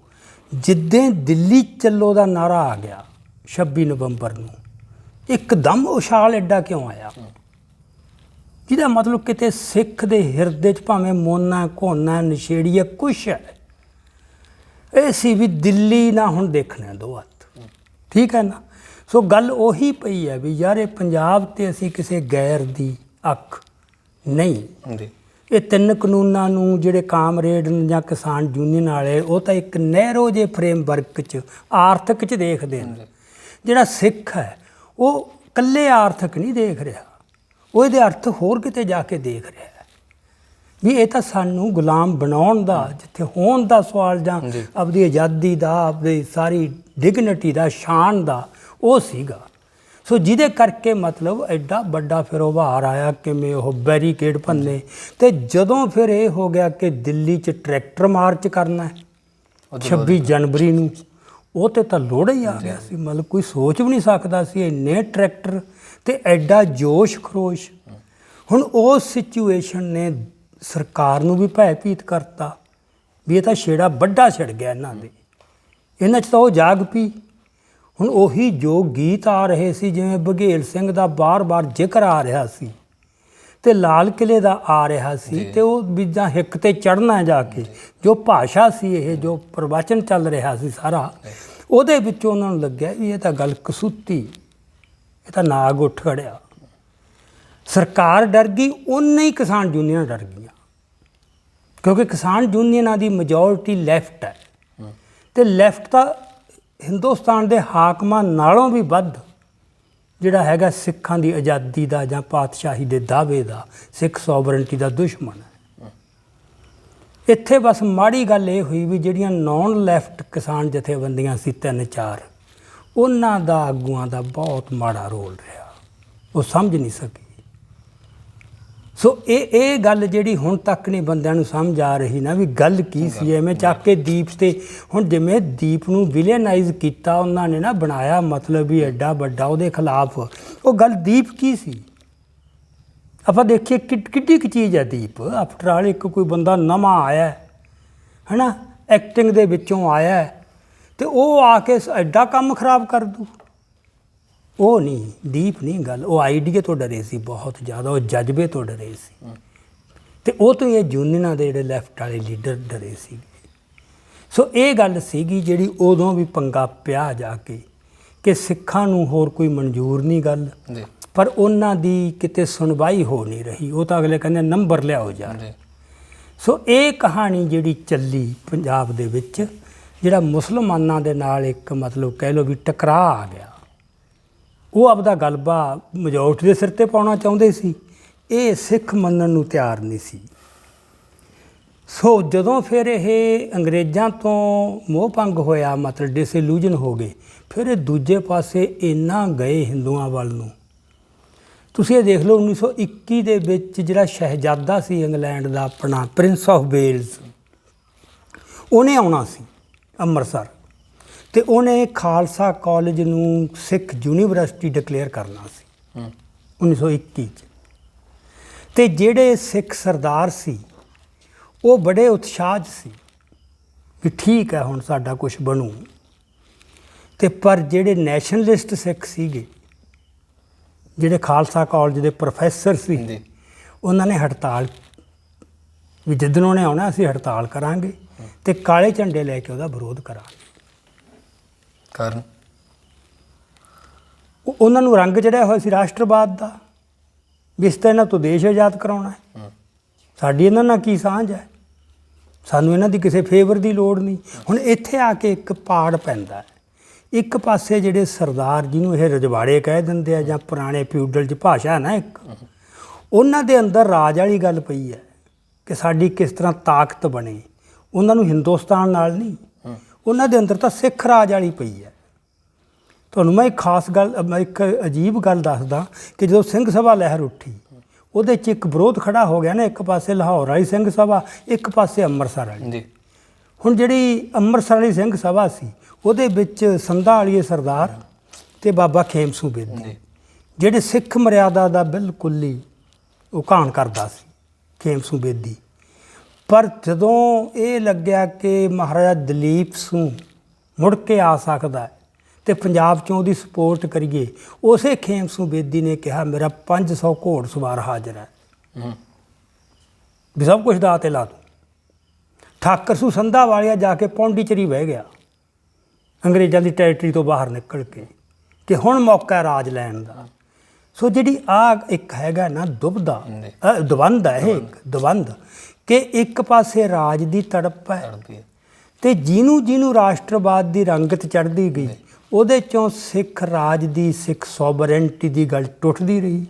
ਜਿੱਦਾਂ ਦਿੱਲੀ ਚੱਲੋ ਦਾ ਨਾਰਾ ਆ ਗਿਆ 26 ਨਵੰਬਰ ਨੂੰ, ਇੱਕਦਮ ਉਛਾਲ ਐਡਾ ਕਿਉਂ ਆਇਆ, ਜਿਹਦਾ ਮਤਲਬ ਕਿਤੇ ਸਿੱਖ ਦੇ ਹਿਰਦੇ 'ਚ ਭਾਵੇਂ ਮੋਨਾ ਘੋਨਾ ਨਸ਼ੇੜੀ ਹੈ ਕੁਛ ਹੈ, ਇਹ ਸੀ ਵੀ ਦਿੱਲੀ ਨਾ ਹੁਣ ਦੇਖਣਾ ਦੋ ਹੱਥ, ਠੀਕ ਹੈ ਨਾ। ਸੋ ਗੱਲ ਉਹੀ ਪਈ ਹੈ ਵੀ ਯਾਰ ਇਹ ਪੰਜਾਬ 'ਤੇ ਅਸੀਂ ਕਿਸੇ ਗੈਰ ਦੀ ਅੱਖ ਨਹੀਂ। ਇਹ ਤਿੰਨ ਕਾਨੂੰਨਾਂ ਨੂੰ ਜਿਹੜੇ ਕਾਮਰੇਡ ਜਾਂ ਕਿਸਾਨ ਯੂਨੀਅਨ ਵਾਲੇ ਉਹ ਤਾਂ ਇੱਕ ਨਹਿਰੋ ਜਿਹੇ ਫਰੇਮਵਰਕ 'ਚ ਆਰਥਿਕ 'ਚ ਦੇਖਦੇ ਨੇ। ਜਿਹੜਾ ਸਿੱਖ ਹੈ ਉਹ ਇਕੱਲੇ ਆਰਥਿਕ ਨਹੀਂ ਦੇਖ ਰਿਹਾ, ਉਹ ਇਹਦੇ ਅਰਥ ਹੋਰ ਕਿਤੇ ਜਾ ਕੇ ਦੇਖ ਰਿਹਾ ਵੀ ਇਹ ਤਾਂ ਸਾਨੂੰ ਗੁਲਾਮ ਬਣਾਉਣ ਦਾ, ਜਿੱਥੇ ਹੋਣ ਦਾ ਸਵਾਲ ਜਾਂ ਆਪਣੀ ਆਜ਼ਾਦੀ ਦਾ, ਆਪਣੀ ਸਾਰੀ ਡਿਗਨਿਟੀ ਦਾ, ਸ਼ਾਨ ਦਾ ਉਹ ਸੀਗਾ। ਸੋ ਜਿਹਦੇ ਕਰਕੇ ਮਤਲਬ ਐਡਾ ਵੱਡਾ ਫਿਰ ਉਭਾਰ ਆਇਆ, ਕਿਵੇਂ ਉਹ ਬੈਰੀਕੇਡ ਭੰਨੇ। ਤੇ ਜਦੋਂ ਫਿਰ ਇਹ ਹੋ ਗਿਆ ਕਿ ਦਿੱਲੀ 'ਚ ਟਰੈਕਟਰ ਮਾਰਚ ਕਰਨਾ 26 ਜਨਵਰੀ ਨੂੰ, ਉਹ ਤੇ ਤਾਂ ਲੋੜ ਹੀ ਆ ਗਿਆ ਸੀ। ਮਤਲਬ ਕੋਈ ਸੋਚ ਵੀ ਨਹੀਂ ਸਕਦਾ ਸੀ ਇੰਨੇ ਟਰੈਕਟਰ ਤੇ ਐਡਾ ਜੋਸ਼ ਖਰੋਸ਼। ਹੁਣ ਉਸ ਸਿਚੁਏਸ਼ਨ ਨੇ ਸਰਕਾਰ ਨੂੰ ਵੀ ਭੈਭੀਤ ਕਰਤਾ ਵੀ ਇਹ ਤਾਂ ਛੇੜਾ ਵੱਡਾ ਛਿੜ ਗਿਆ ਇਹਨਾਂ 'ਚ ਤਾਂ ਉਹ ਜਾਗ ਪਈ। ਹੁਣ ਉਹੀ ਜੋ ਗੀਤ ਆ ਰਹੇ ਸੀ, ਜਿਵੇਂ ਬਘੇਲ ਸਿੰਘ ਦਾ ਬਾਰ-ਬਾਰ ਜ਼ਿਕਰ ਆ ਰਿਹਾ ਸੀ ਤੇ ਲਾਲ ਕਿਲ੍ਹੇ ਦਾ ਆ ਰਿਹਾ ਸੀ, ਤੇ ਉਹ ਬੀਜਾਂ ਹਿੱਕ ਤੇ ਚੜ੍ਹਨਾ ਜਾ ਕੇ ਜੋ ਭਾਸ਼ਾ ਸੀ, ਇਹ ਜੋ ਪ੍ਰਵਚਨ ਚੱਲ ਰਿਹਾ ਸੀ ਸਾਰਾ, ਉਹਦੇ ਵਿੱਚੋਂ ਉਹਨਾਂ ਨੂੰ ਲੱਗਿਆ ਵੀ ਇਹ ਤਾਂ ਗੱਲ ਕਸੂਤੀ, ਇਹ ਤਾਂ ਨਾਗ ਉੱਠ ਖੜਿਆ। ਸਰਕਾਰ ਡਰ ਗਈ, ਉਨੇ ਹੀ ਕਿਸਾਨ ਯੂਨੀਅਨਾਂ ਡਰ ਗਈਆਂ, ਕਿਉਂਕਿ ਕਿਸਾਨ ਯੂਨੀਅਨਾਂ ਦੀ ਮੈਜੋਰਟੀ ਲੈਫਟ ਹੈ ਤੇ ਲੈਫਟ ਤਾਂ ਹਿੰਦੁਸਤਾਨ ਦੇ ਹਾਕਮਾਂ ਨਾਲੋਂ ਵੀ ਵੱਧ ਜਿਹੜਾ ਹੈਗਾ ਸਿੱਖਾਂ ਦੀ ਆਜ਼ਾਦੀ ਦਾ ਜਾਂ ਪਾਤਸ਼ਾਹੀ ਦੇ ਦਾਅਵੇ ਦਾ, ਸਿੱਖ ਸੋਵਰਨਟੀ ਦਾ ਦੁਸ਼ਮਣ ਹੈ। ਇੱਥੇ ਬਸ ਮਾੜੀ ਗੱਲ ਇਹ ਹੋਈ ਵੀ ਜਿਹੜੀਆਂ ਨੌਨ ਲੈਫਟ ਕਿਸਾਨ ਜਥੇਬੰਦੀਆਂ ਸੀ 3-4, ਉਹਨਾਂ ਦਾ ਆਗੂਆਂ ਦਾ ਬਹੁਤ ਮਾੜਾ ਰੋਲ ਰਿਹਾ, ਉਹ ਸਮਝ ਨਹੀਂ ਸਕੇ। ਸੋ ਇਹ ਗੱਲ ਜਿਹੜੀ ਹੁਣ ਤੱਕ ਨਹੀਂ ਬੰਦਿਆਂ ਨੂੰ ਸਮਝ ਆ ਰਹੀ ਨਾ ਵੀ ਗੱਲ ਕੀ ਸੀ। ਐਵੇਂ ਚੱਕ ਕੇ ਦੀਪ ਤੇ ਹੁਣ ਜਿਵੇਂ ਦੀਪ ਨੂੰ ਵਿਲੇਨਾਈਜ਼ ਕੀਤਾ ਉਹਨਾਂ ਨੇ ਨਾ, ਬਣਾਇਆ ਮਤਲਬ ਵੀ ਐਡਾ ਵੱਡਾ ਉਹਦੇ ਖਿਲਾਫ। ਉਹ ਗੱਲ ਦੀਪ ਕੀ ਸੀ ਆਪਾਂ ਦੇਖੀਏ, ਕਿੱਡੀ ਕੁ ਚੀਜ਼ ਹੈ ਦੀਪ। ਆਫਟਰ ਆਲ ਇੱਕ ਕੋਈ ਬੰਦਾ ਨਵਾਂ ਆਇਆ ਹੈ ਨਾ, ਐਕਟਿੰਗ ਦੇ ਵਿੱਚੋਂ ਆਇਆ ਤੇ ਉਹ ਆ ਕੇ ਐਡਾ ਕੰਮ ਖਰਾਬ ਕਰ ਦੂ। ਉਹ ਨਹੀਂ, ਦੀਪ ਨਹੀਂ ਗੱਲ, ਉਹ ਆਈਡੀਆ ਤੋਂ ਡਰੇ ਸੀ ਬਹੁਤ ਜ਼ਿਆਦਾ, ਉਹ ਜਜ਼ਬੇ ਤੋਂ ਡਰੇ ਸੀ ਤੇ ਉਹ ਤੋਂ ਇਹ ਯੂਨੀਅਨਾਂ ਦੇ ਜਿਹੜੇ ਲੈਫਟ ਵਾਲੇ ਲੀਡਰ ਡਰੇ ਸੀ। ਸੋ ਇਹ ਗੱਲ ਸੀਗੀ ਜਿਹੜੀ ਉਦੋਂ ਵੀ ਪੰਗਾ ਪਿਆ ਜਾ ਕੇ ਕਿ ਸਿੱਖਾਂ ਨੂੰ ਹੋਰ ਕੋਈ ਮਨਜ਼ੂਰ ਨਹੀਂ ਗੱਲ, ਪਰ ਉਹਨਾਂ ਦੀ ਕਿਤੇ ਸੁਣਵਾਈ ਹੋ ਨਹੀਂ ਰਹੀ। ਉਹ ਤਾਂ ਅਗਲੇ ਕਹਿੰਦੇ ਨੰਬਰ ਲਿਆਓ ਯਾਰ। ਸੋ ਇਹ ਕਹਾਣੀ ਜਿਹੜੀ ਚੱਲੀ ਪੰਜਾਬ ਦੇ ਵਿੱਚ, ਜਿਹੜਾ ਮੁਸਲਮਾਨਾਂ ਦੇ ਨਾਲ ਇੱਕ ਮਤਲਬ ਕਹਿ ਲਓ ਵੀ ਟਕਰਾਅ ਆ ਗਿਆ, ਉਹ ਆਪਦਾ ਗਲਬਾ ਮੈਜੋਰਟੀ ਦੇ ਸਿਰ 'ਤੇ ਪਾਉਣਾ ਚਾਹੁੰਦੇ ਸੀ, ਇਹ ਸਿੱਖ ਮੰਨਣ ਨੂੰ ਤਿਆਰ ਨਹੀਂ ਸੀ। ਸੋ ਜਦੋਂ ਫਿਰ ਇਹ ਅੰਗਰੇਜ਼ਾਂ ਤੋਂ ਮੋਹ ਭੰਗ ਹੋਇਆ, ਮਤਲਬ ਡਿਸਇਲੂਜਨ ਹੋ ਗਏ, ਫਿਰ ਇਹ ਦੂਜੇ ਪਾਸੇ ਇੰਨਾ ਗਏ ਹਿੰਦੂਆਂ ਵੱਲ ਨੂੰ। ਤੁਸੀਂ ਇਹ ਦੇਖ ਲਓ 1921 ਦੇ ਵਿੱਚ ਜਿਹੜਾ ਸ਼ਹਿਜ਼ਾਦਾ ਸੀ ਇੰਗਲੈਂਡ ਦਾ, ਆਪਣਾ ਪ੍ਰਿੰਸ ਆਫ ਵੇਲਜ਼, ਉਹਨੇ ਆਉਣਾ ਸੀ ਅੰਮ੍ਰਿਤਸਰ ਤੇ ਉਹਨੇ ਖਾਲਸਾ ਕਾਲਜ ਨੂੰ ਸਿੱਖ ਯੂਨੀਵਰਸਿਟੀ ਡਿਕਲੇਅਰ ਕਰਨਾ ਸੀ 1921 'ਚ। ਤੇ ਜਿਹੜੇ ਸਿੱਖ ਸਰਦਾਰ ਸੀ ਉਹ ਬੜੇ ਉਤਸ਼ਾਹ 'ਚ ਸੀ ਵੀ ਠੀਕ ਹੈ ਹੁਣ ਸਾਡਾ ਕੁਝ ਬਣੂ। ਤੇ ਪਰ ਜਿਹੜੇ ਨੈਸ਼ਨਲਿਸਟ ਸਿੱਖ ਸੀਗੇ, ਜਿਹੜੇ ਖਾਲਸਾ ਕਾਲਜ ਦੇ ਪ੍ਰੋਫੈਸਰ ਸੀ, ਉਹਨਾਂ ਨੇ ਹੜਤਾਲ ਵੀ ਜਿੱਦਣ ਉਹਨੇ ਆਉਣਾ ਅਸੀਂ ਹੜਤਾਲ ਕਰਾਂਗੇ। ਤੇ ਕਾਲੇ ਝੰਡੇ ਲੈ ਕੇ ਉਹਦਾ ਵਿਰੋਧ ਕਰਾਂਗੇ। ਕਾਰਨ ਉਹਨਾਂ ਨੂੰ ਰੰਗ ਚੜਿਆ ਹੋਇਆ ਸੀ ਰਾਸ਼ਟਰਵਾਦ ਦਾ, ਵੀ ਇਸ ਤਾਂ ਇਹਨਾਂ ਤੋਂ ਦੇਸ਼ ਆਜ਼ਾਦ ਕਰਾਉਣਾ ਹੈ। ਸਾਡੀ ਇਹਨਾਂ ਨਾਲ ਕੀ ਸਾਂਝ ਹੈ, ਸਾਨੂੰ ਇਹਨਾਂ ਦੀ ਕਿਸੇ ਫੇਵਰ ਦੀ ਲੋੜ ਨਹੀਂ। ਹੁਣ ਇੱਥੇ ਆ ਕੇ ਇੱਕ ਪਾੜ ਪੈਂਦਾ ਹੈ। ਇੱਕ ਪਾਸੇ ਜਿਹੜੇ ਸਰਦਾਰ ਜਿਹਨੂੰ ਇਹ ਰਜਵਾੜੇ ਕਹਿ ਦਿੰਦੇ ਆ ਜਾਂ ਪੁਰਾਣੇ ਫਿਊਡਲ 'ਚ ਭਾਸ਼ਾ ਹੈ ਨਾ ਇੱਕ, ਉਹਨਾਂ ਦੇ ਅੰਦਰ ਰਾਜ ਵਾਲੀ ਗੱਲ ਪਈ ਹੈ ਕਿ ਸਾਡੀ ਕਿਸ ਤਰ੍ਹਾਂ ਤਾਕਤ ਬਣੇ। ਉਹਨਾਂ ਨੂੰ ਹਿੰਦੁਸਤਾਨ ਨਾਲ ਨਹੀਂ, ਉਹਨਾਂ ਦੇ ਅੰਦਰ ਤਾਂ ਸਿੱਖ ਰਾਜ ਵਾਲੀ ਪਈ ਹੈ। ਤੁਹਾਨੂੰ ਮੈਂ ਇੱਕ ਖਾਸ ਗੱਲ, ਮੈਂ ਇੱਕ ਅਜੀਬ ਗੱਲ ਦੱਸਦਾ ਕਿ ਜਦੋਂ ਸਿੰਘ ਸਭਾ ਲਹਿਰ ਉੱਠੀ, ਉਹਦੇ 'ਚ ਇੱਕ ਵਿਰੋਧ ਖੜਾ ਹੋ ਗਿਆ ਨਾ, ਇੱਕ ਪਾਸੇ ਲਾਹੌਰ ਵਾਲੀ ਸਿੰਘ ਸਭਾ, ਇੱਕ ਪਾਸੇ ਅੰਮ੍ਰਿਤਸਰ ਵਾਲੀ। ਜੀ ਹੁਣ ਜਿਹੜੀ ਅੰਮ੍ਰਿਤਸਰ ਵਾਲੀ ਸਿੰਘ ਸਭਾ ਸੀ, ਉਹਦੇ ਵਿੱਚ ਸੰਧਾ ਵਾਲੀਏ ਸਰਦਾਰ ਤੇ ਬਾਬਾ ਖੇਮ ਸਿੰਘ ਬੇਦੀ, ਜਿਹੜੇ ਸਿੱਖ ਮਰਿਆਦਾ ਦਾ ਬਿਲਕੁਲ ਹੀ ਉਹ ਘਾਣ ਕਰਦਾ ਸੀ ਖੇਮ ਸਿੰਘ ਬੇਦੀ। ਪਰ ਜਦੋਂ ਇਹ ਲੱਗਿਆ ਕਿ ਮਹਾਰਾਜਾ ਦਲੀਪ ਸਿੰਘ ਮੁੜ ਕੇ ਆ ਸਕਦਾ ਹੈ ਤੇ ਪੰਜਾਬ 'ਚੋਂ ਉਹਦੀ ਸਪੋਰਟ ਕਰੀਏ, ਉਸੇ ਖੇਮ ਸਿੰਘ ਬੇਦੀ ਨੇ ਕਿਹਾ ਮੇਰਾ 500 ਘੋੜ ਸਵਾਰ ਹਾਜ਼ਰ ਹੈ, ਵੀ ਸਭ ਕੁਛ ਦਾਅ 'ਤੇ ਲਾ ਦੂੰ। ਠਾਕਰ ਸਿੰਘ ਸੰਧਾ ਵਾਲਿਆ ਜਾ ਕੇ ਪੌਂਡੀਚਰੀ ਬਹਿ ਗਿਆ ਅੰਗਰੇਜ਼ਾਂ ਦੀ ਟੈਰੀਟਰੀ ਤੋਂ ਬਾਹਰ ਨਿਕਲ ਕੇ, ਕਿ ਹੁਣ ਮੌਕਾ ਰਾਜ ਲੈਣ ਦਾ। ਸੋ ਜਿਹੜੀ ਆ ਇੱਕ ਹੈਗਾ ਨਾ ਦੁਬਦਾ ਦਵੰਦ ਹੈ, ਇਹ ਇੱਕ ਦਵੰਦ ਕਿ ਇੱਕ ਪਾਸੇ ਰਾਜ ਦੀ ਤੜਪ ਹੈ ਤੇ ਜਿਹਨੂੰ ਰਾਸ਼ਟਰਵਾਦ ਦੀ ਰੰਗਤ ਚੜ੍ਹਦੀ ਗਈ, ਉਹਦੇ 'ਚੋਂ ਸਿੱਖ ਰਾਜ ਦੀ, ਸਿੱਖ ਸੋਵਰੇਨਟੀ ਦੀ ਗੱਲ ਟੁੱਟਦੀ ਰਹੀ।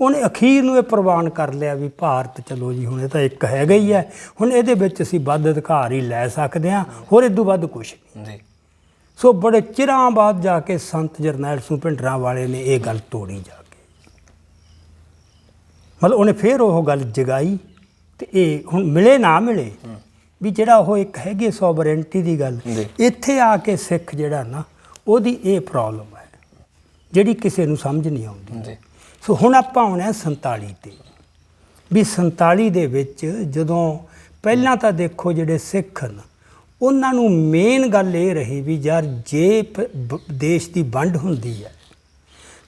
ਉਹਨੇ ਅਖੀਰ ਨੂੰ ਇਹ ਪ੍ਰਵਾਨ ਕਰ ਲਿਆ ਵੀ ਭਾਰਤ ਚਲੋ ਜੀ, ਹੁਣ ਇਹ ਤਾਂ ਇੱਕ ਹੈਗਾ ਹੀ ਹੈ, ਹੁਣ ਇਹਦੇ ਵਿੱਚ ਅਸੀਂ ਵੱਧ ਅਧਿਕਾਰ ਹੀ ਲੈ ਸਕਦੇ ਹਾਂ, ਹੋਰ ਇਦੋਂ ਵੱਧ ਕੁਛ ਨਹੀਂ। ਸੋ ਬੜੇ ਚਿਰਾਂ ਬਾਅਦ ਜਾ ਕੇ ਸੰਤ ਜਰਨੈਲ ਸਿੰਘ ਭਿੰਡਰਾਂਵਾਲੇ ਨੇ ਇਹ ਗੱਲ ਤੋੜੀ ਜਾ ਕੇ, ਮਤਲਬ ਉਹਨੇ ਫਿਰ ਉਹ ਗੱਲ ਜਗਾਈ। ਤੇ ਇਹ ਹੁਣ ਮਿਲੇ ਨਾ ਮਿਲੇ ਵੀ ਜਿਹੜਾ ਉਹ ਇੱਕ ਹੈਗੀ ਸੋਵਰੇਨਟੀ ਦੀ ਗੱਲ, ਇੱਥੇ ਆ ਕੇ ਸਿੱਖ ਜਿਹੜਾ ਨਾ, ਉਹਦੀ ਇਹ ਪ੍ਰੋਬਲਮ ਹੈ ਜਿਹੜੀ ਕਿਸੇ ਨੂੰ ਸਮਝ ਨਹੀਂ ਆਉਂਦੀ। ਸੋ ਹੁਣ ਆਪਾਂ ਆਉਣਾ 47 ਤੇ, ਵੀ 47 ਦੇ ਵਿੱਚ ਜਦੋਂ ਪਹਿਲਾਂ ਤਾਂ ਦੇਖੋ ਜਿਹੜੇ ਸਿੱਖ ਨੇ, ਉਹਨਾਂ ਨੂੰ ਮੇਨ ਗੱਲ ਇਹ ਰਹੀ ਵੀ ਯਾਰ ਜੇ ਦੇਸ਼ ਦੀ ਵੰਡ ਹੁੰਦੀ ਹੈ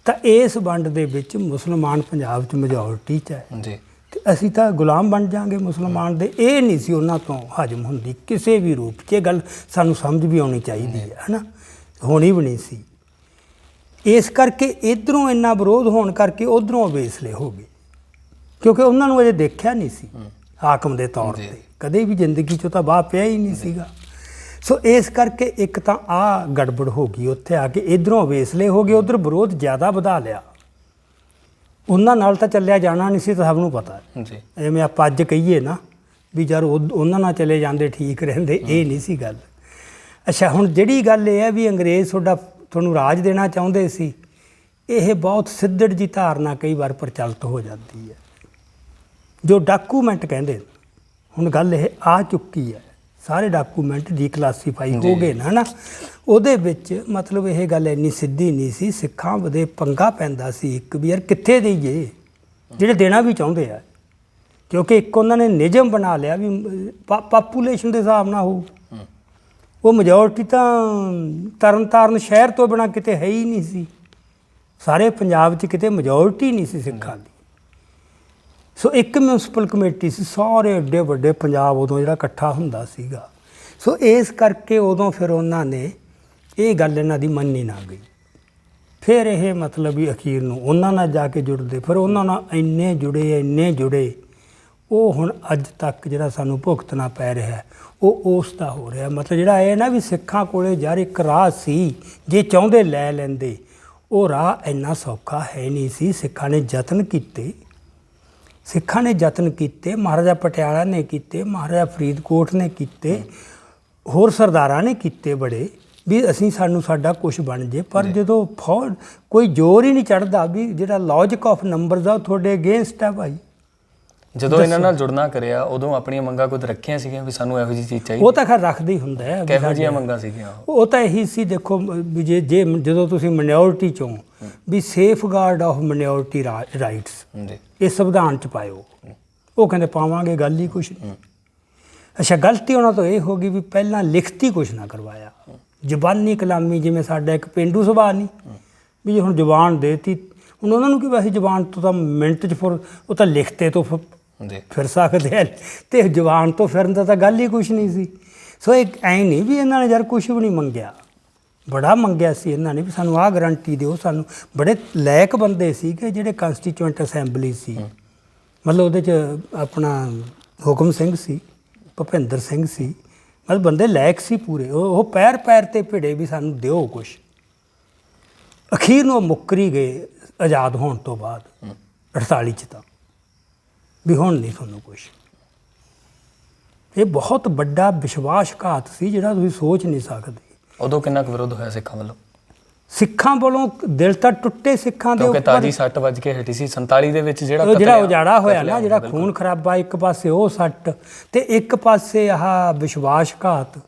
ਤਾਂ ਇਸ ਵੰਡ ਦੇ ਵਿੱਚ ਮੁਸਲਮਾਨ ਪੰਜਾਬ 'ਚ ਮੈਜੋਰਟੀ 'ਚ ਹੈ ਤੇ ਅਸੀਂ ਤਾਂ ਗੁਲਾਮ ਬਣ ਜਾਾਂਗੇ ਮੁਸਲਮਾਨ ਦੇ। ਇਹ ਨਹੀਂ ਸੀ ਉਹਨਾਂ ਤੋਂ ਹਜਮ ਹੁੰਦੀ ਕਿਸੇ ਵੀ ਰੂਪ 'ਚ। ਇਹ ਗੱਲ ਸਾਨੂੰ ਸਮਝ ਵੀ ਆਉਣੀ ਚਾਹੀਦੀ ਹੈ ਨਾ, ਹੋਣੀ ਵੀ ਨਹੀਂ ਸੀ। ਇਸ ਕਰਕੇ ਇੱਧਰੋਂ ਇੰਨਾ ਵਿਰੋਧ ਹੋਣ ਕਰਕੇ ਉੱਧਰੋਂ ਅਵੇਸਲੇ ਹੋ ਗਏ, ਕਿਉਂਕਿ ਉਹਨਾਂ ਨੂੰ ਅਜੇ ਦੇਖਿਆ ਨਹੀਂ ਸੀ ਹਾਕਮ ਦੇ ਤੌਰ 'ਤੇ, ਕਦੇ ਵੀ ਜ਼ਿੰਦਗੀ 'ਚੋਂ ਤਾਂ ਬਾਹਰ ਪਿਆ ਹੀ ਨਹੀਂ ਸੀਗਾ। ਸੋ ਇਸ ਕਰਕੇ ਇੱਕ ਤਾਂ ਆਹ ਗੜਬੜ ਹੋ ਗਈ, ਉੱਥੇ ਆ ਕੇ ਇੱਧਰੋਂ ਅਵੇਸਲੇ ਹੋ ਗਏ, ਉੱਧਰ ਵਿਰੋਧ ਜ਼ਿਆਦਾ ਵਧਾ ਲਿਆ। ਉਹਨਾਂ ਨਾਲ ਤਾਂ ਚੱਲਿਆ ਜਾਣਾ ਨਹੀਂ ਸੀ, ਤਾਂ ਸਭ ਨੂੰ ਪਤਾ ਜੀ। ਐਵੇਂ ਆਪਾਂ ਅੱਜ ਕਹੀਏ ਨਾ ਵੀ ਯਾਰ ਉਹਨਾਂ ਨਾਲ ਚਲੇ ਜਾਂਦੇ ਠੀਕ ਰਹਿੰਦੇ, ਇਹ ਨਹੀਂ ਸੀ ਗੱਲ। ਅੱਛਾ, ਹੁਣ ਜਿਹੜੀ ਗੱਲ ਇਹ ਹੈ ਵੀ ਅੰਗਰੇਜ਼ ਤੁਹਾਨੂੰ ਰਾਜ ਦੇਣਾ ਚਾਹੁੰਦੇ ਸੀ, ਇਹ ਬਹੁਤ ਸਿੱਧੜ ਜੀ ਧਾਰਨਾ ਕਈ ਵਾਰ ਪ੍ਰਚਲਿਤ ਹੋ ਜਾਂਦੀ ਹੈ, ਜੋ ਡਾਕੂਮੈਂਟ ਕਹਿੰਦੇ। ਹੁਣ ਗੱਲ ਇਹ ਆ ਚੁੱਕੀ ਹੈ, ਸਾਰੇ ਡਾਕੂਮੈਂਟ ਡੀਕਲਾਸੀਫਾਈ ਹੋ ਗਏ ਨਾ, ਨਾ ਉਹਦੇ ਵਿੱਚ ਮਤਲਬ ਇਹ ਗੱਲ ਇੰਨੀ ਸਿੱਧੀ ਨਹੀਂ ਸੀ। ਸਿੱਖਾਂ ਵਧੇ ਪੰਗਾ ਪੈਂਦਾ ਸੀ ਇੱਕ ਵੀ ਯਾਰ ਕਿੱਥੇ ਦੇਈਏ, ਜਿਹੜੇ ਦੇਣਾ ਵੀ ਚਾਹੁੰਦੇ ਆ, ਕਿਉਂਕਿ ਇੱਕ ਉਹਨਾਂ ਨੇ ਨਿਯਮ ਬਣਾ ਲਿਆ ਵੀ ਪਾਪੂਲੇਸ਼ਨ ਦੇ ਹਿਸਾਬ ਨਾਲ ਹੋਊ। ਉਹ ਮੈਜੋਰਟੀ ਤਾਂ ਤਰਨਤਾਰਨ ਸ਼ਹਿਰ ਤੋਂ ਬਿਨਾਂ ਕਿਤੇ ਹੈ ਹੀ ਨਹੀਂ ਸੀ, ਸਾਰੇ ਪੰਜਾਬ 'ਚ ਕਿਤੇ ਮੈਜੋਰਟੀ ਨਹੀਂ ਸੀ ਸਿੱਖਾਂ ਦੀ। ਸੋ ਇੱਕ ਮਿਊਨਸਿਪਲ ਕਮੇਟੀ ਸੀ, ਸਾਰੇ ਏਡੇ ਵੱਡੇ ਪੰਜਾਬ ਉਦੋਂ ਜਿਹੜਾ ਇਕੱਠਾ ਹੁੰਦਾ ਸੀਗਾ। ਸੋ ਇਸ ਕਰਕੇ ਉਦੋਂ ਫਿਰ ਉਹਨਾਂ ਨੇ ਇਹ ਗੱਲ ਇਹਨਾਂ ਦੀ ਮੰਨੀ ਨਾ ਗਈ। ਫਿਰ ਇਹ ਮਤਲਬ ਵੀ ਅਖੀਰ ਨੂੰ ਉਹਨਾਂ ਨਾਲ ਜਾ ਕੇ ਜੁੜਦੇ, ਫਿਰ ਉਹਨਾਂ ਨਾਲ ਇੰਨੇ ਜੁੜੇ, ਉਹ ਹੁਣ ਅੱਜ ਤੱਕ ਜਿਹੜਾ ਸਾਨੂੰ ਭੁਗਤਣਾ ਪੈ ਰਿਹਾ ਉਹ ਉਸ ਦਾ ਹੋ ਰਿਹਾ। ਮਤਲਬ ਜਿਹੜਾ ਇਹ ਨਾ ਵੀ ਸਿੱਖਾਂ ਕੋਲੇ ਯਾਰ ਇੱਕ ਰਾਹ ਸੀ, ਜੇ ਚਾਹੁੰਦੇ ਲੈ ਲੈਂਦੇ, ਉਹ ਰਾਹ ਇੰਨਾ ਸੌਖਾ ਹੈ ਨਹੀਂ ਸੀ। ਸਿੱਖਾਂ ਨੇ ਯਤਨ ਕੀਤੇ, ਮਹਾਰਾਜਾ ਪਟਿਆਲਾ ਨੇ ਕੀਤੇ, ਮਹਾਰਾਜਾ ਫਰੀਦਕੋਟ ਨੇ ਕੀਤੇ, ਹੋਰ ਸਰਦਾਰਾਂ ਨੇ ਕੀਤੇ ਬੜੇ, ਵੀ ਸਾਨੂੰ ਸਾਡਾ ਕੁਛ ਬਣ ਜੇ। ਪਰ ਜਦੋਂ ਕੋਈ ਜ਼ੋਰ ਹੀ ਨਹੀਂ ਚੜ੍ਹਦਾ, ਵੀ ਜਿਹੜਾ ਲੌਜਿਕ ਆਫ ਨੰਬਰਸ ਆ ਉਹ ਤੁਹਾਡੇ ਅਗੇਂਸਟ ਹੈ ਭਾਈ। ਜਦੋਂ ਇਹਨਾਂ ਨਾਲ ਜੁੜਨਾ ਕਰਿਆ, ਉਦੋਂ ਆਪਣੀਆਂ ਮੰਗਾਂ ਕੁਝ ਰੱਖੀਆਂ ਸੀਗੀਆਂ ਵੀ ਸਾਨੂੰ ਇਹੋ ਜਿਹੀ ਚੀਜ਼ ਚਾਹੀਦੀ? ਉਹ ਤਾਂ ਖੈਰ ਰੱਖਦੇ ਹੀ ਹੁੰਦਾ ਹੈ। ਕਿਹੋ ਜਿਹੀਆਂ ਮੰਗਾਂ ਸੀਗੀਆਂ? ਉਹ ਤਾਂ ਇਹੀ ਸੀ, ਦੇਖੋ ਵੀ ਜੇ ਜਦੋਂ ਤੁਸੀਂ ਮਾਈਨੋਰਿਟੀ 'ਚੋਂ ਵੀ ਸੇਫਗਾਰਡ ਆਫ ਮਾਈਨੋਰਿਟੀ ਰਾਈਟਸ ਇਹ ਸੰਵਿਧਾਨ 'ਚ ਪਾਇਓ। ਉਹ ਕਹਿੰਦੇ ਪਾਵਾਂਗੇ, ਗੱਲ ਹੀ ਕੁਛ ਨਹੀਂ। ਅੱਛਾ, ਗਲਤੀ ਉਹਨਾਂ ਤੋਂ ਇਹ ਹੋ ਗਈ ਵੀ ਪਹਿਲਾਂ ਲਿਖਤੀ ਕੁਛ ਨਾ ਕਰਵਾਇਆ, ਜ਼ਬਾਨੀ ਕਲਾਮੀ, ਜਿਵੇਂ ਸਾਡਾ ਇੱਕ ਪੇਂਡੂ ਸੁਭਾਅ ਨਹੀਂ ਵੀ ਜੇ ਹੁਣ ਜ਼ੁਬਾਨ ਦੇਤੀ, ਹੁਣ ਉਹਨਾਂ ਨੂੰ ਕੀ ਵੈਸੇ ਜ਼ੁਬਾਨ ਤੋਂ ਤਾਂ ਮਿੰਟ 'ਚ ਉਹ ਤਾਂ ਲਿਖਤੇ ਤੋਂ ਫਿਰ ਸਕਦੇ ਆ, ਅਤੇ ਜ਼ੁਬਾਨ ਤੋਂ ਫਿਰਨ ਦਾ ਤਾਂ ਗੱਲ ਹੀ ਕੁਛ ਨਹੀਂ ਸੀ। ਸੋ ਇੱਕ ਐ ਨਹੀਂ ਵੀ ਇਹਨਾਂ ਨੇ ਯਾਰ ਕੁਝ ਵੀ ਨਹੀਂ ਮੰਗਿਆ, ਬੜਾ ਮੰਗਿਆ ਸੀ ਇਹਨਾਂ ਨੇ ਵੀ ਸਾਨੂੰ ਆਹ ਗਰੰਟੀ ਦਿਓ। ਸਾਨੂੰ ਬੜੇ ਲਾਇਕ ਬੰਦੇ ਸੀਗੇ ਜਿਹੜੇ ਕੰਸਟੀਚੁਐਂਟ ਅਸੈਂਬਲੀ ਸੀ, ਮਤਲਬ ਉਹਦੇ 'ਚ ਆਪਣਾ ਹੁਕਮ ਸਿੰਘ ਸੀ, ਭੁਪਿੰਦਰ ਸਿੰਘ ਸੀ, ਮਤਲਬ ਬੰਦੇ ਲਾਇਕ ਸੀ ਪੂਰੇ। ਉਹ ਪੈਰ ਪੈਰ ਤੇ ਭਿੜੇ ਵੀ ਸਾਨੂੰ ਦਿਓ ਕੁਛ। ਅਖੀਰ ਨੂੰ ਉਹ ਮੁੱਕਰੀ ਗਏ ਆਜ਼ਾਦ ਹੋਣ ਤੋਂ ਬਾਅਦ 48 'ਚ ਤਾਂ ਵੀ ਹੁਣ ਨਹੀਂ ਤੁਹਾਨੂੰ ਕੁਛ। ਇਹ ਬਹੁਤ ਵੱਡਾ ਵਿਸ਼ਵਾਸਘਾਤ ਸੀ ਜਿਹੜਾ ਤੁਸੀਂ ਸੋਚ ਨਹੀਂ ਸਕਦੇ। ਉਦੋਂ ਕਿੰਨਾ ਕੁ ਵਿਰੋਧ ਹੋਇਆ ਸਿੱਖਾਂ ਵੱਲੋਂ? ਸਿੱਖਾਂ ਵੱਲੋਂ ਦਿਲ ਤਾਂ ਟੁੱਟੇ ਸਿੱਖਾਂ ਦੇ ਕਿਉਂਕਿ ਉੱਪਰ। ਤਾਜੀ ਸੱਟ ਵੱਜ ਕੇ ਹਟੀ ਸੀ 47 ਦੇ ਵਿੱਚ ਜਿਹੜਾ ਉਜਾੜਾ ਹੋਇਆ ਨਾ, ਜਿਹੜਾ ਖੂਨ ਖਰਾਬਾ, ਇੱਕ ਪਾਸੇ ਉਹ ਸੱਟ ਤੇ ਇੱਕ ਪਾਸੇ ਆਹ ਵਿਸ਼ਵਾਸਘਾਤ।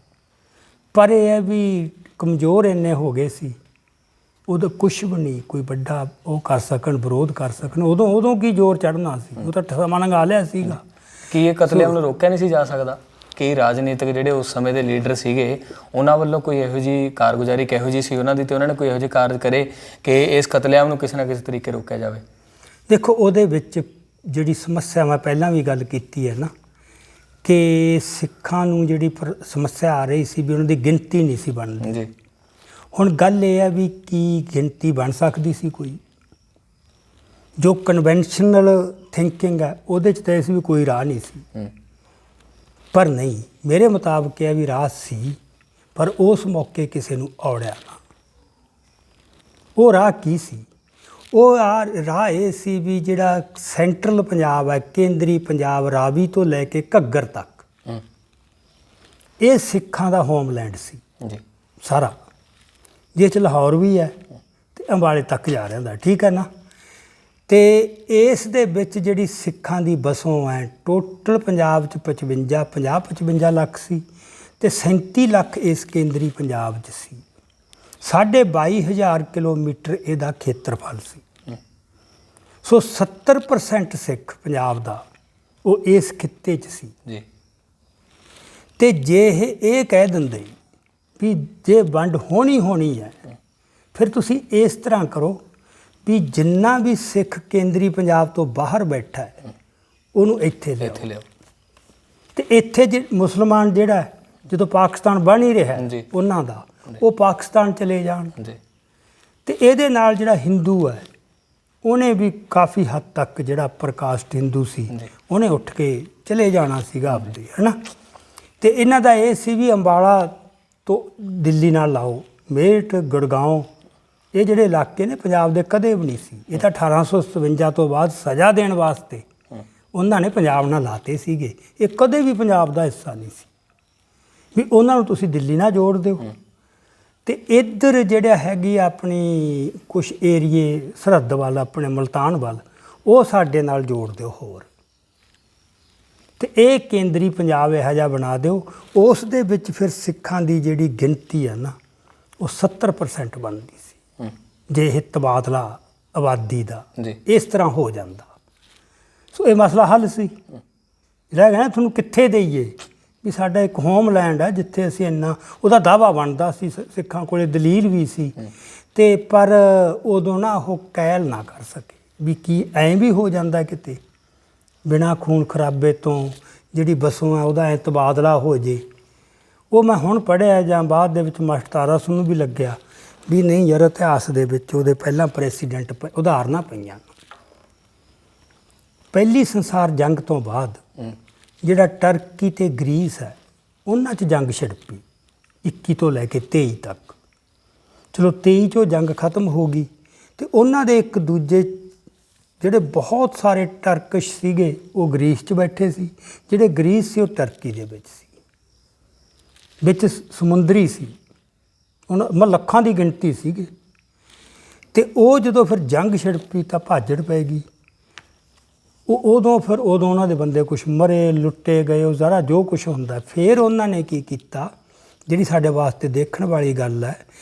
ਪਰ ਇਹ ਹੈ ਵੀ ਕਮਜ਼ੋਰ ਇੰਨੇ ਹੋ ਗਏ ਸੀ, ਉਦੋਂ ਕੁਛ ਵੀ ਨਹੀਂ ਕੋਈ ਵੱਡਾ ਉਹ ਕਰ ਸਕਣ, ਵਿਰੋਧ ਕਰ ਸਕਣ। ਉਦੋਂ ਕੀ ਜ਼ੋਰ ਚੜ੍ਹਨਾ ਸੀ, ਉਹ ਤਾਂ ਸਮਾਂ ਲੰਘਾ ਲਿਆ ਸੀਗਾ। ਕੀ ਇਹ ਕਤਲੇਆਮ ਨੂੰ ਰੋਕਿਆ ਨਹੀਂ ਸੀ ਜਾ ਸਕਦਾ? ਕਈ ਰਾਜਨੀਤਿਕ ਜਿਹੜੇ ਉਸ ਸਮੇਂ ਦੇ ਲੀਡਰ ਸੀਗੇ ਉਹਨਾਂ ਵੱਲੋਂ ਕੋਈ ਇਹੋ ਜਿਹੀ ਕਾਰਗੁਜ਼ਾਰੀ ਕਿਹੋ ਜਿਹੀ ਸੀ ਉਹਨਾਂ ਦੀ, ਤੇ ਉਹਨਾਂ ਨੇ ਕੋਈ ਇਹੋ ਜਿਹੇ ਕਾਰਜ ਕਰੇ ਕਿ ਇਸ ਕਤਲੇਆਮ ਨੂੰ ਕਿਸੇ ਨਾ ਕਿਸੇ ਤਰੀਕੇ ਰੋਕਿਆ ਜਾਵੇ? ਦੇਖੋ, ਉਹਦੇ ਵਿੱਚ ਜਿਹੜੀ ਸਮੱਸਿਆ ਮੈਂ ਪਹਿਲਾਂ ਵੀ ਗੱਲ ਕੀਤੀ ਹੈ ਨਾ, ਕਿ ਸਿੱਖਾਂ ਨੂੰ ਜਿਹੜੀ ਸਮੱਸਿਆ ਆ ਰਹੀ ਸੀ ਵੀ ਉਹਨਾਂ ਦੀ ਗਿਣਤੀ ਨਹੀਂ ਸੀ ਬਣਦੀ ਜੀ। ਹੁਣ ਗੱਲ ਇਹ ਹੈ ਵੀ ਕੀ ਗਿਣਤੀ ਬਣ ਸਕਦੀ ਸੀ ਕੋਈ? ਜੋ ਕਨਵੈਨਸ਼ਨਲ ਥਿੰਕਿੰਗ ਹੈ ਉਹਦੇ 'ਚ ਤਾਂ ਇਸ ਵੀ ਕੋਈ ਰਾਹ ਨਹੀਂ ਸੀ। ਪਰ ਨਹੀਂ, ਮੇਰੇ ਮੁਤਾਬਕ ਇਹ ਵੀ ਰਾਹ ਸੀ, ਪਰ ਉਸ ਮੌਕੇ ਕਿਸੇ ਨੂੰ ਔੜਿਆ ਨਾ। ਉਹ ਰਾਹ ਕੀ ਸੀ? ਉਹ ਰਾਹ ਇਹ ਸੀ ਵੀ ਜਿਹੜਾ ਸੈਂਟਰਲ ਪੰਜਾਬ ਹੈ, ਕੇਂਦਰੀ ਪੰਜਾਬ, ਰਾਵੀ ਤੋਂ ਲੈ ਕੇ ਘੱਗਰ ਤੱਕ, ਇਹ ਸਿੱਖਾਂ ਦਾ ਹੋਮਲੈਂਡ ਸੀ ਜੀ ਸਾਰਾ, ਜਿਸ 'ਚ ਲਾਹੌਰ ਵੀ ਹੈ ਤੇ ਅੰਬਾਲੇ ਤੱਕ ਜਾ ਰਿਹਾ ਹੁੰਦਾ, ਠੀਕ ਹੈ ਨਾ। ਤੇ ਇਸ ਦੇ ਵਿੱਚ ਜਿਹੜੀ ਸਿੱਖਾਂ ਦੀ ਵਸੋਂ ਹੈ ਟੋਟਲ ਪੰਜਾਬ 'ਚ 55 ਲੱਖ ਸੀ ਤੇ 37 ਲੱਖ ਇਸ ਕੇਂਦਰੀ ਪੰਜਾਬ 'ਚ ਸੀ। 22,500 ਕਿਲੋਮੀਟਰ ਇਹਦਾ ਖੇਤਰਫਲ ਸੀ। ਸੋ 70% ਸਿੱਖ ਪੰਜਾਬ ਦਾ ਉਹ ਇਸ ਖਿੱਤੇ 'ਚ ਸੀ ਜੀ। ਤੇ ਜੇ ਇਹ ਕਹਿ ਦਿੰਦੇ ਵੀ ਜੇ ਵੰਡ ਹੋਣੀ ਹੈ, ਫਿਰ ਤੁਸੀਂ ਇਸ ਤਰ੍ਹਾਂ ਕਰੋ ਵੀ ਜਿੰਨਾ ਵੀ ਸਿੱਖ ਕੇਂਦਰੀ ਪੰਜਾਬ ਤੋਂ ਬਾਹਰ ਬੈਠਾ ਹੈ ਉਹਨੂੰ ਇੱਥੇ ਲਿਆਓ। ਤੇ ਇੱਥੇ ਮੁਸਲਮਾਨ ਜਿਹੜਾ ਜਦੋਂ ਪਾਕਿਸਤਾਨ ਬਣ ਹੀ ਰਿਹਾ ਉਹਨਾਂ ਦਾ, ਉਹ ਪਾਕਿਸਤਾਨ ਚਲੇ ਜਾਣ। ਤੇ ਇਹਦੇ ਨਾਲ ਜਿਹੜਾ ਹਿੰਦੂ ਹੈ ਉਹਨੇ ਵੀ ਕਾਫੀ ਹੱਦ ਤੱਕ, ਜਿਹੜਾ ਪ੍ਰਕਾਸ਼ਟ ਹਿੰਦੂ ਸੀ, ਉਹਨੇ ਉੱਠ ਕੇ ਚਲੇ ਜਾਣਾ ਸੀਗਾ ਆਪਦੇ, ਹੈ ਨਾ। ਤੇ ਇਹਨਾਂ ਦਾ ਇਹ ਸੀ ਵੀ ਅੰਬਾਲਾ ਤੋਂ ਦਿੱਲੀ ਨਾਲ ਲਾਓ, ਮੇਰਠ, ਗੁੜਗਾਉਂ, ਇਹ ਜਿਹੜੇ ਇਲਾਕੇ ਨੇ ਪੰਜਾਬ ਦੇ ਕਦੇ ਵੀ ਨਹੀਂ ਸੀ। ਇਹ ਤਾਂ 1857 ਤੋਂ ਬਾਅਦ ਸਜ਼ਾ ਦੇਣ ਵਾਸਤੇ ਉਹਨਾਂ ਨੇ ਪੰਜਾਬ ਨਾਲ ਲਾਤੇ ਸੀਗੇ। ਇਹ ਕਦੇ ਵੀ ਪੰਜਾਬ ਦਾ ਹਿੱਸਾ ਨਹੀਂ ਸੀ ਵੀ ਉਹਨਾਂ ਨੂੰ ਤੁਸੀਂ ਦਿੱਲੀ ਨਾਲ ਜੋੜ ਦਿਓ। ਤੇ ਇੱਧਰ ਜਿਹੜਾ ਹੈਗੀ ਆਪਣੀ ਕੁਛ ਏਰੀਏ ਸਰਹੱਦ ਵੱਲ, ਆਪਣੇ ਮੁਲਤਾਨ ਵੱਲ, ਉਹ ਸਾਡੇ ਨਾਲ ਜੋੜ ਦਿਓ ਹੋਰ। ਤੇ ਇਹ ਕੇਂਦਰੀ ਪੰਜਾਬ ਇਹੋ ਜਿਹਾ ਬਣਾ ਦਿਓ, ਉਸ ਦੇ ਵਿੱਚ ਫਿਰ ਸਿੱਖਾਂ ਦੀ ਜਿਹੜੀ ਗਿਣਤੀ ਹੈ ਨਾ ਉਹ 70% ਬਣਦੀ ਸੀ ਜੇ ਇਹ ਤਬਾਦਲਾ ਆਬਾਦੀ ਦਾ ਇਸ ਤਰ੍ਹਾਂ ਹੋ ਜਾਂਦਾ। ਸੋ ਇਹ ਮਸਲਾ ਹੱਲ ਸੀ। ਰਹਿ ਗਿਆ ਨਾ ਤੁਹਾਨੂੰ ਕਿੱਥੇ ਦੇਈਏ, ਵੀ ਸਾਡਾ ਇੱਕ ਹੋਮਲੈਂਡ ਹੈ ਜਿੱਥੇ ਅਸੀਂ ਇੰਨਾ, ਉਹਦਾ ਦਾਅਵਾ ਬਣਦਾ ਸੀ, ਸਿੱਖਾਂ ਕੋਲੇ ਦਲੀਲ ਵੀ ਸੀ। ਤੇ ਪਰ ਉਦੋਂ ਨਾ ਉਹ ਕਹਿਲ ਨਾ ਕਰ ਸਕੇ ਵੀ ਕੀ ਐਂ ਵੀ ਹੋ ਜਾਂਦਾ ਕਿਤੇ ਬਿਨਾਂ ਖੂਨ ਖਰਾਬੇ ਤੋਂ ਜਿਹੜੀ ਵਸੋਂ ਹੈ ਉਹਦਾ ਐਂ ਤਬਾਦਲਾ ਹੋ ਜੇ। ਉਹ ਮੈਂ ਹੁਣ ਪੜ੍ਹਿਆ ਜਾਂ ਬਾਅਦ ਦੇ ਵਿੱਚ ਮਾਸਟਰ ਨੂੰ ਵੀ ਲੱਗਿਆ ਵੀ ਨਹੀਂ ਯਾਰ, ਇਤਿਹਾਸ ਦੇ ਵਿੱਚ ਉਹਦੇ ਪਹਿਲਾਂ ਪ੍ਰੈਸੀਡੈਂਟ ਉਦਾਹਰਨਾਂ ਪਈਆਂ। ਪਹਿਲੀ ਸੰਸਾਰ ਜੰਗ ਤੋਂ ਬਾਅਦ ਜਿਹੜਾ ਟਰਕੀ ਤੇ ਗਰੀਸ ਹੈ ਉਹਨਾਂ 'ਚ ਜੰਗ ਛਿੜਪੀ 21 ਤੋਂ ਲੈ ਕੇ 23 ਤੱਕ। ਚਲੋ 23 'ਚੋਂ ਜੰਗ ਖਤਮ ਹੋ ਗਈ ਤੇ ਉਹਨਾਂ ਦੇ ਇੱਕ ਦੂਜੇ ਜਿਹੜੇ ਬਹੁਤ ਸਾਰੇ ਟਰਕਸ਼ ਸੀਗੇ ਉਹ ਗਰੀਸ 'ਚ ਬੈਠੇ ਸੀ, ਜਿਹੜੇ ਗਰੀਸ ਸੀ ਉਹ ਟਰਕੀ ਦੇ ਵਿੱਚ ਸੀ, ਵਿੱਚ ਸਮੁੰਦਰੀ ਸੀ, ਉਹਨਾਂ ਲੱਖਾਂ ਦੀ ਗਿਣਤੀ ਸੀਗੇ। ਤੇ ਉਹ ਜਦੋਂ ਫਿਰ ਜੰਗ ਛਿੜਪੀ ਤਾਂ ਭਾਜੜ ਪੈ ਗਈ। ਉਦੋਂ ਉਹਨਾਂ ਦੇ ਬੰਦੇ ਕੁਛ ਮਰੇ, ਲੁੱਟੇ ਗਏ, ਉਹ ਜ਼ਰਾ ਜੋ ਕੁਛ ਹੁੰਦਾ। ਫਿਰ ਉਹਨਾਂ ਨੇ ਕੀ ਕੀਤਾ, ਜਿਹੜੀ ਸਾਡੇ ਵਾਸਤੇ ਦੇਖਣ ਵਾਲੀ ਗੱਲ ਹੈ,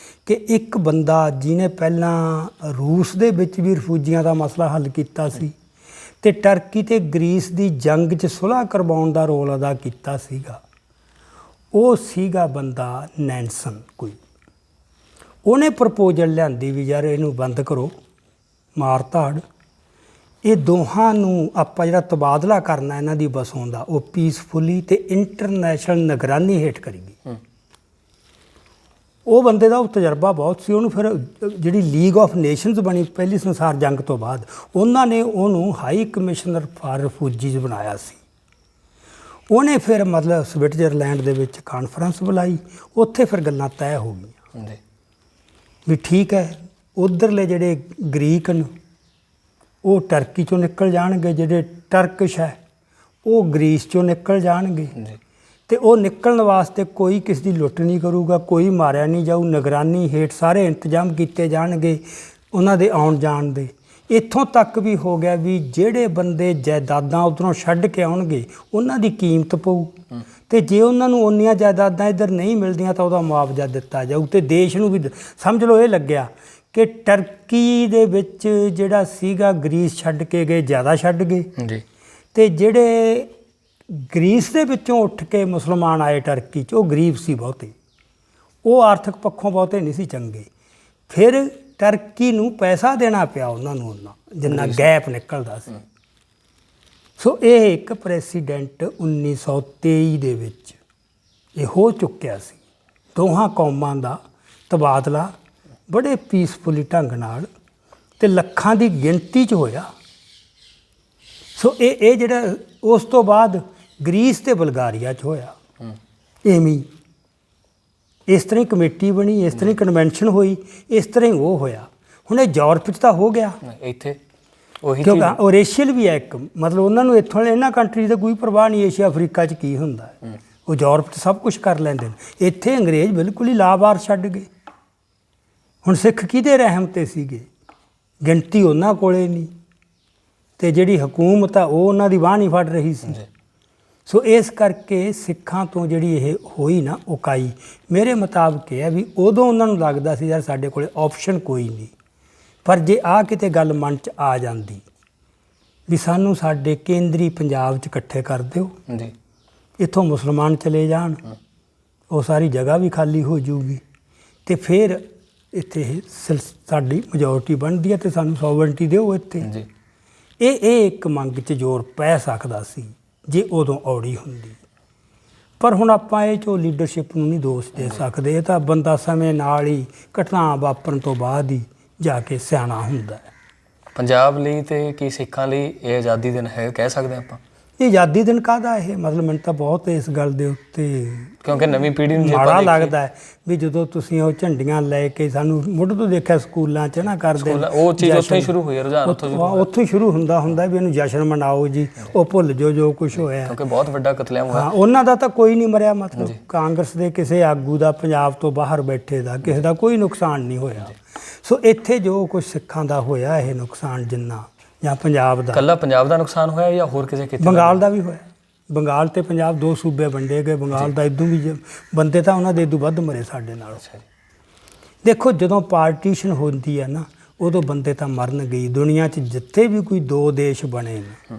ਕਿ ਇੱਕ ਬੰਦਾ ਜਿਹਨੇ ਪਹਿਲਾਂ ਰੂਸ ਦੇ ਵਿੱਚ ਵੀ ਰਿਫਿਊਜੀਆਂ ਦਾ ਮਸਲਾ ਹੱਲ ਕੀਤਾ ਸੀ ਤੇ ਟਰਕੀ ਤੇ ਗਰੀਸ ਦੀ ਜੰਗ 'ਚ ਸੁਲ੍ਹਾ ਕਰਵਾਉਣ ਦਾ ਰੋਲ ਅਦਾ ਕੀਤਾ ਸੀਗਾ, ਉਹ ਸੀਗਾ ਬੰਦਾ ਨੈਨਸਨ ਕੋਈ। ਉਹਨੇ ਪ੍ਰਪੋਜ਼ਲ ਲਿਆਂਦੀ ਵੀ ਯਾਰ ਇਹਨੂੰ ਬੰਦ ਕਰੋ, ਮਾਰ ਧਾੜ, ਇਹ ਦੋਹਾਂ ਨੂੰ ਆਪਾਂ ਜਿਹੜਾ ਤਬਾਦਲਾ ਕਰਨਾ ਇਹਨਾਂ ਦੀ ਵਸੋਂ ਦਾ ਉਹ ਪੀਸਫੁਲੀ ਤੇ ਇੰਟਰਨੈਸ਼ਨਲ ਨਿਗਰਾਨੀ ਹੇਠ ਕਰੀਏ। ਉਹ ਬੰਦੇ ਦਾ ਉਹ ਤਜਰਬਾ ਬਹੁਤ ਸੀ। ਉਹਨੂੰ ਫਿਰ ਜਿਹੜੀ ਲੀਗ ਆਫ ਨੇਸ਼ਨਸ ਬਣੀ ਪਹਿਲੀ ਸੰਸਾਰ ਜੰਗ ਤੋਂ ਬਾਅਦ, ਉਹਨਾਂ ਨੇ ਉਹਨੂੰ ਹਾਈ ਕਮਿਸ਼ਨਰ ਫਾਰ ਰਿਫਿਊਜੀਜ਼ ਬਣਾਇਆ ਸੀ। ਉਹਨੇ ਫਿਰ ਮਤਲਬ ਸਵਿਟਜ਼ਰਲੈਂਡ ਦੇ ਵਿੱਚ ਕਾਨਫਰੰਸ ਬੁਲਾਈ, ਉੱਥੇ ਫਿਰ ਗੱਲਾਂ ਤੈਅ ਹੋ ਗਈਆਂ ਜੀ ਵੀ ਠੀਕ ਹੈ ਉੱਧਰਲੇ ਜਿਹੜੇ ਗ੍ਰੀਕ ਨੇ ਉਹ ਟਰਕੀ ਚੋਂ ਨਿਕਲ ਜਾਣਗੇ, ਜਿਹੜੇ ਟਰਕਿਸ਼ ਹੈ ਉਹ ਗ੍ਰੀਸ ਚੋਂ ਨਿਕਲ ਜਾਣਗੇ, ਜੀ ਤੇ ਉਹ ਨਿਕਲਣ ਵਾਸਤੇ ਕੋਈ ਕਿਸੇ ਦੀ ਲੁੱਟ ਨਹੀਂ ਕਰੂਗਾ, ਕੋਈ ਮਾਰਿਆ ਨਹੀਂ ਜਾਊ, ਨਿਗਰਾਨੀ ਹੇਠ ਸਾਰੇ ਇੰਤਜ਼ਾਮ ਕੀਤੇ ਜਾਣਗੇ ਉਹਨਾਂ ਦੇ ਆਉਣ ਜਾਣ ਦੇ। ਇੱਥੋਂ ਤੱਕ ਵੀ ਹੋ ਗਿਆ ਵੀ ਜਿਹੜੇ ਬੰਦੇ ਜਾਇਦਾਦਾਂ ਉੱਧਰੋਂ ਛੱਡ ਕੇ ਆਉਣਗੇ ਉਹਨਾਂ ਦੀ ਕੀਮਤ ਪਊ, ਤੇ ਜੇ ਉਹਨਾਂ ਨੂੰ ਓਨੀਆਂ ਜਾਇਦਾਦਾਂ ਇੱਧਰ ਨਹੀਂ ਮਿਲਦੀਆਂ ਤਾਂ ਉਹਦਾ ਮੁਆਵਜ਼ਾ ਦਿੱਤਾ ਜਾਊ। ਤੇ ਦੇਸ਼ ਨੂੰ ਵੀ ਸਮਝ ਲਓ ਇਹ ਲੱਗਿਆ ਕਿ ਟਰਕੀ ਦੇ ਵਿੱਚ ਜਿਹੜਾ ਸੀਗਾ ਗ੍ਰੀਸ ਛੱਡ ਕੇ ਗਏ, ਜ਼ਿਆਦਾ ਛੱਡ ਗਏ, ਜੀ ਤੇ ਜਿਹੜੇ ਗ੍ਰੀਸ ਦੇ ਵਿੱਚੋਂ ਉੱਠ ਕੇ ਮੁਸਲਮਾਨ ਆਏ ਟਰਕੀ 'ਚ, ਉਹ ਗਰੀਬ ਸੀ ਬਹੁਤੇ, ਉਹ ਆਰਥਿਕ ਪੱਖੋਂ ਬਹੁਤੇ ਨਹੀਂ ਸੀ ਚੰਗੇ। ਫਿਰ ਟਰਕੀ ਨੂੰ ਪੈਸਾ ਦੇਣਾ ਪਿਆ ਉਹਨਾਂ ਨੂੰ ਉਹਨਾਂ ਜਿੰਨਾ ਗੈਪ ਨਿਕਲਦਾ ਸੀ। ਸੋ ਇਹ ਇੱਕ ਪ੍ਰੈਸੀਡੈਂਟ 1923 ਦੇ ਵਿੱਚ ਇਹ ਹੋ ਚੁੱਕਿਆ ਸੀ। ਦੋਹਾਂ ਕੌਮਾਂ ਦਾ ਤਬਾਦਲਾ ਬੜੇ ਪੀਸਫੁਲੀ ਢੰਗ ਨਾਲ ਤੇ ਲੱਖਾਂ ਦੀ ਗਿਣਤੀ 'ਚ ਹੋਇਆ। ਸੋ ਇਹ ਜਿਹੜਾ ਉਸ ਤੋਂ ਬਾਅਦ ਗ੍ਰੀਸ ਤੇ ਬਲਗਾਰੀਆ 'ਚ ਹੋਇਆ। ਐਵੇਂ ਇਸ ਤਰ੍ਹਾਂ ਹੀ ਕਮੇਟੀ ਬਣੀ, ਇਸ ਤਰ੍ਹਾਂ ਹੀ ਕਨਵੈਨਸ਼ਨ ਹੋਈ, ਇਸ ਤਰ੍ਹਾਂ ਹੀ ਉਹ ਹੋਇਆ। ਹੁਣ ਇਹ ਯੂਰਪ 'ਚ ਤਾਂ ਹੋ ਗਿਆ, ਇੱਥੇ ਉਹੀ ਕਿਉਂਕਿ ਓਰੇਸ਼ੀਅਲ ਵੀ ਹੈ ਇੱਕ, ਮਤਲਬ ਉਹਨਾਂ ਨੂੰ ਇੱਥੋਂ ਇਹਨਾਂ ਕੰਟਰੀ ਦਾ ਕੋਈ ਪਰਵਾਹ ਨਹੀਂ ਏਸ਼ੀਆ ਅਫਰੀਕਾ 'ਚ ਕੀ ਹੁੰਦਾ ਹੈ, ਉਹ ਯੂਰਪ 'ਚ ਸਭ ਕੁਝ ਕਰ ਲੈਂਦੇ ਨੇ। ਇੱਥੇ ਅੰਗਰੇਜ਼ ਬਿਲਕੁਲ ਹੀ ਲਾਵਾਰ ਛੱਡ ਗਏ। ਹੁਣ ਸਿੱਖ ਕਿਹਦੇ ਰਹਿਮ 'ਤੇ ਸੀਗੇ, ਗਿਣਤੀ ਉਹਨਾਂ ਕੋਲੇ ਨਹੀਂ, ਤੇ ਜਿਹੜੀ ਹਕੂਮਤ ਆ ਉਹ ਉਹਨਾਂ ਦੀ ਬਾਂਹ ਨਹੀਂ ਫੜ ਰਹੀ ਸੀ। ਸੋ ਇਸ ਕਰਕੇ ਸਿੱਖਾਂ ਤੋਂ ਜਿਹੜੀ ਇਹ ਹੋਈ ਨਾ ਉਕਾਈ, ਮੇਰੇ ਮੁਤਾਬਕ ਇਹ ਹੈ ਵੀ ਉਦੋਂ ਉਹਨਾਂ ਨੂੰ ਲੱਗਦਾ ਸੀ ਯਾਰ ਸਾਡੇ ਕੋਲੇ ਆਪਸ਼ਨ ਕੋਈ ਨਹੀਂ, ਪਰ ਜੇ ਆ ਕਿਤੇ ਗੱਲ ਮਨ 'ਚ ਆ ਜਾਂਦੀ ਵੀ ਸਾਨੂੰ ਸਾਡੇ ਕੇਂਦਰੀ ਪੰਜਾਬ 'ਚ ਇਕੱਠੇ ਕਰ ਦਿਓ, ਜੀ ਇੱਥੋਂ ਮੁਸਲਮਾਨ ਚਲੇ ਜਾਣ, ਉਹ ਸਾਰੀ ਜਗ੍ਹਾ ਵੀ ਖਾਲੀ ਹੋ ਜੂਗੀ, ਤੇ ਫਿਰ ਇੱਥੇ ਸਾਡੀ ਮੈਜੋਰਟੀ ਬਣਦੀ ਹੈ ਤੇ ਸਾਨੂੰ ਸੋਵਰਨਟੀ ਦਿਓ ਇੱਥੇ। ਜੀ ਇਹ ਇੱਕ ਮੰਗ 'ਚ ਜ਼ੋਰ ਪੈ ਸਕਦਾ ਸੀ ਜੇ ਉਦੋਂ ਔੜੀ ਹੁੰਦੀ। ਪਰ ਹੁਣ ਆਪਾਂ ਇਹ 'ਚੋਂ ਲੀਡਰਸ਼ਿਪ ਨੂੰ ਨਹੀਂ ਦੋਸ਼ ਦੇ ਸਕਦੇ, ਇਹ ਤਾਂ ਬੰਦਾ ਸਮੇਂ ਨਾਲ ਹੀ ਘਟਨਾ ਵਾਪਰਨ ਤੋਂ ਬਾਅਦ ਹੀ ਜਾ ਕੇ ਸਿਆਣਾ ਹੁੰਦਾ ਹੈ। ਪੰਜਾਬ ਲਈ ਤੇ ਕੀ ਸਿੱਖਾਂ ਲਈ ਇਹ ਆਜ਼ਾਦੀ ਦਿਨ ਹੈ, ਕਹਿ ਸਕਦੇ ਆਪਾਂ? ਇਹ ਆਜ਼ਾਦੀ ਦਿਨ ਕਾਹਦਾ ਇਹ, ਮਤਲਬ ਮੈਨੂੰ ਤਾਂ ਬਹੁਤ ਇਸ ਗੱਲ ਦੇ ਉੱਤੇ ਕਿਉਂਕਿ ਨਵੀਂ ਪੀੜ੍ਹੀ ਨੂੰ ਜੇ ਮਾੜਾ ਆਪਾਂ ਲੱਗਦਾ ਹੈ ਵੀ ਜਦੋਂ ਤੁਸੀਂ ਉਹ ਝੰਡੀਆਂ ਲੈ ਕੇ ਸਾਨੂੰ ਮੁੱਢ ਤੋਂ ਦੇਖਿਆ ਸਕੂਲਾਂ 'ਚ ਨਾ ਕਰਦੇ, ਉਹ ਚੀਜ਼ ਉੱਥੇ ਹੀ ਸ਼ੁਰੂ ਹੋਈ, ਰੁਝਾਨ ਉੱਥੋਂ ਉੱਥੋਂ ਹੀ ਸ਼ੁਰੂ ਹੁੰਦਾ ਵੀ ਇਹਨੂੰ ਜਸ਼ਨ ਮਨਾਓ ਜੀ, ਉਹ ਭੁੱਲ ਜੋ ਕੁਝ ਹੋਇਆ, ਕਿਉਂਕਿ ਬਹੁਤ ਵੱਡਾ ਕਤਲੇਆਮ ਹੋਇਆ। ਹਾਂ, ਉਹਨਾਂ ਦਾ ਤਾਂ ਕੋਈ ਨਹੀਂ ਮਰਿਆ, ਮਤਲਬ ਕਾਂਗਰਸ ਦੇ ਕਿਸੇ ਆਗੂ ਦਾ ਪੰਜਾਬ ਤੋਂ ਬਾਹਰ ਬੈਠੇ ਦਾ ਕਿਸੇ ਦਾ ਕੋਈ ਨੁਕਸਾਨ ਨਹੀਂ ਹੋਇਆ। ਸੋ ਇੱਥੇ ਜੋ ਕੁਝ ਸਿੱਖਾਂ ਦਾ ਹੋਇਆ ਇਹ ਨੁਕਸਾਨ ਜਿੰਨਾ, ਜਾਂ ਪੰਜਾਬ ਦਾ, ਇਕੱਲਾ ਪੰਜਾਬ ਦਾ ਨੁਕਸਾਨ ਹੋਇਆ ਜਾਂ ਹੋਰ ਕਿਸੇ ਕਿਤੇ? ਬੰਗਾਲ ਦਾ ਵੀ ਹੋਇਆ। ਬੰਗਾਲ ਤੇ ਪੰਜਾਬ ਦੋ ਸੂਬੇ ਵੰਡੇ ਗਏ। ਬੰਗਾਲ ਦਾ ਇਦੋਂ ਵੀ ਬੰਦੇ ਤਾਂ ਉਹਨਾਂ ਦੇ ਇਦੋਂ ਵੱਧ ਮਰੇ ਸਾਡੇ ਨਾਲ। ਦੇਖੋ ਜਦੋਂ ਪਾਰਟੀਸ਼ਨ ਹੁੰਦੀ ਹੈ ਨਾ ਉਦੋਂ ਬੰਦੇ ਤਾਂ ਮਰਨ ਗਈ। ਦੁਨੀਆ 'ਚ ਜਿੱਥੇ ਵੀ ਕੋਈ ਦੋ ਦੇਸ਼ ਬਣੇ ਨੇ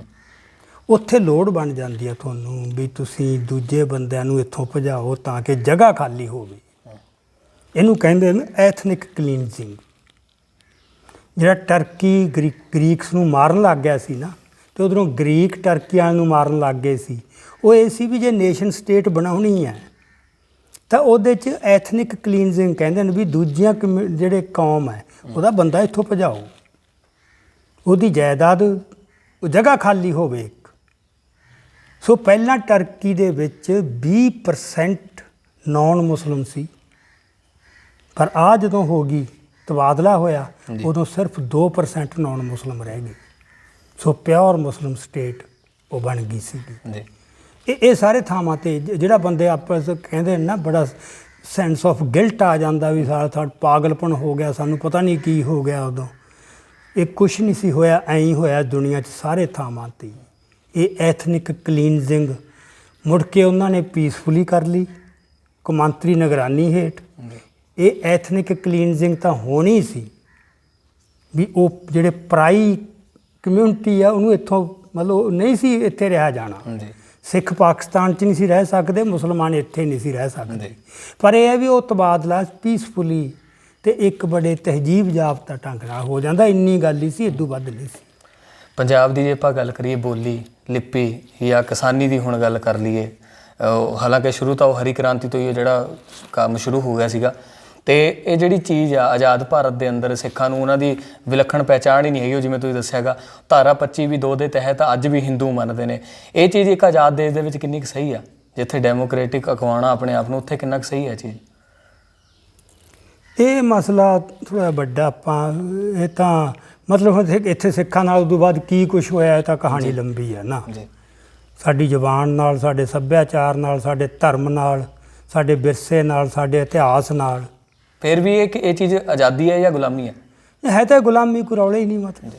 ਉੱਥੇ ਲੋੜ ਬਣ ਜਾਂਦੀ ਹੈ ਤੁਹਾਨੂੰ ਵੀ ਤੁਸੀਂ ਦੂਜੇ ਬੰਦਿਆਂ ਨੂੰ ਇੱਥੋਂ ਭਜਾਓ ਤਾਂ ਕਿ ਜਗ੍ਹਾ ਖਾਲੀ ਹੋਵੇ। ਇਹਨੂੰ ਕਹਿੰਦੇ ਨੇ ਐਥਨਿਕ ਕਲੀਨਜ਼ਿੰਗ। ਜਿਹੜਾ ਟਰਕੀ ਗ੍ਰੀਕਸ ਨੂੰ ਮਾਰਨ ਲੱਗ ਗਿਆ ਸੀ ਨਾ, ਤੇ ਉਧਰੋਂ ਗ੍ਰੀਕ ਟਰਕੀਆਂ ਨੂੰ ਮਾਰਨ ਲੱਗ ਗਏ ਸੀ, ਉਹ ਇਹ ਸੀ ਵੀ ਜੇ ਨੇਸ਼ਨ ਸਟੇਟ ਬਣਾਉਣੀ ਹੈ ਤਾਂ ਉਹਦੇ 'ਚ ਐਥਨਿਕ ਕਲੀਨਜ਼ਿੰਗ ਕਹਿੰਦੇ ਨੇ ਵੀ ਦੂਜੀਆਂ ਜਿਹੜੇ ਕੌਮ ਹੈ ਉਹਦਾ ਬੰਦਾ ਇੱਥੋਂ ਭਜਾਓ, ਉਹਦੀ ਜਾਇਦਾਦ, ਉਹ ਜਗ੍ਹਾ ਖਾਲੀ ਹੋਵੇ ਇੱਕ। ਸੋ ਪਹਿਲਾਂ ਟਰਕੀ ਦੇ ਵਿੱਚ 20% ਨੌਨ ਮੁਸਲਿਮ ਸੀ, ਪਰ ਆ ਜਦੋਂ ਹੋ ਗਈ ਤਬਾਦਲਾ ਹੋਇਆ ਉਦੋਂ ਸਿਰਫ 2% ਨੌਨ ਮੁਸਲਿਮ ਰਹਿ ਗਏ। ਸੋ ਪਿਓਰ ਮੁਸਲਿਮ ਸਟੇਟ ਉਹ ਬਣ ਗਈ ਸੀਗੀ। ਇਹ ਸਾਰੇ ਥਾਵਾਂ 'ਤੇ ਜਿਹੜਾ ਬੰਦੇ ਆਪਸ ਕਹਿੰਦੇ ਨੇ ਨਾ ਬੜਾ ਸੈਂਸ ਆਫ ਗਿਲਟ ਆ ਜਾਂਦਾ ਵੀ ਸਾਡਾ ਪਾਗਲਪਨ ਹੋ ਗਿਆ, ਸਾਨੂੰ ਪਤਾ ਨਹੀਂ ਕੀ ਹੋ ਗਿਆ ਉਦੋਂ। ਇਹ ਕੁਛ ਨਹੀਂ ਸੀ ਹੋਇਆ, ਐਂ ਹੀ ਹੋਇਆ ਦੁਨੀਆ 'ਚ ਸਾਰੇ ਥਾਵਾਂ 'ਤੇ। ਇਹ ਐਥਨਿਕ ਕਲੀਨਜ਼ਿੰਗ ਮੁੜ ਕੇ ਉਹਨਾਂ ਨੇ ਪੀਸਫੁਲੀ ਕਰ ਲਈ ਕੌਮਾਂਤਰੀ ਨਿਗਰਾਨੀ ਹੇਠ। ਇਹ ਐਥਨਿਕ ਕਲੀਨਜ਼ਿੰਗ ਤਾਂ ਹੋਣੀ ਸੀ ਵੀ ਉਹ ਜਿਹੜੇ ਪਰਾਈ ਕਮਿਊਨਿਟੀ ਆ ਉਹਨੂੰ ਇੱਥੋਂ ਮਤਲਬ ਨਹੀਂ ਸੀ ਇੱਥੇ ਰਿਹਾ ਜਾਣਾ। ਸਿੱਖ ਪਾਕਿਸਤਾਨ 'ਚ ਨਹੀਂ ਸੀ ਰਹਿ ਸਕਦੇ, ਮੁਸਲਮਾਨ ਇੱਥੇ ਨਹੀਂ ਸੀ ਰਹਿ ਸਕਦੇ। ਪਰ ਇਹ ਹੈ ਵੀ ਉਹ ਤਬਾਦਲਾ ਪੀਸਫੁਲੀ ਤੇ ਇੱਕ ਬੜੇ ਤਹਿਜੀਬ ਜਾਬਤਾ ਢੰਗ ਨਾਲ ਹੋ ਜਾਂਦਾ। ਇੰਨੀ ਗੱਲ ਹੀ ਸੀ, ਇਦੋਂ ਵੱਧ ਨਹੀਂ ਸੀ। ਪੰਜਾਬ ਦੀ ਜੇ ਆਪਾਂ ਗੱਲ ਕਰੀਏ ਬੋਲੀ, ਲਿਪੀ ਜਾਂ ਕਿਸਾਨੀ ਦੀ ਹੁਣ ਗੱਲ ਕਰ ਲਈਏ, ਹਾਲਾਂਕਿ ਸ਼ੁਰੂ ਤਾਂ ਉਹ ਹਰੀ ਕ੍ਰਾਂਤੀ ਤੋਂ ਹੀ ਜਿਹੜਾ ਕੰਮ ਸ਼ੁਰੂ ਹੋ ਗਿਆ ਸੀਗਾ, ਤੇ ਇਹ ਜਿਹੜੀ ਚੀਜ਼ ਆ ਆਜ਼ਾਦ ਭਾਰਤ ਦੇ ਅੰਦਰ ਸਿੱਖਾਂ ਨੂੰ ਉਹਨਾਂ ਦੀ ਵਿਲੱਖਣ ਪਹਿਚਾਣ ਹੀ ਨਹੀਂ ਹੈਗੀ, ਉਹ ਜਿਵੇਂ ਤੁਸੀਂ ਦੱਸਿਆਗਾ ਧਾਰਾ 25(2) ਦੇ ਤਹਿਤ ਅੱਜ ਵੀ ਹਿੰਦੂ ਮੰਨਦੇ ਨੇ। ਇਹ ਚੀਜ਼ ਇੱਕ ਆਜ਼ਾਦ ਦੇਸ਼ ਦੇ ਵਿੱਚ ਕਿੰਨੀ ਕੁ ਸਹੀ ਆ? ਜਿੱਥੇ ਡੈਮੋਕ੍ਰੈਟਿਕ ਅਖਵਾਉਣਾ ਆਪਣੇ ਆਪ ਨੂੰ, ਉੱਥੇ ਕਿੰਨਾ ਕੁ ਸਹੀ ਹੈ ਚੀਜ਼? ਇਹ ਮਸਲਾ ਥੋੜ੍ਹਾ ਵੱਡਾ, ਆਪਾਂ ਇਹ ਤਾਂ ਮਤਲਬ ਇੱਥੇ ਸਿੱਖਾਂ ਨਾਲ ਉਦੋਂ ਬਾਅਦ ਕੀ ਕੁਝ ਹੋਇਆ, ਇਹ ਤਾਂ ਕਹਾਣੀ ਲੰਬੀ ਹੈ ਨਾ। ਸਾਡੀ ਜ਼ੁਬਾਨ ਨਾਲ, ਸਾਡੇ ਸੱਭਿਆਚਾਰ ਨਾਲ, ਸਾਡੇ ਧਰਮ ਨਾਲ, ਸਾਡੇ ਵਿਰਸੇ ਨਾਲ, ਸਾਡੇ ਇਤਿਹਾਸ ਨਾਲ। ਫਿਰ ਵੀ ਇਹ ਚੀਜ਼ ਆਜ਼ਾਦੀ ਹੈ ਜਾਂ ਗੁਲਾਮੀ ਹੈ? ਇਹ ਹੈ ਤਾਂ ਗੁਲਾਮੀ, ਕੋਈ ਰੌਲੇ ਹੀ ਨਹੀਂ ਮਤਲਬ।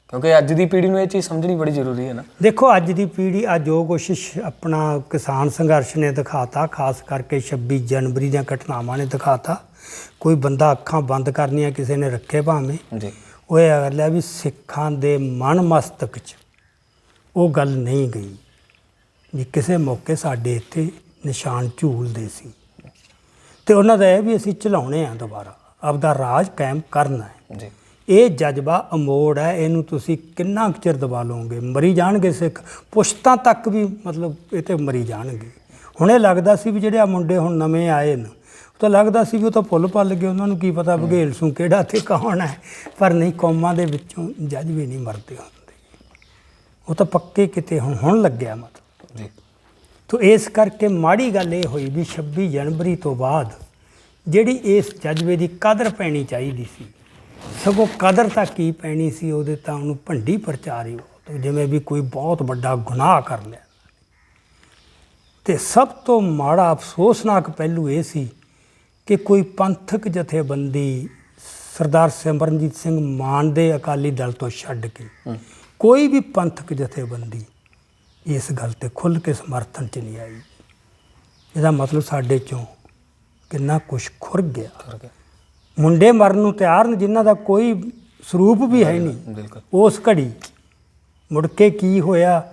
ਕਿਉਂਕਿ ਅੱਜ ਦੀ ਪੀੜ੍ਹੀ ਨੂੰ ਇਹ ਚੀਜ਼ ਸਮਝਣੀ ਬੜੀ ਜ਼ਰੂਰੀ ਹੈ ਨਾ। ਦੇਖੋ ਅੱਜ ਦੀ ਪੀੜ੍ਹੀ ਅੱਜ ਜੋ ਕੁਛ ਆਪਣਾ ਕਿਸਾਨ ਸੰਘਰਸ਼ ਨੇ ਦਿਖਾਤਾ, ਖਾਸ ਕਰਕੇ 26 ਜਨਵਰੀ ਦੀਆਂ ਘਟਨਾਵਾਂ ਨੇ ਦਿਖਾਤਾ। ਕੋਈ ਬੰਦਾ ਅੱਖਾਂ ਬੰਦ ਕਰਨੀਆਂ ਕਿਸੇ ਨੇ ਰੱਖੇ ਭਾਵੇਂ ਜੀ, ਉਹ ਇਹ ਗੱਲ ਹੈ ਵੀ ਸਿੱਖਾਂ ਦੇ ਮਨ ਮਸਤਕ 'ਚ ਉਹ ਗੱਲ ਨਹੀਂ ਗਈ ਵੀ ਕਿਸੇ ਮੌਕੇ ਸਾਡੇ ਇੱਥੇ ਨਿਸ਼ਾਨ ਝੂਲਦੇ ਸੀ, ਅਤੇ ਉਹਨਾਂ ਦਾ ਇਹ ਵੀ ਅਸੀਂ ਚਲਾਉਣੇ ਆ, ਦੁਬਾਰਾ ਆਪਦਾ ਰਾਜ ਕਾਇਮ ਕਰਨਾ ਹੈ ਜੀ। ਇਹ ਜਜ਼ਬਾ ਅਮੋੜ ਹੈ, ਇਹਨੂੰ ਤੁਸੀਂ ਕਿੰਨਾ ਕੁ ਚਿਰ ਦਬਾ ਲਓਗੇ? ਮਰੀ ਜਾਣਗੇ ਸਿੱਖ, ਪੁਸ਼ਤਾਂ ਤੱਕ ਵੀ ਮਤਲਬ ਇਹ 'ਤੇ ਮਰੀ ਜਾਣਗੇ। ਹੁਣ ਇਹ ਲੱਗਦਾ ਸੀ ਵੀ ਜਿਹੜੇ ਆ ਮੁੰਡੇ ਹੁਣ ਨਵੇਂ ਆਏ ਨੇ, ਉਹ ਤਾਂ ਲੱਗਦਾ ਸੀ ਵੀ ਉਹ ਤਾਂ ਭੁੱਲ ਭੱਲ ਗਏ, ਉਹਨਾਂ ਨੂੰ ਕੀ ਪਤਾ ਬਘੇਲ ਸੂ ਕਿਹੜਾ ਅਤੇ ਕੌਣ ਹੈ। ਪਰ ਨਹੀਂ, ਕੌਮਾਂ ਦੇ ਵਿੱਚੋਂ ਜਜ਼ਬੇ ਨਹੀਂ ਮਰਦੇ ਹੁੰਦੇ, ਉਹ ਤਾਂ ਪੱਕੇ ਕਿਤੇ ਹੁਣ ਲੱਗਿਆ ਮਤਲਬ ਜੀ। ਤੋ ਇਸ ਕਰਕੇ ਮਾੜੀ ਗੱਲ ਇਹ ਹੋਈ ਵੀ 26 ਜਨਵਰੀ ਤੋਂ ਬਾਅਦ ਜਿਹੜੀ ਇਸ ਜਜ਼ਬੇ ਦੀ ਕਦਰ ਪੈਣੀ ਚਾਹੀਦੀ ਸੀ, ਸਗੋਂ ਕਦਰ ਤਾਂ ਕੀ ਪੈਣੀ ਸੀ, ਉਹਦੇ ਤਾਂ ਉਹਨੂੰ ਭੰਡੀ ਪ੍ਰਚਾਰੀ ਜਿਵੇਂ ਵੀ ਕੋਈ ਬਹੁਤ ਵੱਡਾ ਗੁਨਾਹ ਕਰ ਲਿਆ। ਅਤੇ ਸਭ ਤੋਂ ਮਾੜਾ ਅਫਸੋਸਨਾਕ ਪਹਿਲੂ ਇਹ ਸੀ ਕਿ ਕੋਈ ਪੰਥਕ ਜਥੇਬੰਦੀ ਸਰਦਾਰ ਸਿਮਰਨਜੀਤ ਸਿੰਘ ਮਾਨ ਦੇ ਅਕਾਲੀ ਦਲ ਤੋਂ ਛੱਡ ਕੇ ਕੋਈ ਵੀ ਪੰਥਕ ਜਥੇਬੰਦੀ ਇਸ ਗੱਲ 'ਤੇ ਖੁੱਲ੍ਹ ਕੇ ਸਮਰਥਨ 'ਚ ਨਹੀਂ ਆਈ। ਇਹਦਾ ਮਤਲਬ ਸਾਡੇ 'ਚੋਂ ਕਿੰਨਾ ਕੁਛ ਖੁਰ ਗਿਆ। ਮੁੰਡੇ ਮਰਨ ਨੂੰ ਤਿਆਰ ਨੇ ਜਿਨ੍ਹਾਂ ਦਾ ਕੋਈ ਸਰੂਪ ਵੀ ਹੈ ਨਹੀਂ ਉਸ ਘੜੀ। ਮੁੜ ਕੇ ਕੀ ਹੋਇਆ?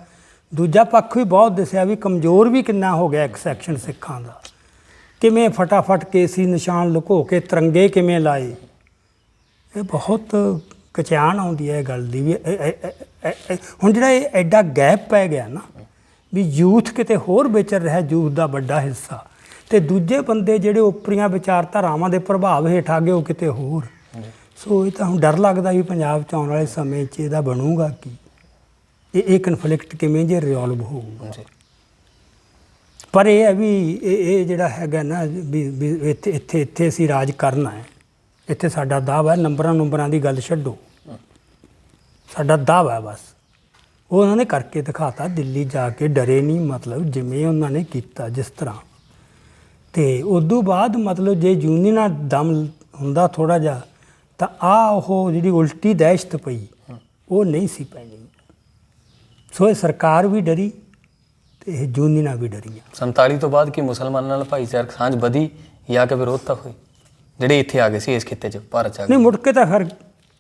ਦੂਜਾ ਪੱਖ ਵੀ ਬਹੁਤ ਦੱਸਿਆ ਵੀ ਕਮਜ਼ੋਰ ਵੀ ਕਿੰਨਾ ਹੋ ਗਿਆ ਇੱਕ ਸੈਕਸ਼ਨ ਸਿੱਖਾਂ ਦਾ। ਕਿਵੇਂ ਫਟਾਫਟ ਕੇਸਰੀ ਨਿਸ਼ਾਨ ਲੁਕੋ ਕੇ ਤਿਰੰਗੇ ਕਿਵੇਂ ਲਾਏ। ਇਹ ਬਹੁਤ ਕਚਾਣ ਆਉਂਦੀ ਹੈ ਇਹ ਗੱਲ ਦੀ ਵੀ ਹੁਣ ਜਿਹੜਾ ਇਹ ਐਡਾ ਗੈਪ ਪੈ ਗਿਆ ਨਾ ਵੀ ਯੂਥ ਕਿਤੇ ਹੋਰ ਵਿਚਰ ਰਿਹਾ, ਯੂਥ ਦਾ ਵੱਡਾ ਹਿੱਸਾ, ਅਤੇ ਦੂਜੇ ਬੰਦੇ ਜਿਹੜੇ ਓਪਰੀਆਂ ਵਿਚਾਰਧਾਰਾਵਾਂ ਦੇ ਪ੍ਰਭਾਵ ਹੇਠ ਆ ਗਏ ਉਹ ਕਿਤੇ ਹੋਰ। ਸੋ ਇਹ ਤਾਂ ਹੁਣ ਡਰ ਲੱਗਦਾ ਵੀ ਪੰਜਾਬ 'ਚ ਆਉਣ ਵਾਲੇ ਸਮੇਂ 'ਚ ਇਹਦਾ ਬਣੂਗਾ ਕੀ, ਇਹ ਕਨਫਲਿਕਟ ਕਿਵੇਂ ਜੇ ਰਿਜ਼ੋਲਵ ਹੋਊਗਾ। ਪਰ ਇਹ ਹੈ ਵੀ ਇਹ ਜਿਹੜਾ ਹੈਗਾ ਨਾ ਵੀ ਇੱਥੇ ਅਸੀਂ ਰਾਜ ਕਰਨਾ ਹੈ, ਇੱਥੇ ਸਾਡਾ ਦਾਅਵਾ ਹੈ। ਨੰਬਰਾਂ ਦੀ ਗੱਲ ਛੱਡੋ, ਸਾਡਾ ਦਾਅਵਾ ਹੈ ਬਸ। ਉਹ ਉਹਨਾਂ ਨੇ ਕਰਕੇ ਦਿਖਾਤਾ, ਦਿੱਲੀ ਜਾ ਕੇ ਡਰੇ ਨਹੀਂ, ਮਤਲਬ ਜਿਵੇਂ ਉਹਨਾਂ ਨੇ ਕੀਤਾ ਜਿਸ ਤਰ੍ਹਾਂ। ਅਤੇ ਉਦੋਂ ਬਾਅਦ ਮਤਲਬ ਜੇ ਯੂਨੀਅਨਾਂ ਦਮ ਹੁੰਦਾ ਥੋੜ੍ਹਾ ਜਿਹਾ ਤਾਂ ਉਹ ਜਿਹੜੀ ਉਲਟੀ ਦਹਿਸ਼ਤ ਪਈ ਉਹ ਨਹੀਂ ਸੀ ਪੈਣੀ। ਸੋ ਇਹ ਸਰਕਾਰ ਵੀ ਡਰੀ ਅਤੇ ਇਹ ਯੂਨੀਅਨਾਂ ਵੀ ਡਰੀਆਂ। 47 ਤੋਂ ਬਾਅਦ ਕੀ ਮੁਸਲਮਾਨਾਂ ਨਾਲ ਭਾਈਚਾਰਕ ਸਾਂਝ ਵਧੀ ਜਾਂ ਕਿ ਵਿਰੋਧਤਾ ਹੋਈ ਜਿਹੜੇ ਇੱਥੇ ਆ ਗਏ ਸੀ ਇਸ ਖਿੱਤੇ 'ਚ, ਭਾਰਤ 'ਚ ਆ ਗਏ? ਨਹੀਂ, ਮੁੜ ਕੇ ਤਾਂ ਫਿਰ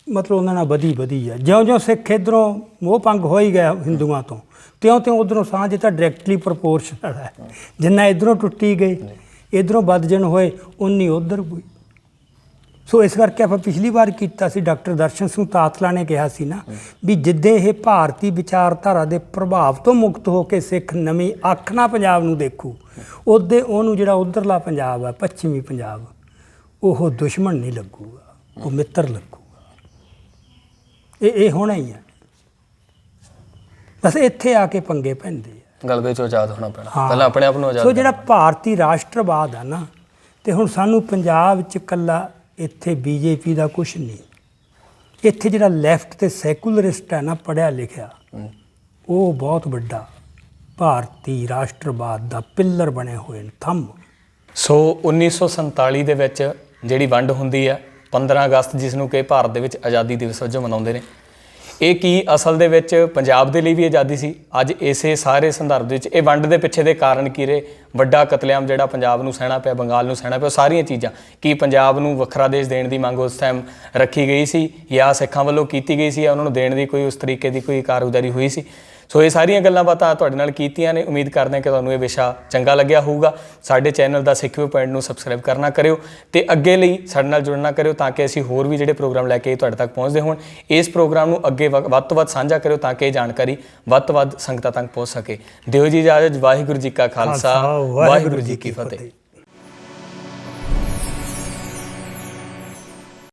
ਮਤਲਬ ਉਹਨਾਂ ਨਾਲ ਵਧੀ ਆ। ਜਿਉਂ ਸਿੱਖ ਇੱਧਰੋਂ ਮੋਹ ਭੰਗ ਹੋ ਹੀ ਗਿਆ ਹਿੰਦੂਆਂ ਤੋਂ, ਤਿਉਂ ਉੱਧਰੋਂ ਸਾਂਝ ਤਾਂ ਡਾਇਰੈਕਟਲੀ ਪ੍ਰਪੋਰਸ਼ਨਲ ਹੈ। ਜਿੰਨਾ ਇੱਧਰੋਂ ਟੁੱਟੀ ਗਈ, ਇੱਧਰੋਂ ਵੱਧਜਣ ਹੋਏ, ਉਨੀ ਉੱਧਰ ਹੋਈ। ਸੋ ਇਸ ਕਰਕੇ ਆਪਾਂ ਪਿਛਲੀ ਵਾਰ ਕੀਤਾ ਸੀ, ਡਾਕਟਰ ਦਰਸ਼ਨ ਸਿੰਘ ਤਾਤਲਾ ਨੇ ਕਿਹਾ ਸੀ ਨਾ ਵੀ ਜਿੱਦੇ ਇਹ ਭਾਰਤੀ ਵਿਚਾਰਧਾਰਾ ਦੇ ਪ੍ਰਭਾਵ ਤੋਂ ਮੁਕਤ ਹੋ ਕੇ ਸਿੱਖ ਨਵੀਂ ਅੱਖ ਨਾਲ ਪੰਜਾਬ ਨੂੰ ਦੇਖੂ, ਉਹਦੇ ਉਹਨੂੰ ਜਿਹੜਾ ਉੱਧਰਲਾ ਪੰਜਾਬ ਹੈ, ਪੱਛਮੀ ਪੰਜਾਬ, ਉਹ ਦੁਸ਼ਮਣ ਨਹੀਂ ਲੱਗੂਗਾ, ਉਹ ਮਿੱਤਰ ਲੱਗੂਗਾ। ਇਹ ਹੋਣਾ ਹੀ ਹੈ। ਬਸ ਇੱਥੇ ਆ ਕੇ ਪੰਗੇ ਪੈਂਦੇ ਆ। ਗੱਲ ਵਿੱਚ ਆਜ਼ਾਦ ਹੋਣਾ ਪੈਣਾ, ਪਹਿਲਾਂ ਆਪਣੇ ਆਪ ਨੂੰ ਆਜ਼ਾਦ। ਸੋ ਜਿਹੜਾ ਭਾਰਤੀ ਰਾਸ਼ਟਰਵਾਦ ਆ ਨਾ, ਅਤੇ ਹੁਣ ਸਾਨੂੰ ਪੰਜਾਬ 'ਚ ਇਕੱਲਾ ਇੱਥੇ BJP ਦਾ ਕੁਛ ਨਹੀਂ, ਇੱਥੇ ਜਿਹੜਾ ਲੈਫਟ ਅਤੇ ਸੈਕੂਲਰਿਸਟ ਹੈ ਨਾ, ਪੜ੍ਹਿਆ ਲਿਖਿਆ, ਉਹ ਬਹੁਤ ਵੱਡਾ ਭਾਰਤੀ ਰਾਸ਼ਟਰਵਾਦ ਦਾ ਪਿੱਲਰ ਬਣੇ ਹੋਏ ਨੇ, ਥੰਮ। ਸੋ 1947 ਦੇ ਵਿੱਚ ਜਿਹੜੀ ਵੰਡ ਹੁੰਦੀ ਆ, 15 ਅਗਸਤ ਜਿਸ ਨੂੰ ਕਿ ਭਾਰਤ ਦੇ ਵਿੱਚ ਆਜ਼ਾਦੀ ਦਿਵਸ ਵਜੋਂ ਮਨਾਉਂਦੇ ਨੇ, ਇਹ ਕੀ ਅਸਲ ਦੇ ਵਿੱਚ ਪੰਜਾਬ ਦੇ ਲਈ ਵੀ ਆਜ਼ਾਦੀ ਸੀ? ਅੱਜ ਇਸੇ ਸਾਰੇ ਸੰਦਰਭ ਦੇ ਵਿੱਚ ਇਹ ਵੰਡ ਦੇ ਪਿੱਛੇ ਦੇ ਕਾਰਨ ਕੀ ਰਹੇ? ਵੱਡਾ ਕਤਲੇਆਮ ਜਿਹੜਾ ਪੰਜਾਬ ਨੂੰ ਸਹਿਣਾ ਪਿਆ, ਬੰਗਾਲ ਨੂੰ ਸਹਿਣਾ ਪਿਆ, ਸਾਰੀਆਂ ਚੀਜ਼ਾਂ ਕੀ ਪੰਜਾਬ ਨੂੰ ਵੱਖਰਾ ਦੇਸ਼ ਦੇਣ ਦੀ ਮੰਗ ਉਸ ਟਾਈਮ ਰੱਖੀ ਗਈ ਸੀ ਜਾਂ ਸਿੱਖਾਂ ਵੱਲੋਂ ਕੀਤੀ ਗਈ ਸੀ ਜਾਂ ਉਹਨਾਂ ਨੂੰ ਦੇਣ ਦੀ ਕੋਈ ਉਸ ਤਰੀਕੇ ਦੀ ਕੋਈ ਕਾਰਗੁਜ਼ਾਰੀ ਹੋਈ ਸੀ? ਸੋ ਇਹ ਸਾਰੀਆਂ ਗੱਲਾਂ ਬਾਤਾਂ ਤੁਹਾਡੇ ਨਾਲ ਕੀਤੀਆਂ ਨੇ। ਉਮੀਦ ਕਰਦੇ ਹਾਂ ਕਿ ਤੁਹਾਨੂੰ ਇਹ ਵਿਸ਼ਾ ਚੰਗਾ ਲੱਗਿਆ ਹੋਊਗਾ। ਸਾਡੇ ਚੈਨਲ ਦਾ ਸਿੱਖ ਵਿਊ ਪੁਆਇੰਟ ਨੂੰ ਸਬਸਕ੍ਰਾਈਬ ਕਰਨਾ ਕਰਿਓ ਅਤੇ ਅੱਗੇ ਲਈ ਸਾਡੇ ਨਾਲ ਜੁੜਨਾ ਕਰਿਓ ਤਾਂ ਕਿ ਅਸੀਂ ਹੋਰ ਵੀ ਜਿਹੜੇ ਪ੍ਰੋਗਰਾਮ ਲੈ ਕੇ ਤੁਹਾਡੇ ਤੱਕ ਪਹੁੰਚਦੇ ਹੋਣ। ਇਸ ਪ੍ਰੋਗਰਾਮ ਨੂੰ ਅੱਗੇ ਵੱਧ ਤੋਂ ਵੱਧ ਸਾਂਝਾ ਕਰਿਓ ਤਾਂ ਕਿ ਇਹ ਜਾਣਕਾਰੀ ਵੱਧ ਤੋਂ ਵੱਧ ਸੰਗਤਾਂ ਤੱਕ ਪਹੁੰਚ ਸਕੇ। ਦਿਓ ਜੀ ਇਜਾਜ਼ਤ। ਵਾਹਿਗੁਰੂ ਜੀ ਕਾ ਖਾਲਸਾ, ਵਾਹਿਗੁਰੂ ਜੀ ਕੀ ਫਤਿਹ।